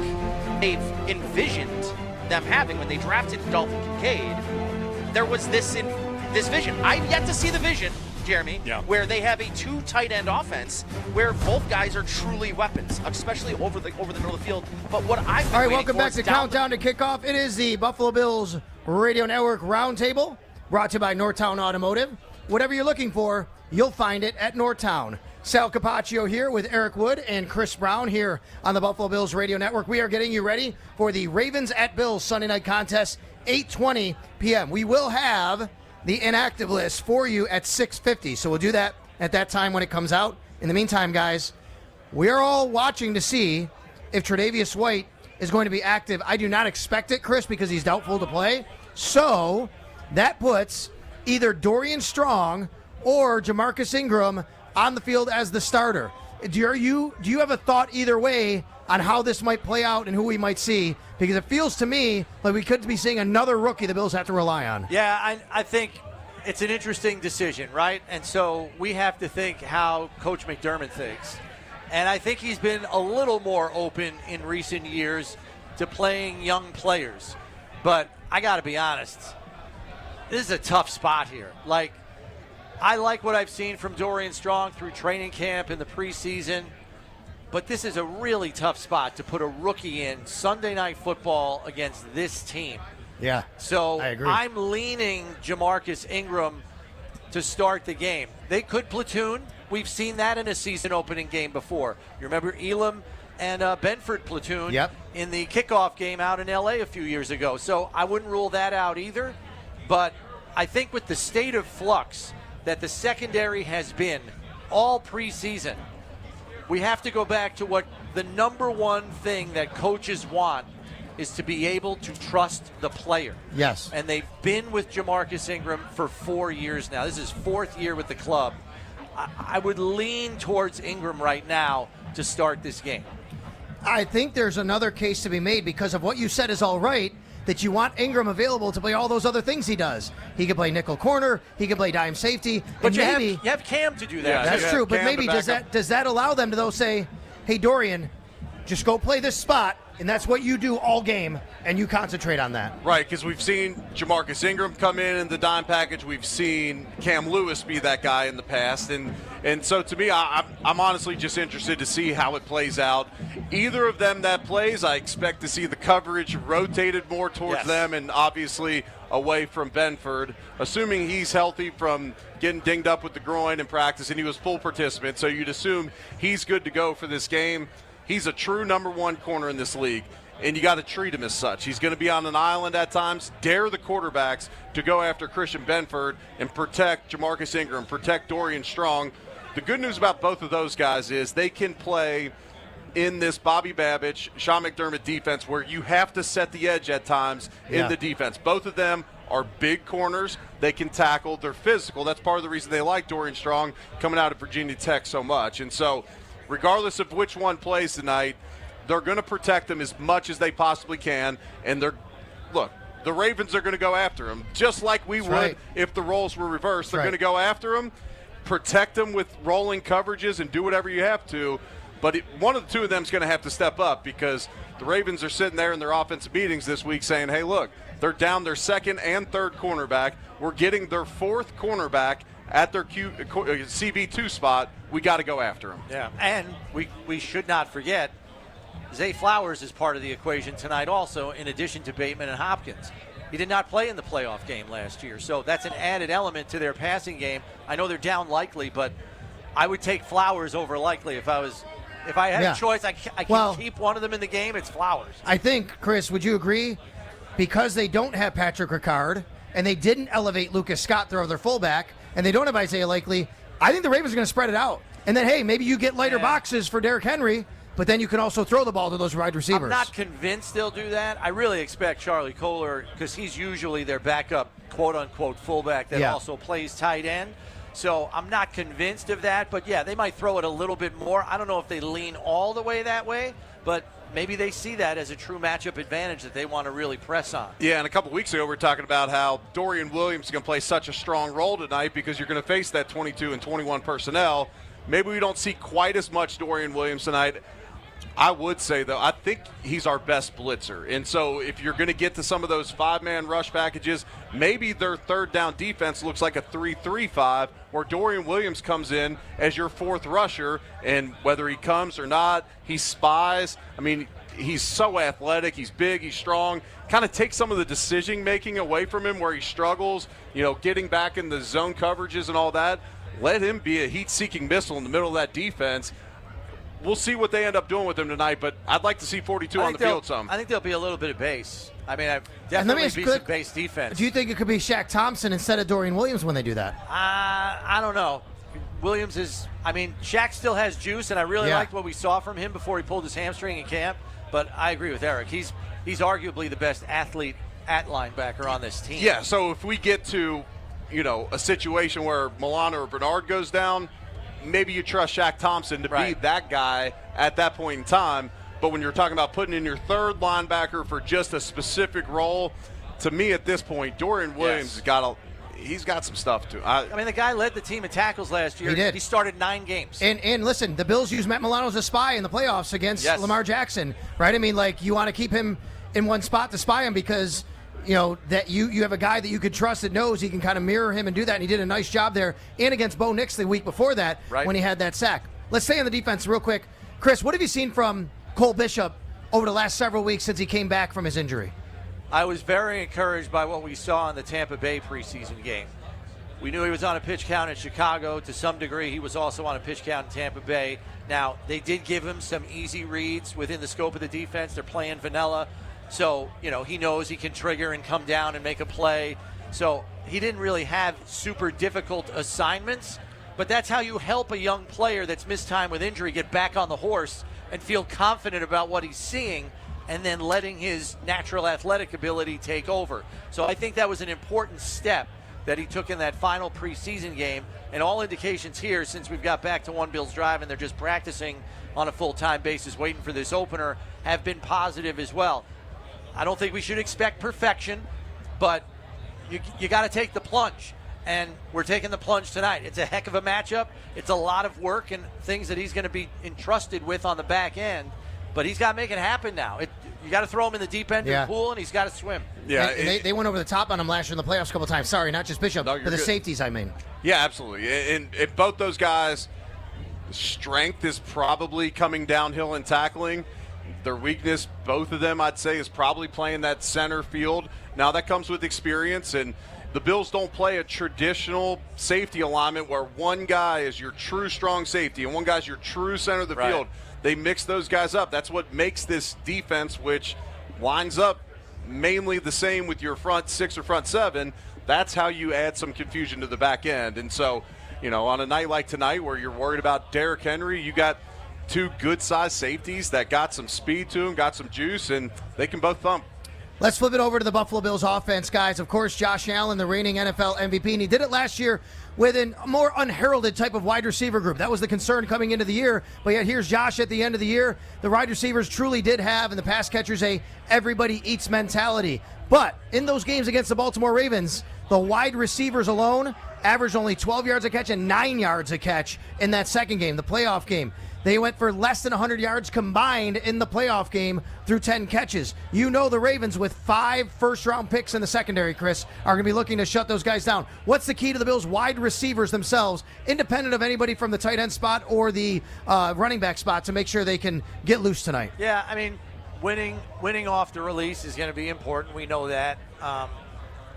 they've envisioned them having when they drafted Dalton Kincaid, there was this vision. I've yet to see the vision, Jeremy, where they have a two tight end offense where both guys are truly weapons, especially over the middle of the field. But what I've been all right, welcome back to Countdown to Kickoff. It is the Buffalo Bills Radio Network Roundtable, brought to you by Northtown Automotive. Whatever you're looking for, you'll find it at Northtown. Sal Capaccio here with Eric Wood and Chris Brown here on the Buffalo Bills Radio Network. We are getting you ready for the Ravens at Bills Sunday night contest, 8:20 p.m. We will have the inactive list for you at 6:50, so we'll do that at that time when it comes out. In the meantime, guys, we are all watching to see if Tre'Davious White is going to be active. I do not expect it, Chris, because he's doubtful to play. So that puts either Dorian Strong or Jamarcus Ingram on the field as the starter. Do you have a thought either way on how this might play out and who we might see? Because it feels to me like we could be seeing another rookie the Bills have to rely on. Yeah, I think it's an interesting decision, right? And so we have to think how Coach McDermott thinks. And I think he's been a little more open in recent years to playing young players. But I got to be honest, this is a tough spot here. I like what I've seen from Dorian Strong through training camp in the preseason, but this is a really tough spot to put a rookie in Sunday Night Football against this team. Yeah, so I agree. I'm leaning Jamarcus Ingram to start the game. They could platoon. We've seen that in a season opening game before. You remember Elam and Benford platoon in the kickoff game out in L.A. a few years ago. So I wouldn't rule that out either. But I think with the state of flux that the secondary has been all preseason, we have to go back to what the number one thing that coaches want is to be able to trust the player. Yes. And they've been with Jamarcus Ingram for 4 years now. This is his fourth year with the club. I would lean towards Ingram right now to start this game. I think there's another case to be made because of what you said is all right, that you want Ingram available to play all those other things he does. He can play nickel corner, he can play dime safety. But and you have Cam to do that. Yeah, that's true, but maybe does that allow them to though say, hey, Dorian, just go play this spot, and that's what you do all game, and you concentrate on that. Right, because we've seen Jamarcus Ingram come in the dime package. We've seen Cam Lewis be that guy in the past. And so to me, I'm honestly just interested to see how it plays out. Either of them that plays, I expect to see the coverage rotated more towards them, and obviously away from Benford, assuming he's healthy from getting dinged up with the groin in practice, and he was full participant, so you'd assume he's good to go for this game. He's a true number one corner in this league, and you got to treat him as such. He's going to be on an island at times. Dare the quarterbacks to go after Christian Benford and protect Jamarcus Ingram, protect Dorian Strong. The good news about both of those guys is they can play in this Bobby Babich, Sean McDermott defense where you have to set the edge at times in the defense. Both of them are big corners. They can tackle. They're physical. That's part of the reason they like Dorian Strong coming out of Virginia Tech so much. And so regardless of which one plays tonight, they're going to protect them as much as they possibly can. And the Ravens are going to go after him, just like we would if the roles were reversed. They're going to go after him, protect them with rolling coverages, and do whatever you have to. But one of the two of them is going to have to step up because the Ravens are sitting there in their offensive meetings this week saying, hey, look, they're down their second and third cornerback. We're getting their fourth cornerback at their CB2 spot. We got to go after him. Yeah, and we should not forget Zay Flowers is part of the equation tonight also, in addition to Bateman and Hopkins. He did not play in the playoff game last year, so that's an added element to their passing game. I know they're down Likely, but I would take Flowers over Likely if I had a choice. I can keep one of them in the game. It's Flowers. I think, Chris, would you agree? Because they don't have Patrick Ricard and they didn't elevate Lucas Scott, their other fullback, and they don't have Isaiah Likely, I think the Ravens are going to spread it out. And then, hey, maybe you get lighter boxes for Derrick Henry, but then you can also throw the ball to those wide receivers. I'm not convinced they'll do that. I really expect Charlie Kohler, because he's usually their backup, quote-unquote, fullback that also plays tight end. So I'm not convinced of that. But, yeah, they might throw it a little bit more. I don't know if they lean all the way that way, but maybe they see that as a true matchup advantage that they want to really press on. Yeah, and a couple weeks ago we were talking about how Dorian Williams is going to play such a strong role tonight because you're going to face that 22 and 21 personnel. Maybe we don't see quite as much Dorian Williams tonight. I would say, though, I think he's our best blitzer. And so if you're going to get to some of those five-man rush packages, maybe their third down defense looks like a 3-3-5 where Dorian Williams comes in as your fourth rusher, and whether he comes or not, he spies. I mean, he's so athletic. He's big. He's strong. Kind of takes some of the decision-making away from him where he struggles, getting back in the zone coverages and all that. Let him be a heat-seeking missile in the middle of that defense. We'll see what they end up doing with him tonight, but I'd like to see 42 on the field some. I think there'll be a little bit of base. I mean, definitely be some base defense. Do you think it could be Shaq Thompson instead of Dorian Williams when they do that? I don't know. Williams Shaq still has juice, and I really liked what we saw from him before he pulled his hamstring in camp, but I agree with Eric. He's arguably the best athlete at linebacker on this team. Yeah, so if we get to, a situation where Milano or Bernard goes down, maybe you trust Shaq Thompson to be that guy at that point in time. But when you're talking about putting in your third linebacker for just a specific role, to me at this point, Dorian Williams he's got some stuff too. I mean, the guy led the team in tackles last year. He did. He started 9 games. And listen, the Bills used Matt Milano as a spy in the playoffs against Lamar Jackson, right? I mean, you want to keep him in one spot to spy him because that you have a guy that you could trust that knows he can kind of mirror him and do that, and he did a nice job there and against Bo Nix the week before that when he had that sack. Let's stay on the defense real quick. Chris, what have you seen from Cole Bishop over the last several weeks since he came back from his injury? I was very encouraged by what we saw in the Tampa Bay preseason game. We knew he was on a pitch count in Chicago. To some degree, he was also on a pitch count in Tampa Bay. Now, they did give him some easy reads within the scope of the defense. They're playing vanilla. So, he knows he can trigger and come down and make a play. So he didn't really have super difficult assignments, but that's how you help a young player that's missed time with injury get back on the horse and feel confident about what he's seeing and then letting his natural athletic ability take over. So I think that was an important step that he took in that final preseason game. And all indications here, since we've got back to One Bills Drive and they're just practicing on a full-time basis waiting for this opener, have been positive as well. I don't think we should expect perfection, but you got to take the plunge, and we're taking the plunge tonight. It's a heck of a matchup. It's a lot of work and things that he's going to be entrusted with on the back end, but he's got to make it happen now. You got to throw him in the deep end of the pool, and he's got to swim. Yeah, and they went over the top on him last year in the playoffs a couple times. Sorry, not just Bishop, but the safeties, I mean. Yeah, absolutely. And both those guys, strength is probably coming downhill in tackling. Their weakness, both of them, I'd say, is probably playing that center field. Now, that comes with experience, and the Bills don't play a traditional safety alignment where one guy is your true strong safety and one guy's your true center of the field. They mix those guys up. That's what makes this defense, which lines up mainly the same with your front six or front seven. That's how you add some confusion to the back end. And so, on a night like tonight where you're worried about Derrick Henry, you got two good-sized safeties that got some speed to them, got some juice, and they can both thump. Let's flip it over to the Buffalo Bills offense, guys. Of course, Josh Allen, the reigning NFL MVP, and he did it last year with a more unheralded type of wide receiver group. That was the concern coming into the year, but yet here's Josh at the end of the year. The wide receivers truly did have, and the pass catchers, a everybody eats mentality. But in those games against the Baltimore Ravens, the wide receivers alone averaged only 12 yards a catch and 9 yards a catch in that second game, the playoff game. They went for less than 100 yards combined in the playoff game through 10 catches. The Ravens, with 5 first-round picks in the secondary, Chris, are going to be looking to shut those guys down. What's the key to the Bills' wide receivers themselves, independent of anybody from the tight end spot or the running back spot, to make sure they can get loose tonight? Yeah, I mean, winning off the release is going to be important. We know that.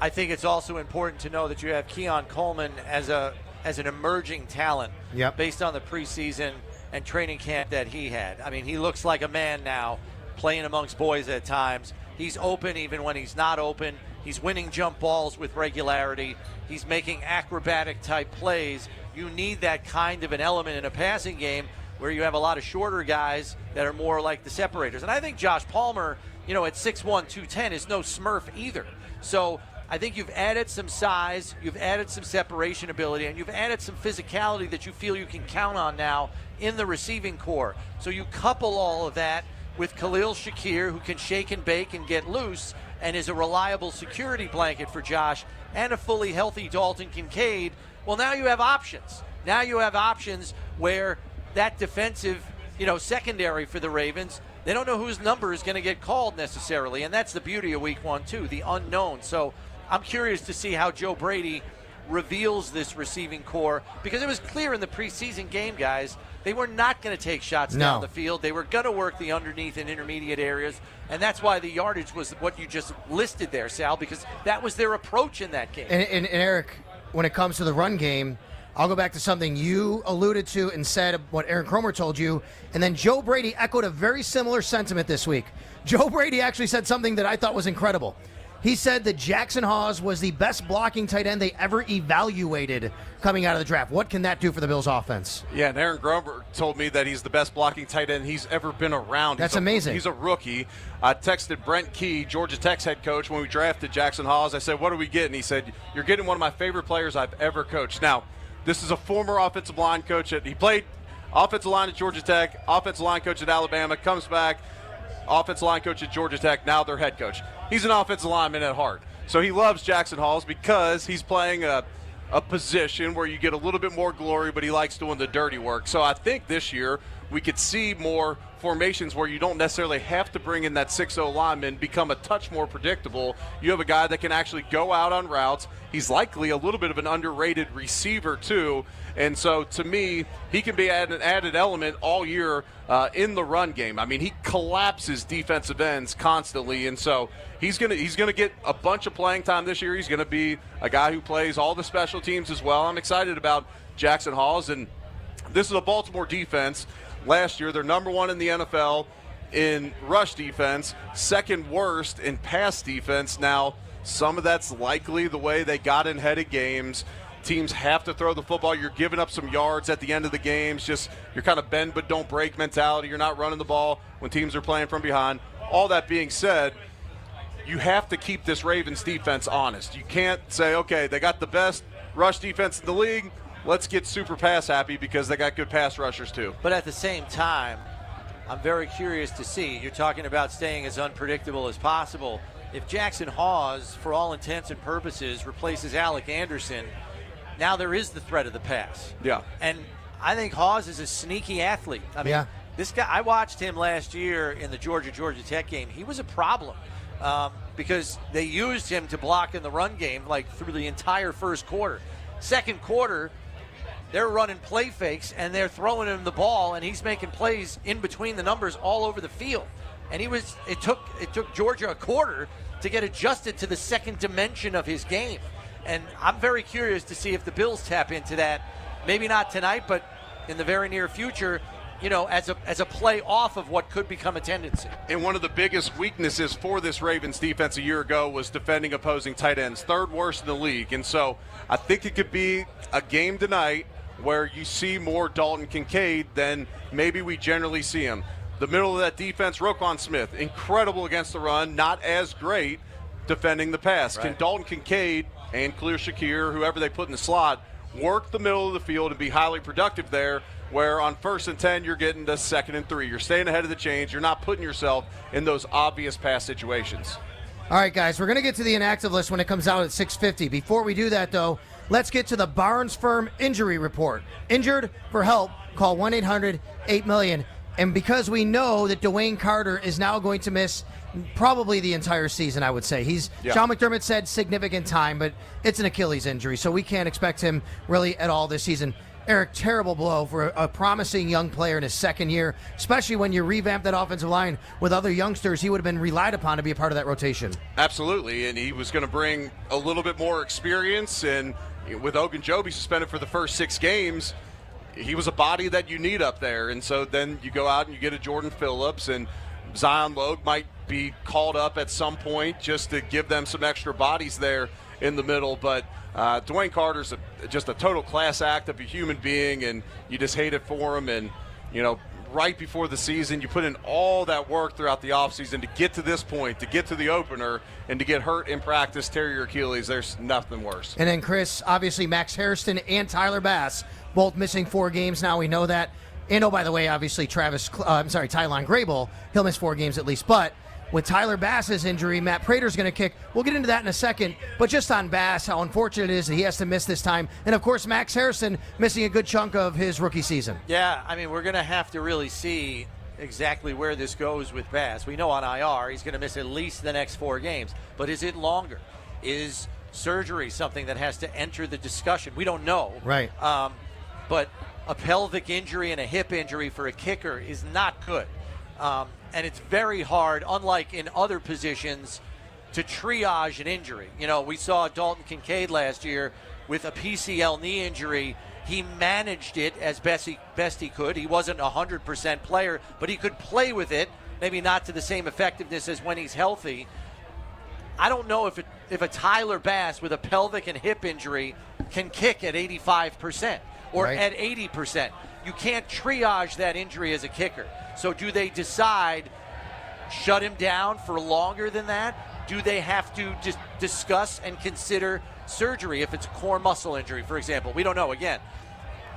I think it's also important to know that you have Keon Coleman as an emerging talent based on the preseason and training camp that he had. I mean, he looks like a man now, playing amongst boys at times. He's open even when he's not open. He's winning jump balls with regularity. He's making acrobatic-type plays. You need that kind of an element in a passing game where you have a lot of shorter guys that are more like the separators. And I think Josh Palmer, at 6'1", 210, is no Smurf either. So I think you've added some size, you've added some separation ability, and you've added some physicality that you feel you can count on now in the receiving core. So you couple all of that with Khalil Shakir, who can shake and bake and get loose and is a reliable security blanket for Josh, and a fully healthy Dalton Kincaid. Well, now you have options. Now you have options where that defensive, secondary for the Ravens, they don't know whose number is going to get called necessarily, and that's the beauty of week 1, too, the unknown. So I'm curious to see how Joe Brady reveals this receiving core, because it was clear in the preseason game, guys, they were not going to take shots down the field. They were going to work the underneath and intermediate areas, and that's why the yardage was what you just listed there, Sal, because that was their approach in that game. And Eric, when it comes to the run game, I'll go back to something you alluded to and said, what Aaron Cromer told you, and then Joe Brady echoed a very similar sentiment this week. Joe Brady actually said something that I thought was incredible. He said that Jackson Hawes was the best blocking tight end they ever evaluated coming out of the draft. What can that do for the Bills' offense? Yeah, and Aaron Grover told me that he's the best blocking tight end he's ever been around. That's amazing. He's a rookie. I texted Brent Key, Georgia Tech's head coach, when we drafted Jackson Hawes. I said, what are we getting? He said, you're getting one of my favorite players I've ever coached. Now, this is a former offensive line coach. He played offensive line at Georgia Tech, offensive line coach at Alabama, comes back, offensive line coach at Georgia Tech, now their head coach. He's an offensive lineman at heart. So he loves Jackson Hawes because he's playing a position where you get a little bit more glory, but he likes doing the dirty work. So I think this year we could see more formations where you don't necessarily have to bring in that 6'0 lineman, become a touch more predictable. You have a guy that can actually go out on routes. He's likely a little bit of an underrated receiver too. And so to me, he can be an added element all year in the run game. I mean, he collapses defensive ends constantly, and so he's gonna get a bunch of playing time this year. He's gonna be a guy who plays all the special teams as well. I'm excited about Jackson Hawes, and this is a Baltimore defense. Last year, they're number 1 in the NFL in rush defense, second worst in pass defense. Now, some of that's likely the way they got in headed games. Teams have to throw the football. You're giving up some yards at the end of the games. Just you're kind of bend but don't break mentality. You're not running the ball when teams are playing from behind. All that being said, you have to keep this Ravens defense honest. You can't say, okay, they got the best rush defense in the league. Let's get super pass happy because they got good pass rushers too. But at the same time, I'm very curious to see. You're talking about staying as unpredictable as possible. If Jackson Hawes, for all intents and purposes, replaces Alec Anderson, now there is the threat of the pass. Yeah. And I think Hawes is a sneaky athlete. I mean, this guy, I watched him last year in the Georgia Tech game. He was a problem because they used him to block in the run game like through the entire first quarter. Second quarter, they're running play fakes and they're throwing him the ball, and he's making plays in between the numbers all over the field. And it took Georgia a quarter to get adjusted to the second dimension of his game. And I'm very curious to see if the Bills tap into that. Maybe not tonight, but in the very near future, as a play off of what could become a tendency. And one of the biggest weaknesses for this Ravens defense a year ago was defending opposing tight ends, third worst in the league. And so I think it could be a game tonight where you see more Dalton Kincaid than maybe we generally see him. The middle of that defense, Roquan Smith, incredible against the run, not as great defending the pass. Right. Can Dalton Kincaid and Khalil Shakir, whoever they put in the slot, work the middle of the field and be highly productive there, where on 1st and 10 you're getting to 2nd and 3. You're staying ahead of the chains. You're not putting yourself in those obvious pass situations. All right, guys, we're going to get to the inactive list when it comes out at 6:50. Before we do that, though, let's get to the Barnes Firm injury report. Injured? For help, call 1-800-8-million. And because we know that Dwayne Carter is now going to miss probably the entire season, I would say. Sean McDermott said significant time, but it's an Achilles injury, so we can't expect him really at all this season. Eric, terrible blow for a promising young player in his second year, especially when you revamp that offensive line with other youngsters. He would have been relied upon to be a part of that rotation. Absolutely, and he was going to bring a little bit more experience, and with Ogunjobi suspended for the first 6 games, he was a body that you need up there. And so then you go out and you get a Jordan Phillips, and Zion Logue might be called up at some point just to give them some extra bodies there in the middle. But Dwayne Carter's just a total class act of a human being, and you just hate it for him. And, right before the season, you put in all that work throughout the offseason to get to this point, to get to the opener, and to get hurt in practice, tear your Achilles. There's nothing worse. And then, Chris, obviously Max Hairston and Tyler Bass both missing 4 games now. We know that. And, oh, by the way, obviously Tylon Grable, he'll miss 4 games at least. But with Tyler Bass's injury, Matt Prater's going to kick. We'll get into that in a second. But just on Bass, how unfortunate it is that he has to miss this time. And, of course, Max Hairston missing a good chunk of his rookie season. Yeah, I mean, we're going to have to really see exactly where this goes with Bass. We know on IR he's going to miss at least the next 4 games. But is it longer? Is surgery something that has to enter the discussion? We don't know. Right. But a pelvic injury and a hip injury for a kicker is not good. And it's very hard, unlike in other positions, to triage an injury. We saw Dalton Kincaid last year with a PCL knee injury. He managed it as best he could. He wasn't a 100% player, but he could play with it, maybe not to the same effectiveness as when he's healthy. I don't know if a Tyler Bass with a pelvic and hip injury can kick at 85% or at 80%. You can't triage that injury as a kicker. So do they decide shut him down for longer than that? Do they have to just discuss and consider surgery if it's a core muscle injury, for example? We don't know. Again,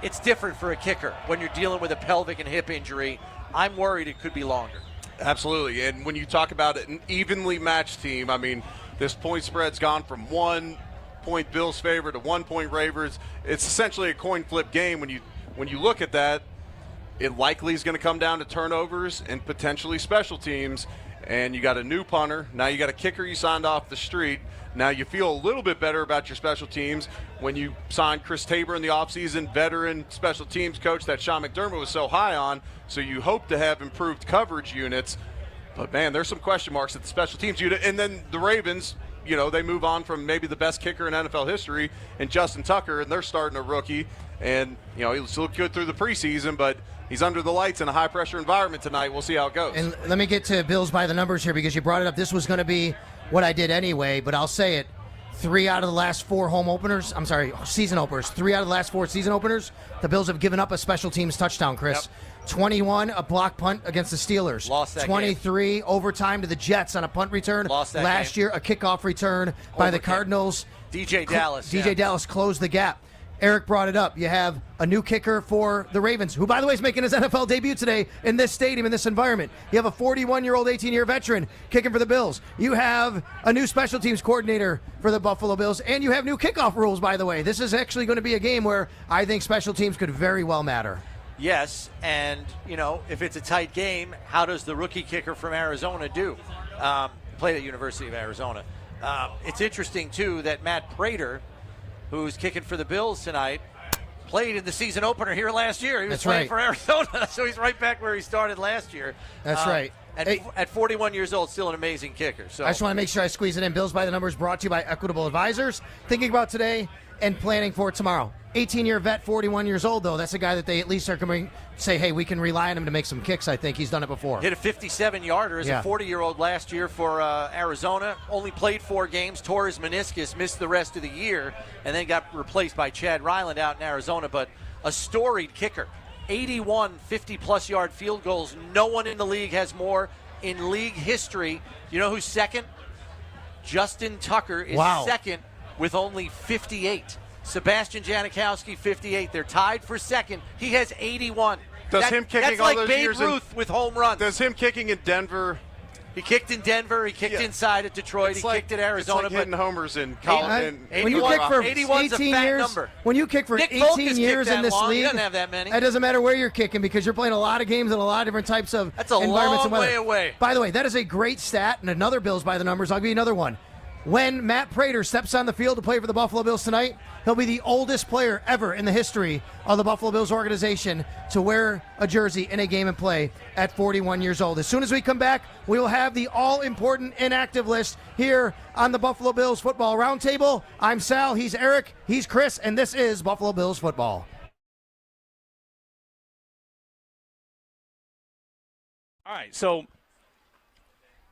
it's different for a kicker when you're dealing with a pelvic and hip injury. I'm worried it could be longer. Absolutely. And when you talk about an evenly matched team, I mean, this point spread's gone from 1 point Bills favor to 1 point Ravens. It's essentially a coin flip game. When you look at that, it likely is going to come down to turnovers and potentially special teams. And you got a new punter. Now you got a kicker you signed off the street. Now you feel a little bit better about your special teams when you signed Chris Tabor in the offseason, veteran special teams coach that Sean McDermott was so high on. So you hope to have improved coverage units. But, man, there's some question marks at the special teams unit. And then the Ravens, they move on from maybe the best kicker in NFL history and Justin Tucker, and they're starting a rookie. And, he looked good through the preseason, but he's under the lights in a high-pressure environment tonight. We'll see how it goes. And let me get to Bills by the numbers here because you brought it up. This was going to be what I did anyway, but I'll say it. 3 out of the last 4 season openers. 3 out of the last 4 season openers, the Bills have given up a special teams touchdown, Chris. Yep. 21, a block punt against the Steelers. Lost that 23, game. Overtime to the Jets on a punt return. Lost that Last game. year, a kickoff return by the Cardinals. DJ Dallas. DJ Dallas closed the gap. Eric brought it up. You have a new kicker for the Ravens, who, by the way, is making his NFL debut today in this stadium, in this environment. You have a 41-year-old, 18-year veteran kicking for the Bills. You have a new special teams coordinator for the Buffalo Bills, and you have new kickoff rules, by the way. This is actually going to be a game where I think special teams could very well matter. Yes, and, if it's a tight game, how does the rookie kicker from Arizona do? Played at University of Arizona. It's interesting, too, that Matt Prater, who's kicking for the Bills tonight, played in the season opener here last year. He was That's playing right. for Arizona, so he's right back where he started last year. That's right. At 41 years old, still an amazing kicker. So I just want to make sure I squeeze it in. Bills by the Numbers brought to you by Equitable Advisors. Thinking about today and planning for tomorrow. 18-year vet, 41 years old, though. That's a guy that they at least are going to say, hey, we can rely on him to make some kicks, I think. He's done it before. hit a 57-yarder as Yeah. a 40-year-old last year for Arizona. Only played 4 games, tore his meniscus, missed the rest of the year, and then got replaced by Chad Ryland out in Arizona. But a storied kicker. 81 50-plus yard field goals. No one in the league has more in league history. You know who's second? Justin Tucker is second with only 58. Sebastian Janikowski, 58. They're tied for second. He has 81. Does him kicking that's all like those Babe years Ruth with home runs. Does him kicking in Denver? He kicked in Denver. He kicked inside at Detroit. It's He like, kicked at Arizona. It's like hitting homers in college. When you kick for 81's 18 a fat years, number. when you kick for Nick 18 Foulkes years kicked in that this long. He league, doesn't have that many. It doesn't matter where you're kicking because you're playing a lot of games in a lot of different types of That's a environments and long weather. way away. By the way, that is a great stat, and another Bills by the Numbers. I'll give you another one. When Matt Prater steps on the field to play for the Buffalo Bills tonight, he'll be the oldest player ever in the history of the Buffalo Bills organization to wear a jersey in a game and play at 41 years old. As soon as we come back, we will have the all-important inactive list here on the Buffalo Bills Football Roundtable. I'm Sal, he's Eric, he's Chris, and this is Buffalo Bills Football. All right, so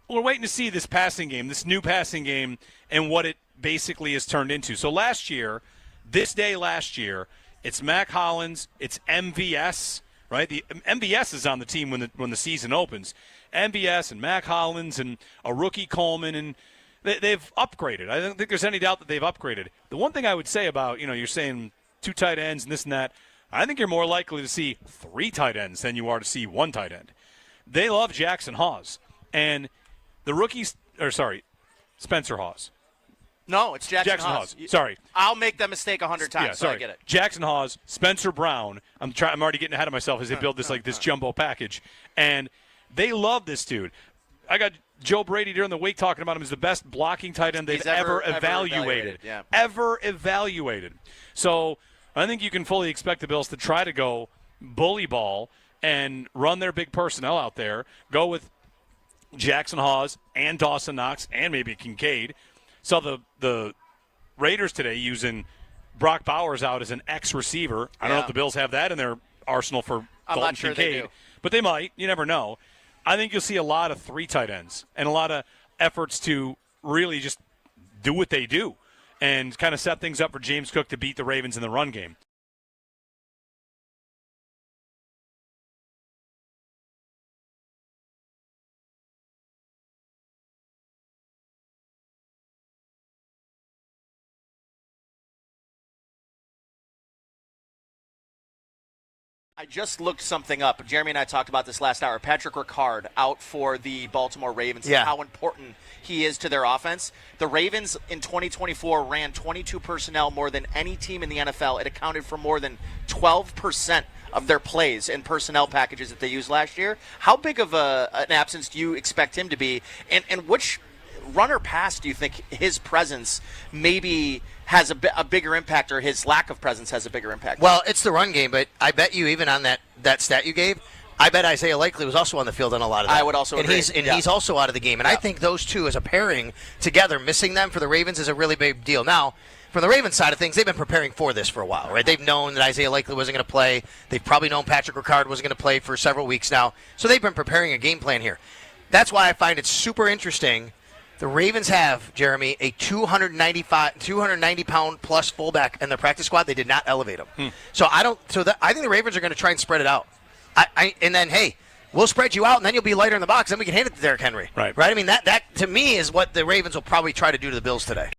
we're waiting to see this passing game, this new passing game, and what it basically has turned into. So last year, this day last year, it's Mac Hollins, it's MVS, right? The MVS is on the team when the season opens. MVS and Mac Hollins and a rookie Coleman, and they've upgraded. I don't think there's any doubt that they've upgraded. The one thing I would say about, you're saying 2 tight ends and this and that, I think you're more likely to see 3 tight ends than you are to see 1 tight end. They love Jackson Hawes. And the rookies, Spencer Hawes. No, it's Jackson Hawes. Sorry. I'll make that mistake 100 times, so I get it. Jackson Hawes, Spencer Brown. I'm already getting ahead of myself as they build this jumbo package. And they love this dude. I got Joe Brady during the week talking about him as the best blocking tight end they've ever evaluated. Yeah. Ever evaluated. So I think you can fully expect the Bills to try to go bully ball and run their big personnel out there, go with Jackson Hawes and Dawson Knox and maybe Kincaid. So the Raiders today using Brock Bowers out as an ex-receiver. I don't know if the Bills have that in their arsenal for Dalton not sure Kincaid. they do. But they might. You never know. I think you'll see a lot of 3 tight ends and a lot of efforts to really just do what they do and kind of set things up for James Cook to beat the Ravens in the run game. I just looked something up. Jeremy and I talked about this last hour. Patrick Ricard out for the Baltimore Ravens and how important he is to their offense. The Ravens in 2024 ran 22 personnel more than any team in the NFL. It accounted for more than 12% of their plays and personnel packages that they used last year. How big of an absence do you expect him to be? And which runner pass do you think his presence maybe has a bigger impact, or his lack of presence has a bigger impact? Well, it's the run game, but I bet you even on that stat you gave, I bet Isaiah Likely was also on the field on a lot of that. I would also agree. He's also out of the game. And I think those two as a pairing together, missing them for the Ravens is a really big deal. Now, from the Ravens side of things, they've been preparing for this for a while, right? They've known that Isaiah Likely wasn't going to play. They've probably known Patrick Ricard wasn't going to play for several weeks now. So they've been preparing a game plan here. That's why I find it super interesting. The Ravens have, Jeremy, a 290-pound plus fullback in their practice squad. They did not elevate him. So I think the Ravens are going to try and spread it out. And then, hey, we'll spread you out, and then you'll be lighter in the box. Then we can hand it to Derrick Henry. Right. I mean, that to me is what the Ravens will probably try to do to the Bills today.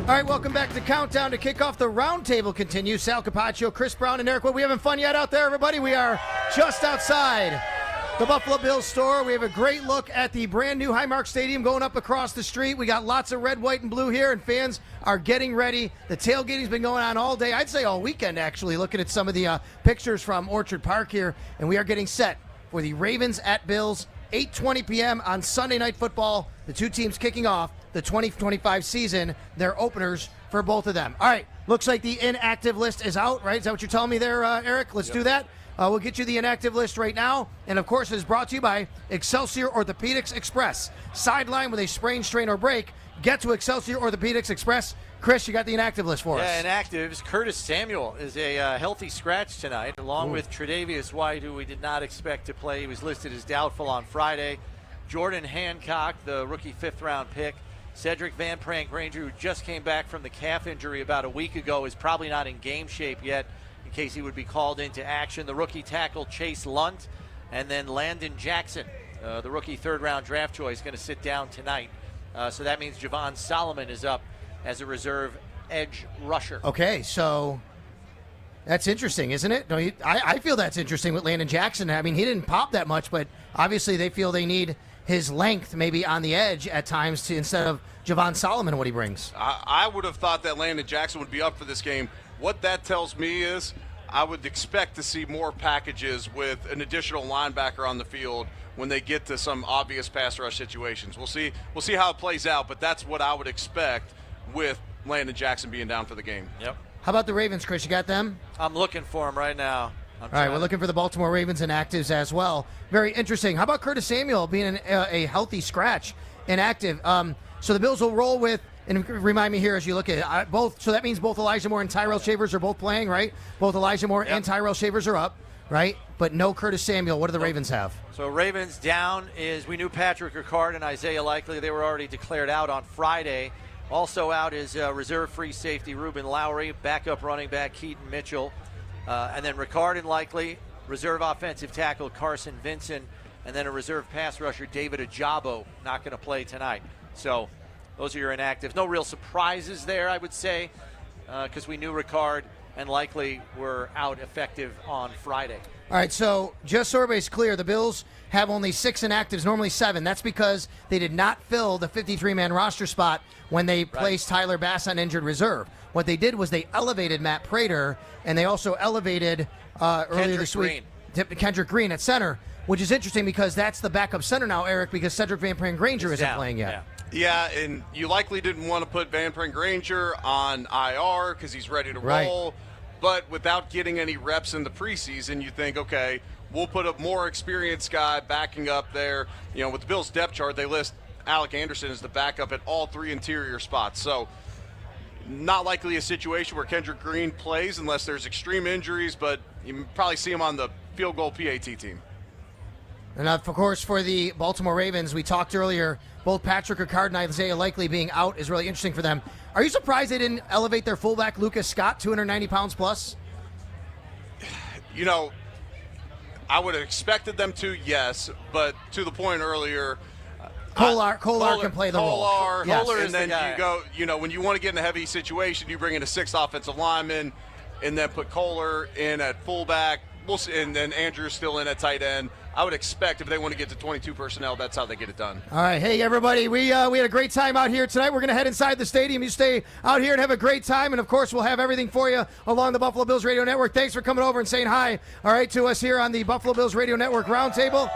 All right, welcome back to Countdown to Kickoff. The Roundtable continues. Sal Capaccio, Chris Brown, and Eric Wood. We having fun yet out there, everybody? We are just outside the Buffalo Bills store. We have a great look at the brand new Highmark Stadium going up across the street. We got lots of red, white, and blue here, and fans are getting ready. The tailgating's been going on all day. I'd say all weekend, actually, looking at some of the pictures from Orchard Park here. And we are getting set for the Ravens at Bills, 8:20 p.m. on Sunday Night Football. The two teams kicking off the 2025 season, their openers for both of them. All right, looks like the inactive list is out, right? Is that what you're telling me there, Eric? Let's do that. We'll get you the inactive list right now. And, of course, it is brought to you by Excelsior Orthopedics Express. Sideline with a sprain, strain, or break. Get to Excelsior Orthopedics Express. Chris, you got the inactive list for us. Yeah, inactives. Curtis Samuel is a healthy scratch tonight, along with Tre'Davious White, who we did not expect to play. He was listed as doubtful on Friday. Jordan Hancock, the rookie fifth-round pick. Cedric Van Prank Granger, who just came back from the calf injury about a week ago, is probably not in game shape yet in case he would be called into action. The rookie tackle Chase Lunt, and then Landon Jackson, the rookie third-round draft choice, going to sit down tonight. So that means Javon Solomon is up as a reserve edge rusher. Okay, so that's interesting, isn't it? No, I feel that's interesting with Landon Jackson. I mean, he didn't pop that much, but obviously they feel they need his length maybe on the edge at times instead of Javon Solomon, what he brings. I would have thought that Landon Jackson would be up for this game. What that tells me is I would expect to see more packages with an additional linebacker on the field when they get to some obvious pass rush situations. We'll see how it plays out, but that's what I would expect with Landon Jackson being down for the game. Yep. How about the Ravens, Chris? You got them? I'm looking for them right now. All right, we're looking for the Baltimore Ravens inactives as well. Very interesting. How about Curtis Samuel being a healthy scratch inactive? So the Bills will roll with, and remind me here as you look at it, both. So that means both Elijah Moore and Tyrell Shavers are both playing, right? Both Elijah Moore and Tyrell Shavers are up, right? But no Curtis Samuel. What do the Ravens have? So Ravens down is, we knew Patrick Ricard and Isaiah Likely. They were already declared out on Friday. Also out is reserve free safety Ruben Lowry, backup running back Keaton Mitchell. And then Ricard and Likely, reserve offensive tackle Carson Vincent, and then a reserve pass rusher David Ajabo, not going to play tonight. So those are your inactives. No real surprises there, I would say, because we knew Ricard and Likely were out effective on Friday. All right, so just so everybody's clear, the Bills have only 6 inactives, normally 7. That's because they did not fill the 53-man roster spot when they placed Tyler Bass on injured reserve. What they did was they elevated Matt Prater, and they also elevated earlier this week Kendrick Green at center, which is interesting because that's the backup center now, Eric, because Cedric Van Prank Granger isn't playing yet. Yeah, and you likely didn't want to put Van Prank Granger on IR because he's ready to roll. But without getting any reps in the preseason, you think, okay, we'll put a more experienced guy backing up there. You know, with the Bills' depth chart, they list Alec Anderson as the backup at all 3 interior spots. So not likely a situation where Kendrick Green plays unless there's extreme injuries, but you probably see him on the field goal PAT team. And of course, for the Baltimore Ravens, we talked earlier, both Patrick Ricard and Isaiah Likely being out is really interesting for them. Are you surprised they didn't elevate their fullback, Lucas Scott, 290 pounds plus? You know, I would have expected them to, yes, but to the point earlier, Kolar can play the role. Kolar, and then you go, you know, when you want to get in a heavy situation, you bring in a 6th offensive lineman and then put Kolar in at fullback. We'll see, and then Andrew's still in at tight end. I would expect if they want to get to 22 personnel, that's how they get it done. All right. Hey, everybody. We had a great time out here tonight. We're going to head inside the stadium. You stay out here and have a great time. And, of course, we'll have everything for you along the Buffalo Bills Radio Network. Thanks for coming over and saying hi, all right, to us here on the Buffalo Bills Radio Network Roundtable.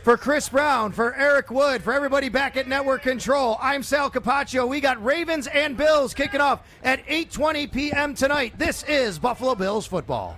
For Chris Brown, for Eric Wood, for everybody back at Network Control, I'm Sal Capaccio. We got Ravens and Bills kicking off at 8:20 p.m. tonight. This is Buffalo Bills football.